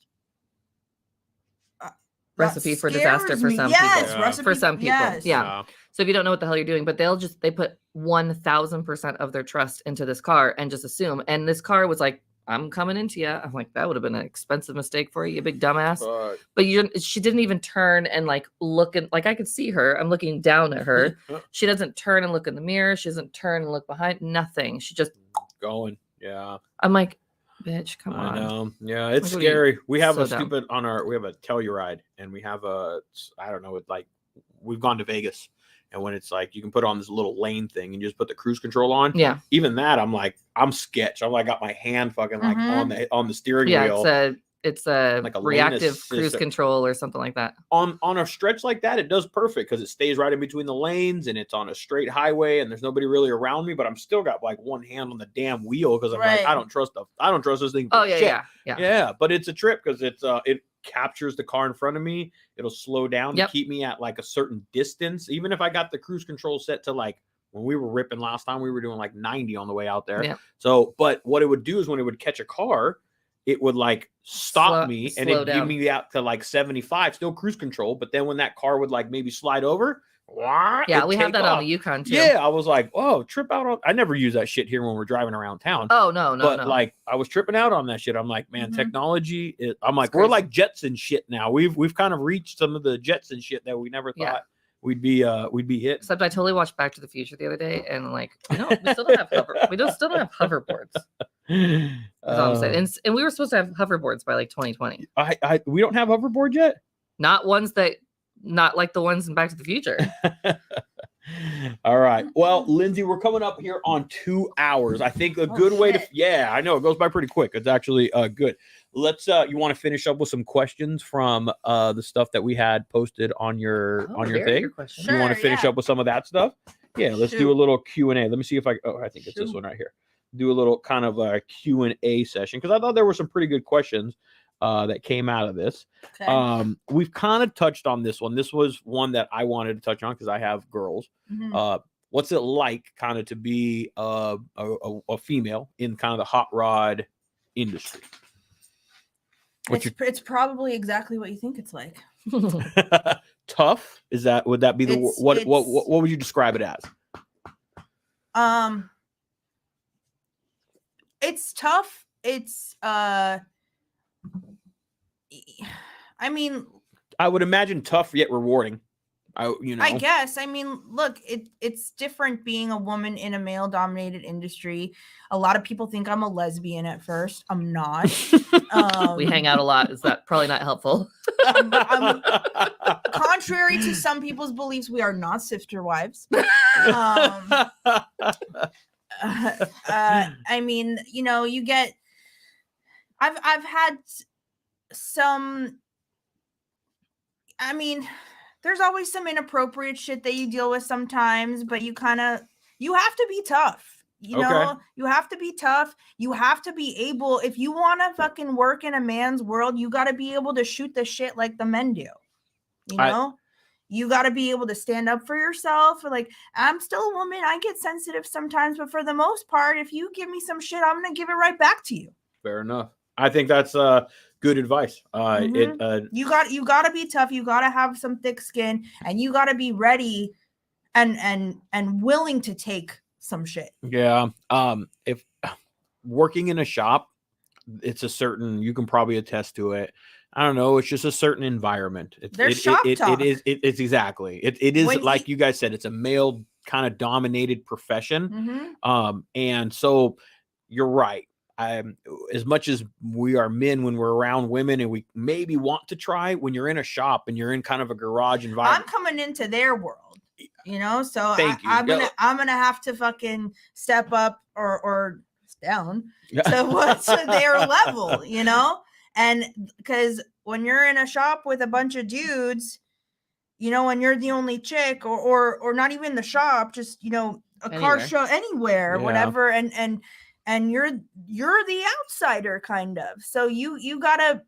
recipe for disaster for some people. Recipe For some people. Yes. Yeah. So if you don't know what the hell you're doing, but they put 1,000% of their trust into this car and just assume. And this car was like, I'm coming into you. I'm like, that would have been an expensive mistake for you big dumbass. But she didn't even turn and like look and like I could see her. I'm looking down at her. She doesn't turn and look in the mirror. She doesn't turn and look behind. Nothing. She just going. Yeah. I'm like, bitch, come on. I know. Yeah, it's scary. We have a stupid we have a Telluride, and we have I don't know, like we've gone to Vegas. And when it's like you can put on this little lane thing and you just put the cruise control on. Yeah. Even that, I'm like, I'm sketch. I'm like got my hand fucking like on the steering wheel. It's a like reactive cruise control or something like that. On a stretch like that, it does perfect because it stays right in between the lanes and it's on a straight highway and there's nobody really around me, but I'm still got like one hand on the damn wheel because I'm like, I don't trust this thing. Yeah. But it's a trip because it captures the car in front of me. It'll slow down to keep me at like a certain distance. Even if I got the cruise control set to like when we were ripping last time, we were doing like 90 on the way out there. Yeah. So, but what it would do is when it would catch a car, it would like stop me and it'd give me out to like 75, still cruise control. But then when that car would like maybe slide over, yeah, we have that on the Yukon too. Yeah, I was like, oh, trip out. I never use that shit here when we're driving around town. Oh, no. But like I was tripping out on that shit. I'm like, man, technology. I'm like, we're like Jetson shit now. We've kind of reached some of the Jetson shit that we never thought we'd be hit. Except I totally watched Back to the Future the other day, and like, we still don't have hoverboards. That's all I'm saying. And we were supposed to have hoverboards by like 2020. We don't have hoverboard yet. Not like the ones in Back to the Future. All right. Well, Lindsey, we're coming up here on 2 hours. I think a good way to, I know it goes by pretty quick. It's actually good. Let's, you want to finish up with some questions from the stuff that we had posted on your thing? Sure, you want to finish up with some of that stuff? Yeah, let's do a little Q&A. Let me see if I think it's this one right here. Do a little kind of a Q&A session because I thought there were some pretty good questions that came out of this. Okay. We've kind of touched on this one. This was one that I wanted to touch on because I have girls. What's it like kind of to be a female in kind of the hot rod industry? It's probably exactly what you think it's like. Tough? Would that be what would you describe it as? It's tough. It's I mean, I would imagine tough yet rewarding. I guess. I mean, look, it's different being a woman in a male-dominated industry. A lot of people think I'm a lesbian at first. I'm not. We hang out a lot. Is that probably not helpful? Contrary to some people's beliefs, we are not sister wives. I mean, you get. I've had some. I mean, there's always some inappropriate shit that you deal with sometimes, but you have to be tough. You know, you have to be tough. You have to be able, if you want to fucking work in a man's world, you got to be able to shoot the shit like the men do. You know, you got to be able to stand up for yourself. Like, I'm still a woman. I get sensitive sometimes, but for the most part, if you give me some shit, I'm going to give it right back to you. Fair enough. I think that's good advice. You got to be tough. You got to have some thick skin, and you got to be ready and willing to take some shit. Yeah. If working in a shop, it's a certain, you can probably attest to it. I don't know. It's just a certain environment. There's shop talk. It's exactly. It is like you guys said, it's a male kind of dominated profession. And so you're right. as much as we are men when we're around women and we maybe want to try, when you're in a shop and you're in kind of a garage environment. I'm coming into their world, you know, so Thank you. I'm gonna have to fucking step up or down Yeah. to their level, you know, and because when you're in a shop with a bunch of dudes, you know, and you're the only chick, or not even the shop, just, you know, a car Anywhere. show, anywhere, Yeah. whatever, and you're the outsider kind of, so you gotta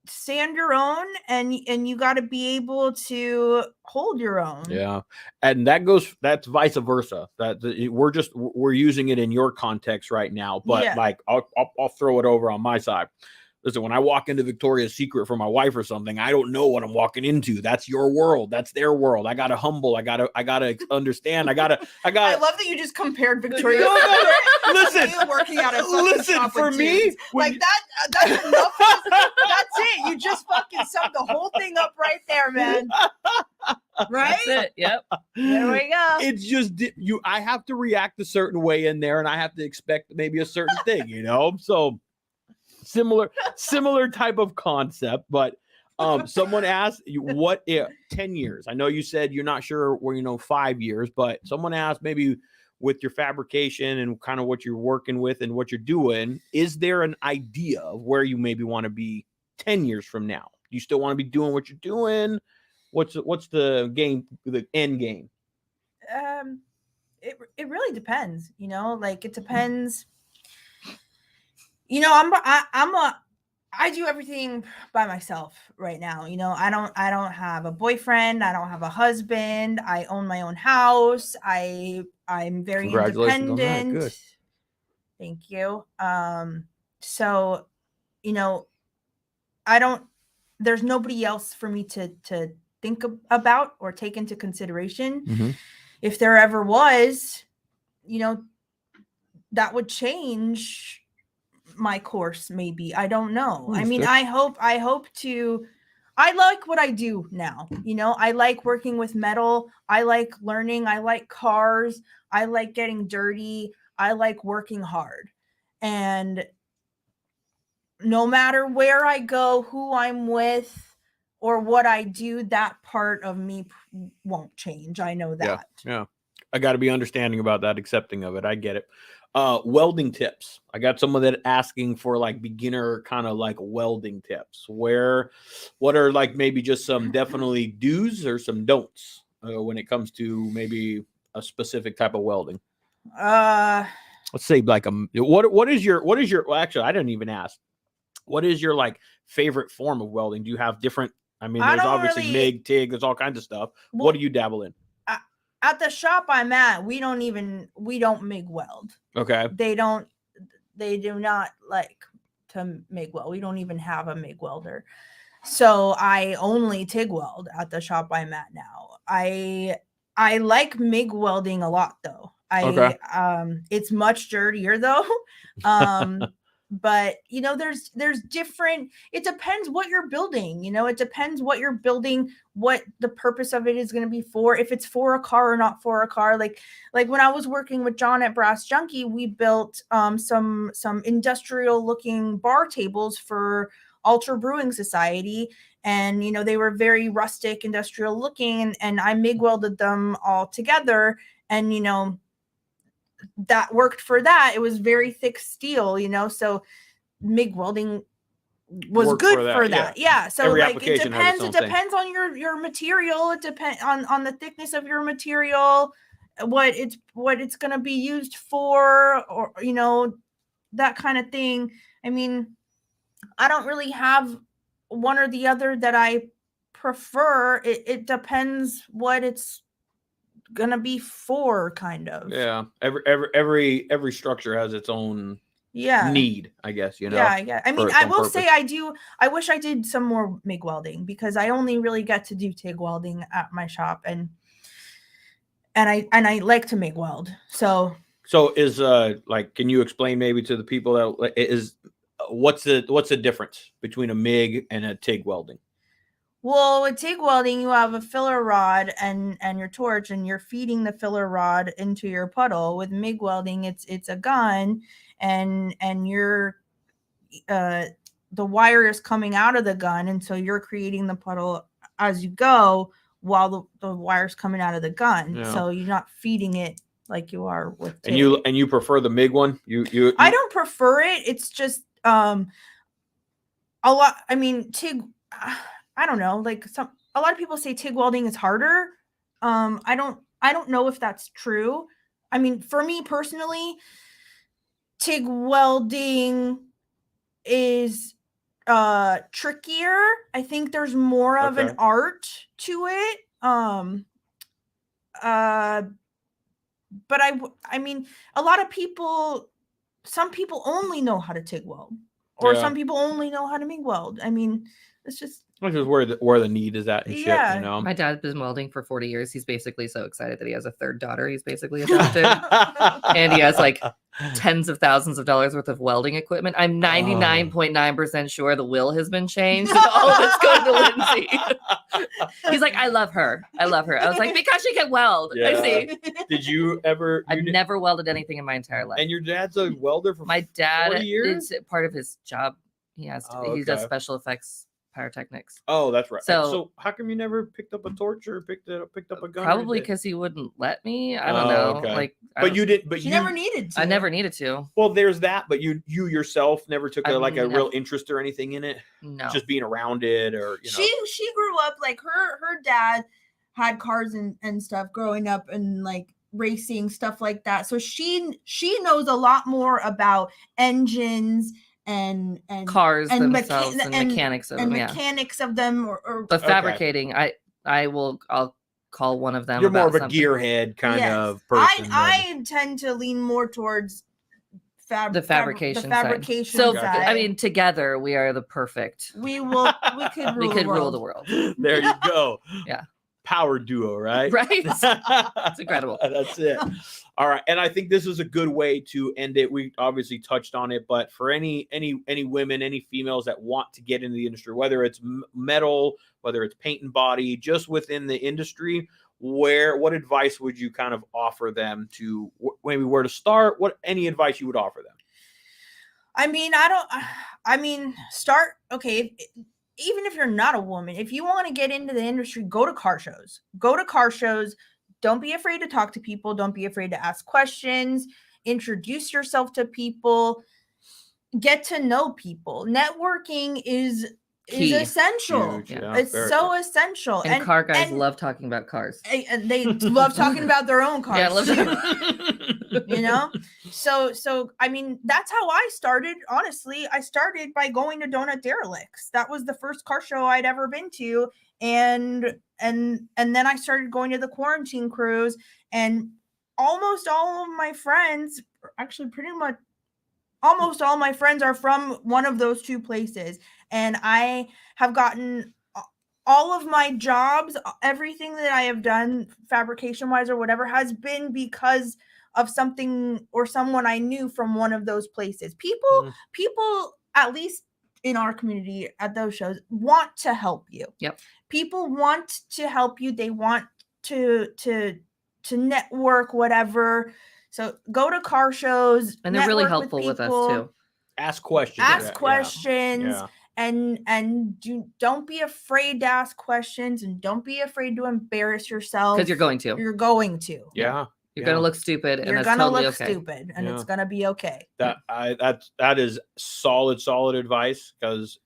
stand your own, and you gotta be able to hold your own. Yeah. And that's vice versa. We're using it in your context right now, but Yeah. like I'll throw it over on my side. Listen, when I walk into Victoria's Secret for my wife or something, I don't know what I'm walking into. That's your world. That's their world. I gotta humble. I gotta understand. I gotta. I love that you just compared Victoria. No. Listen, you working out at fucking listen, shop for with me, dudes. when like that's enough. That's it. You just fucking summed the whole thing up right there, man. Right? That's it. Yep. There we go. It's just I have to react a certain way in there, and I have to expect maybe a certain thing, you know. So similar type of concept, but someone asked you what if 10 years. I know you said you're not sure where, you know, 5 years, but someone asked maybe with your fabrication and kind of what you're working with and what you're doing, is there an idea of where you maybe want to be 10 years from now? Do you still want to be doing what you're doing? What's the game, the end game? It really depends, you know, like it depends. You know, I do everything by myself right now. You know, I don't have a boyfriend. I don't have a husband. I own my own house. I'm very Congratulations independent. on that. Good. Thank you. So, you know, there's nobody else for me to think about or take into consideration. Mm-hmm. If there ever was, you know, that would change my course, maybe. I don't know. I mean, I hope I like what I do now. You know, I like working with metal. I like learning. I like cars. I like getting dirty. I like working hard. And no matter where I go, who I'm with, or what I do, that part of me won't change. I know that. Yeah. I got to be understanding about that, accepting of it. I get it. Welding tips. I got someone that asking for like beginner kind of like welding tips. What are like maybe just some definitely do's or some don'ts when it comes to maybe a specific type of welding? Let's say like what is your well, actually I didn't even ask. What is your like favorite form of welding? Do you have different? I mean, there's obviously MIG, TIG, there's all kinds of stuff. Well, what do you dabble in? At the shop I'm at, we don't MIG weld. Okay. They do not like to MIG weld. We don't even have a MIG welder. So I only TIG weld at the shop I'm at now. I like MIG welding a lot though. Okay. It's much dirtier though. But you know, there's different, it depends what you're building, you know, it depends what you're building, what the purpose of it is going to be for, if it's for a car or not for a car. Like when I was working with John at Brass Junkie, we built some industrial looking bar tables for Ultra Brewing Society, and you know, they were very rustic, industrial looking, and I MIG welded them all together, and you know, that worked for that. It was very thick steel, you know, so MIG welding was Worked good for that. Yeah. So every like it depends. It depends on your material. It depends on the thickness of your material, what it's gonna be used for, or you know, that kind of thing. I mean, I don't really have one or the other that I prefer. It depends what it's gonna be for, kind of. Yeah. Every structure has its own need, I guess, you know. Yeah. I mean, I will say I wish I did some more MIG welding, because I only really get to do TIG welding at my shop, and I like to MIG weld. So is like, can you explain maybe to the people that what's the difference between a MIG and a TIG welding? Well, with TIG welding, you have a filler rod and your torch, and you're feeding the filler rod into your puddle. With MIG welding, it's a gun, and you're the wire is coming out of the gun, and so you're creating the puddle as you go while the wire's coming out of the gun. Yeah. So you're not feeding it like you are with TIG. And you prefer the MIG one? You I don't prefer it. It's just a lot. I mean, TIG. I don't know. Like a lot of people say TIG welding is harder. I don't know if that's true. I mean, for me personally, TIG welding is trickier. I think there's more of an art to it. But I mean, a lot of people, some people only know how to TIG weld, or some people only know how to MIG weld. I mean, it's just where the need is at and shit, you know. My dad's been welding for 40 years. He's basically so excited that he has a third daughter. He's basically adopted. And he has like tens of thousands of dollars worth of welding equipment. I'm 99.9% sure the will has been changed. All of it's going to Lindsey. He's like, I love her. I was like, because she can weld. Yeah. I see. Did you ever? I've never welded anything in my entire life. And your dad's a welder for my dad 40 years? It's part of his job. He has to, he does special effects pyrotechnics. Oh, that's right. So how come you never picked up a torch or picked up a gun? Probably because he wouldn't let me. I don't know. Okay. Like, but you did. But you never needed to. I never needed to. Well, there's that. But you yourself never took a real interest or anything in it. No, just being around it, or you know. She grew up like her dad had cars and stuff growing up, and like racing stuff like that. So she knows a lot more about engines and cars and themselves and mechanics of them, mechanics of them, or but fabricating. I'll call one of them. You're more of a something. Gearhead kind of person. I tend to lean more towards the fabrication side. So I mean, together we are the perfect. We could rule the world. There you go. Yeah. Power duo, right? Right. It's incredible. That's it. All right, and I think this is a good way to end it. We obviously touched on it, but for any women, any females that want to get into the industry, whether it's metal, whether it's paint and body, just within the industry, what advice would you kind of offer them to maybe where to start? Any advice you would offer them? Start. Okay. Even if you're not a woman, if you want to get into the industry, go to car shows. Don't be afraid to talk to people. Don't be afraid to ask questions. Introduce yourself to people. Get to know people. Networking is essential. Yeah, it's so essential. And car guys love talking about cars. And they love talking about their own cars. Yeah, you know? So I mean, that's how I started. Honestly, I started by going to Donut Derelicts. That was the first car show I'd ever been to. And then I started going to the quarantine cruise, and almost all of my friends, actually pretty much almost all my friends, are from one of those two places. And I have gotten all of my jobs, everything that I have done fabrication wise or whatever, has been because of something or someone I knew from one of those places. People, at least in our community at those shows, want to help you. Yep. People want to help you. They want to network, whatever. So go to car shows. And they're really helpful with us too. Ask questions. Yeah. And don't be afraid to ask questions, and don't be afraid to embarrass yourself. Because you're going to. Yeah. You're gonna look stupid, and you're that's gonna totally look okay. stupid, and it's gonna be okay. That is solid advice, because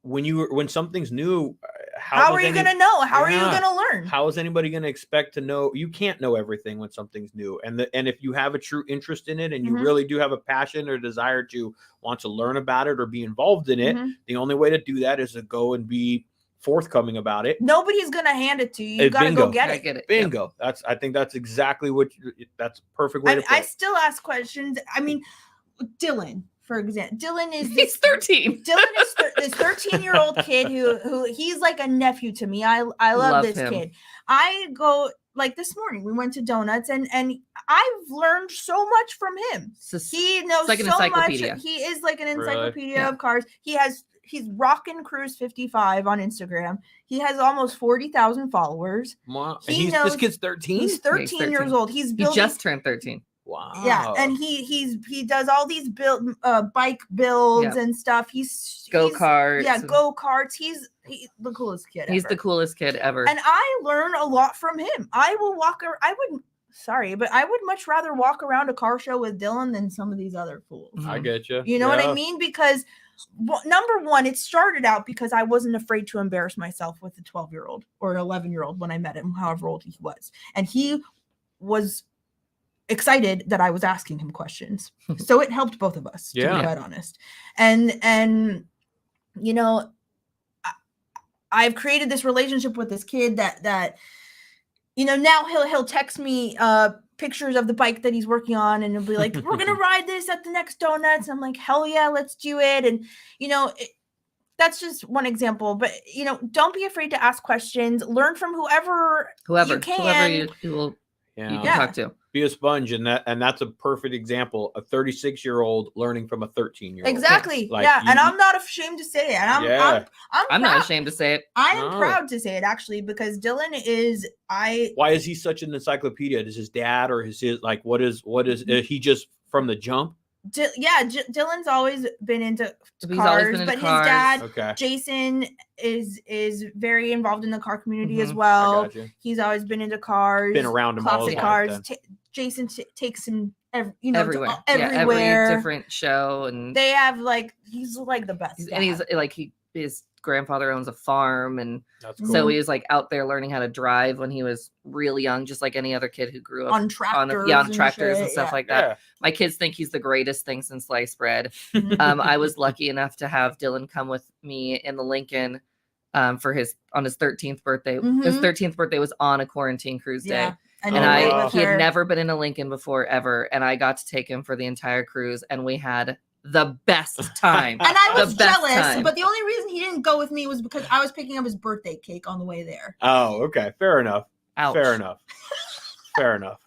when something's new, how are you gonna know? How are you gonna learn? How is anybody gonna expect to know? You can't know everything when something's new, and if you have a true interest in it, and you really do have a passion or desire to want to learn about it or be involved in it, the only way to do that is to go and be forthcoming about it. Nobody's gonna hand it to you. You gotta go get it. Bingo. Yep. I think that's exactly that's a perfect way to put it. I still ask questions. I mean, Dylan, for example. Dylan is he's 13. Dylan is this 13-year-old kid who he's like a nephew to me. I love this kid. I go, like this morning we went to Donuts, and I've learned so much from him. He knows like so much. He is like an encyclopedia of cars. He has he's rocking Cruise 55 on Instagram. He has almost 40,000 followers. Wow. He And knows- this kid's 13. He's 13 years 13. old. He's He building. just turned 13. Wow. Yeah, and he does all these bike builds Yep. and stuff. He's Go-karts. Yeah, and- go-karts. He's the coolest kid He's ever. the coolest kid ever. And I learn a lot from him. I will walk around. I would much rather walk around a car show with Dylan than some of these other fools. Mhm. I get you. You know what I mean? Because number one, it started out because I wasn't afraid to embarrass myself with a 12-year-old or an 11-year-old when I met him, however old he was. And he was excited that I was asking him questions. So it helped both of us, to Yeah. be quite honest. And you know, I've created this relationship with this kid that you know, now he'll text me pictures of the bike that he's working on, and he'll be like, we're gonna ride this at the next donuts. I'm like, hell yeah, let's do it. And you know, that's just one example, but you know, don't be afraid to ask questions. Learn from whoever you can. you will you can Yeah. talk to. Be a sponge, and that's a perfect example. A 36-year-old learning from a 13-year-old. Exactly. Like, yeah, and you- I'm not ashamed to say it. And Yeah. I'm not ashamed to say it. I am No. proud to say it actually, because Dylan is Why is he such an encyclopedia? Is his dad or his like what is he just from the jump? Dylan's always been into He's cars, always been into but cars. his dad Okay. Jason is very involved in the car community as Mhm. I well. got you. He's always been into cars, Been around him all his classic life cars. then. Jason takes him to Everywhere. Yeah, everywhere. every different show, and They have he's like the best. and he's dad. like his grandfather owns a farm, and That's Mhm. cool. so he was like out there learning how to drive when he was really young, just like any other kid who grew up on tractors, on tractors and shit, stuff yeah. like that. Yeah. My kids think he's the greatest thing since sliced bread. Mhm. I was lucky enough to have Dylan come with me in the Lincoln for his 13th birthday. His Mhm. 13th birthday was on a quarantine cruise day. Yeah, And Oh, I wow. he had never been in a Lincoln before ever, and I got to take him for the entire cruise, and we had the best time. And I The was best jealous, time. but the only reason he didn't go with me was because I was picking up his birthday cake on the way there. Oh, okay. Fair enough. Ouch. Fair enough. Fair enough.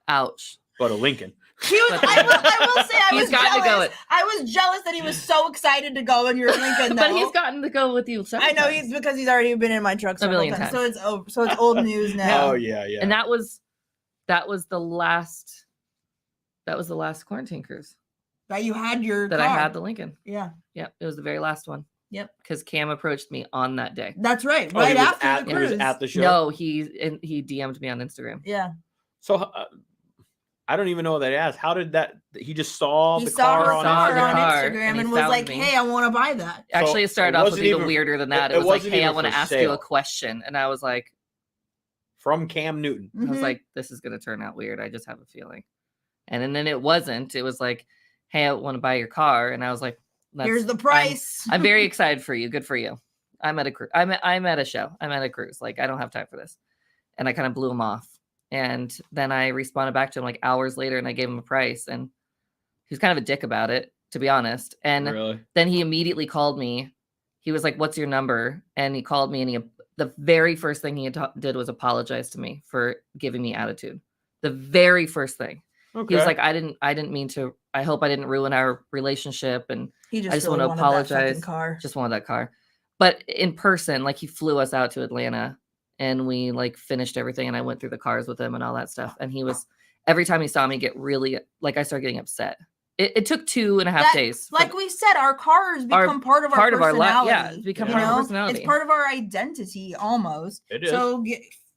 Ouch. But a Lincoln. He was. I will say I He's was gotten to jealous. go I was jealous that he was so excited to go in your Lincoln. But though. he's gotten to go with you several I know times. he's because he's already been in my truck several million times. times. So it's over. So it's old news now. Oh yeah, yeah. And that was the last quarantine cruise That you had your that car. I had the Lincoln. Yeah, Yep, it was the very last one. Yep. Because Cam approached me on that day. that's right. Oh, Right he was after at, the he was cruise. at the show. No, he DM'd me on Instagram. Yeah, So I don't even know what that asked. How did that? He just saw he the saw car her on car Instagram. on Car, Instagram and and, he was found like, me. "Hey, I want to buy that." Actually, So it started it off with wasn't even even- weirder than that. it It was like, wasn't hey, I even want to for ask you sale. a question. And I was like, from Cam Newton. I was Mhm. like, this is going to turn out weird. I just have a feeling. And then it wasn't. It was like, hey, I want to buy your car. And I was like, Here's the price. I'm very excited for you. Good for you. I'm at a show. I'm at a cruise. Like, I don't have time for this. And I kind of blew him off. And then I responded back to him like hours later, and I gave him a price. And he was kind of a dick about it, to be honest. And Really? then he immediately called me. He was like, what's your number? And he called me, and the very first thing he did was apologize to me for giving me attitude. The very first thing. Okay. He was like, I didn't mean to. I hope I didn't ruin our relationship, and He I just really want to wanted that fucking apologize. Car. Just wanted that car. But in person, like, he flew us out to Atlanta, and we like finished everything, and I went through the cars with him and all that stuff. And he was, every time he saw me get really, like, I started getting upset. It took 2.5 days. for- Like we said, our cars become part of our part of our personality. life. Yeah, it's become you part of know? our personality. It's part of our identity almost. It is. So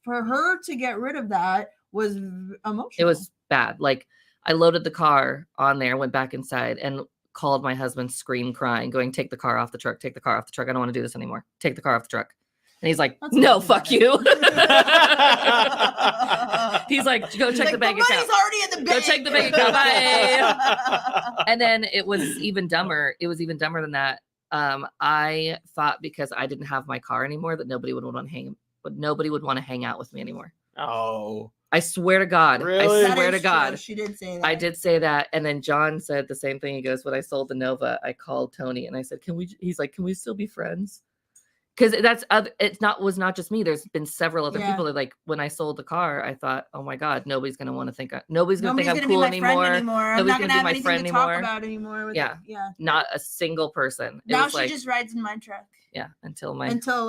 for her to get rid of that was emotional. It was bad. Like, I loaded the car on there, went back inside, and called my husband, scream crying, going, take the car off the truck, take the car off the truck. I don't want to do this anymore. Take the car off the truck. And he's like, That's no, not fuck bad. you. He's like, go check the bank money's account. already in the bank. Go check the bank account. Bye. And then it was even dumber. It was even dumber than that. I thought because I didn't have my car anymore that nobody would want to hang out with me anymore. Oh. I swear to God. Really? I That swear is to God. true. She did say that. I did say that. And then John said the same thing. He goes, when I sold the Nova, I called Tony and I said, he's like, can we still be friends? because it's not just me. There's been several other people that, like, when I sold the car, I thought, oh my God, nobody's gonna want to think nobody's gonna think I'm cool anymore. I'm Nobody's not gonna gonna be have my anything friend to anymore. talk about anymore. Yeah. Not a single person. It Now was she like, just rides in my truck until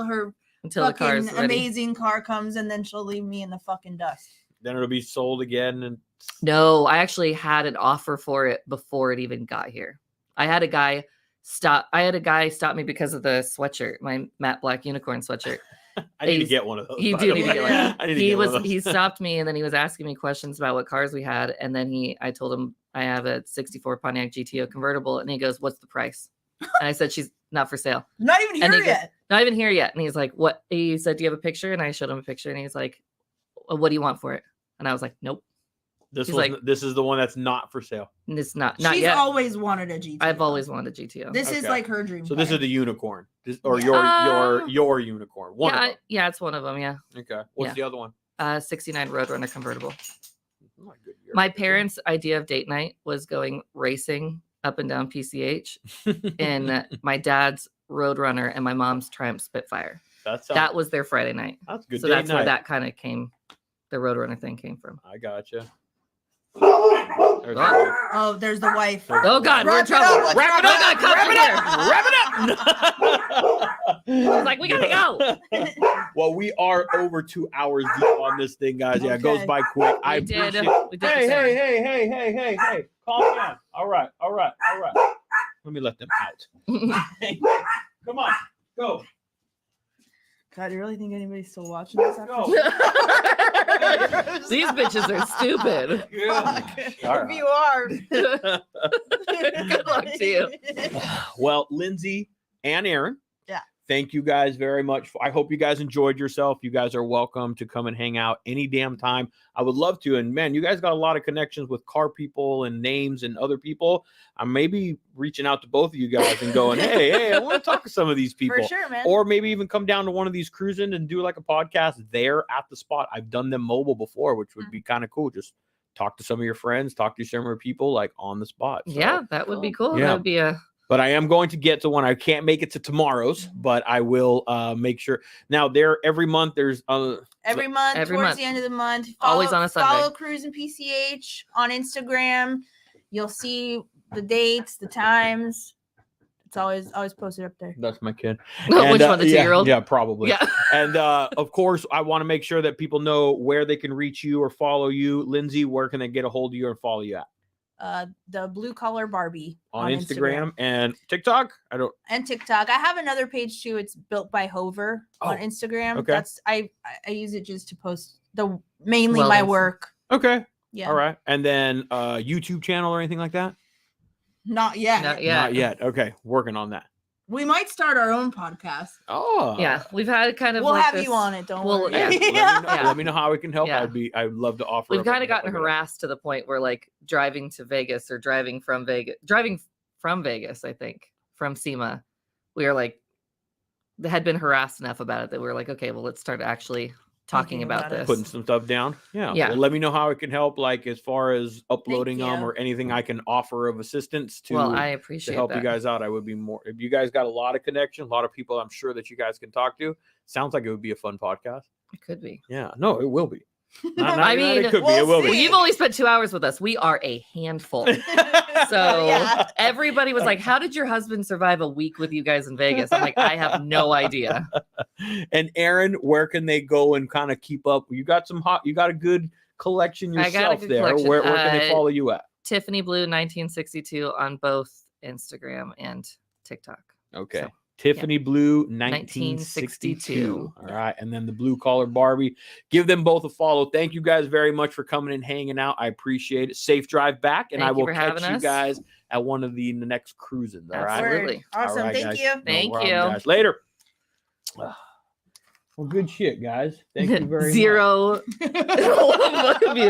her the car is ready. amazing car comes, and then she'll leave me in the fucking dust. Then it'll be sold again. And No, I actually had an offer for it before it even got here. I had a guy stop me because of the sweatshirt, my matte black unicorn sweatshirt. I need to get one of those. You do need to get one. I need to get one of those. He stopped me and then he was asking me questions about what cars we had. And then I told him I have a 64 Pontiac GTO convertible. And he goes, "What's the price?" And I said, "She's not for sale." Not even here yet. Not even here yet. And he's like, "What?" He said, "Do you have a picture?" And I showed him a picture and he's like, "What do you want for it?" And I was like, "Nope." This is the one that's not for sale. And it's not She's yet. always wanted a GTO. I've always wanted a GTO. This is like her dream. So this is the unicorn, your unicorn. One of them. Yeah, it's one of them. Yeah. Okay. What's the other one? 69 Roadrunner convertible. Oh, good year. My parents' idea of date night was going racing up and down PCH in my dad's Roadrunner and my mom's Triumph Spitfire. That was their Friday night. That's good. So that's where that kind of came. The Roadrunner thing came from. I gotcha. There's the wife. Oh God, we're in trouble. Wrap it up. It's like, we gotta go. Well, we are over 2 hours deep on this thing, guys. Yeah, it goes by quick. We did. Hey. Calm down. All right. Let me let them out. Come on. Go. God, do you really think anybody's still watching this? These bitches are stupid. If you are. Good luck to you. Well, Lindsey and Aaron. Yeah. Thank you guys very much. I hope you guys enjoyed yourself. You guys are welcome to come and hang out any damn time. I would love to. And man, you guys got a lot of connections with car people and names and other people. I'm maybe reaching out to both of you guys and going, hey, I want to talk to some of these people. For sure, man. Or maybe even come down to one of these cruising and do like a podcast there at the spot. I've done them mobile before, which would be kind of cool. Just talk to some of your friends, talk to some of your people like on the spot. So, yeah, that would be cool. Yeah. That would be But I am going to get to one. I can't make it to tomorrow's, but I will make sure. Now, every month there's every month towards the end of the month. Always on a Sunday. Follow Cruising PCH on Instagram. You'll see the dates, the times. It's always posted up there. That's my kid. Which one, the 2-year-old? Yeah, probably. Yeah. And of course, I want to make sure that people know where they can reach you or follow you. Lindsey, where can they get a hold of you and follow you at? The Blue Collar Barbie on Instagram and TikTok. And TikTok. I have another page too. It's Built by Hover on Instagram. Okay. I use it just to post mainly my work. Okay. Yeah. All right. And then YouTube channel or anything like that? Not yet. Not yet. Not yet. Okay. Working on that. We might start our own podcast. Oh. Yeah. We've had kind of We'll like have this, you on it. Don't worry. Yeah. Let me know how we can help. Yeah. I'd love to offer. We've kind of gotten harassed to the point where like driving to Vegas or driving from Vegas, I think, from SEMA, we are like, they had been harassed enough about it that we were like, okay, well, let's start actually talking about this. Putting some stuff down. Yeah. Yeah. Well, let me know how it can help, like as far as uploading Thank them you. or anything I can offer of assistance to. Well, I to appreciate help that. you guys out. I would be more if you guys got a lot of connection, a lot of people I'm sure that you guys can talk to. Sounds like it would be a fun podcast. It could be. Yeah, no, it will be. I mean, it could be. It will Well, be. you've only spent 2 hours with us. We are a handful. So Yeah. everybody was like, how did your husband survive a week with you guys in Vegas? I'm like, I have no idea. And Aaron, where can they go and kind of keep up? You got a good collection I got a yourself good there. collection. Where can they follow you at? Tiffany Blue 1962 on both Instagram and TikTok. Okay. So, Tiffany Blue 1962. All right. And then the Blue Collar Barbie. Give them both a follow. Thank you guys very much for coming and hanging out. I appreciate it. Safe drive back. And Thank I will you for catch having you us. guys at one of the next cruising. All right. Absolutely. Awesome. All right, Thank guys. you. No Thank problem, you. guys. Later. Well, good shit, guys. Thank you very much. Zero. Both of you.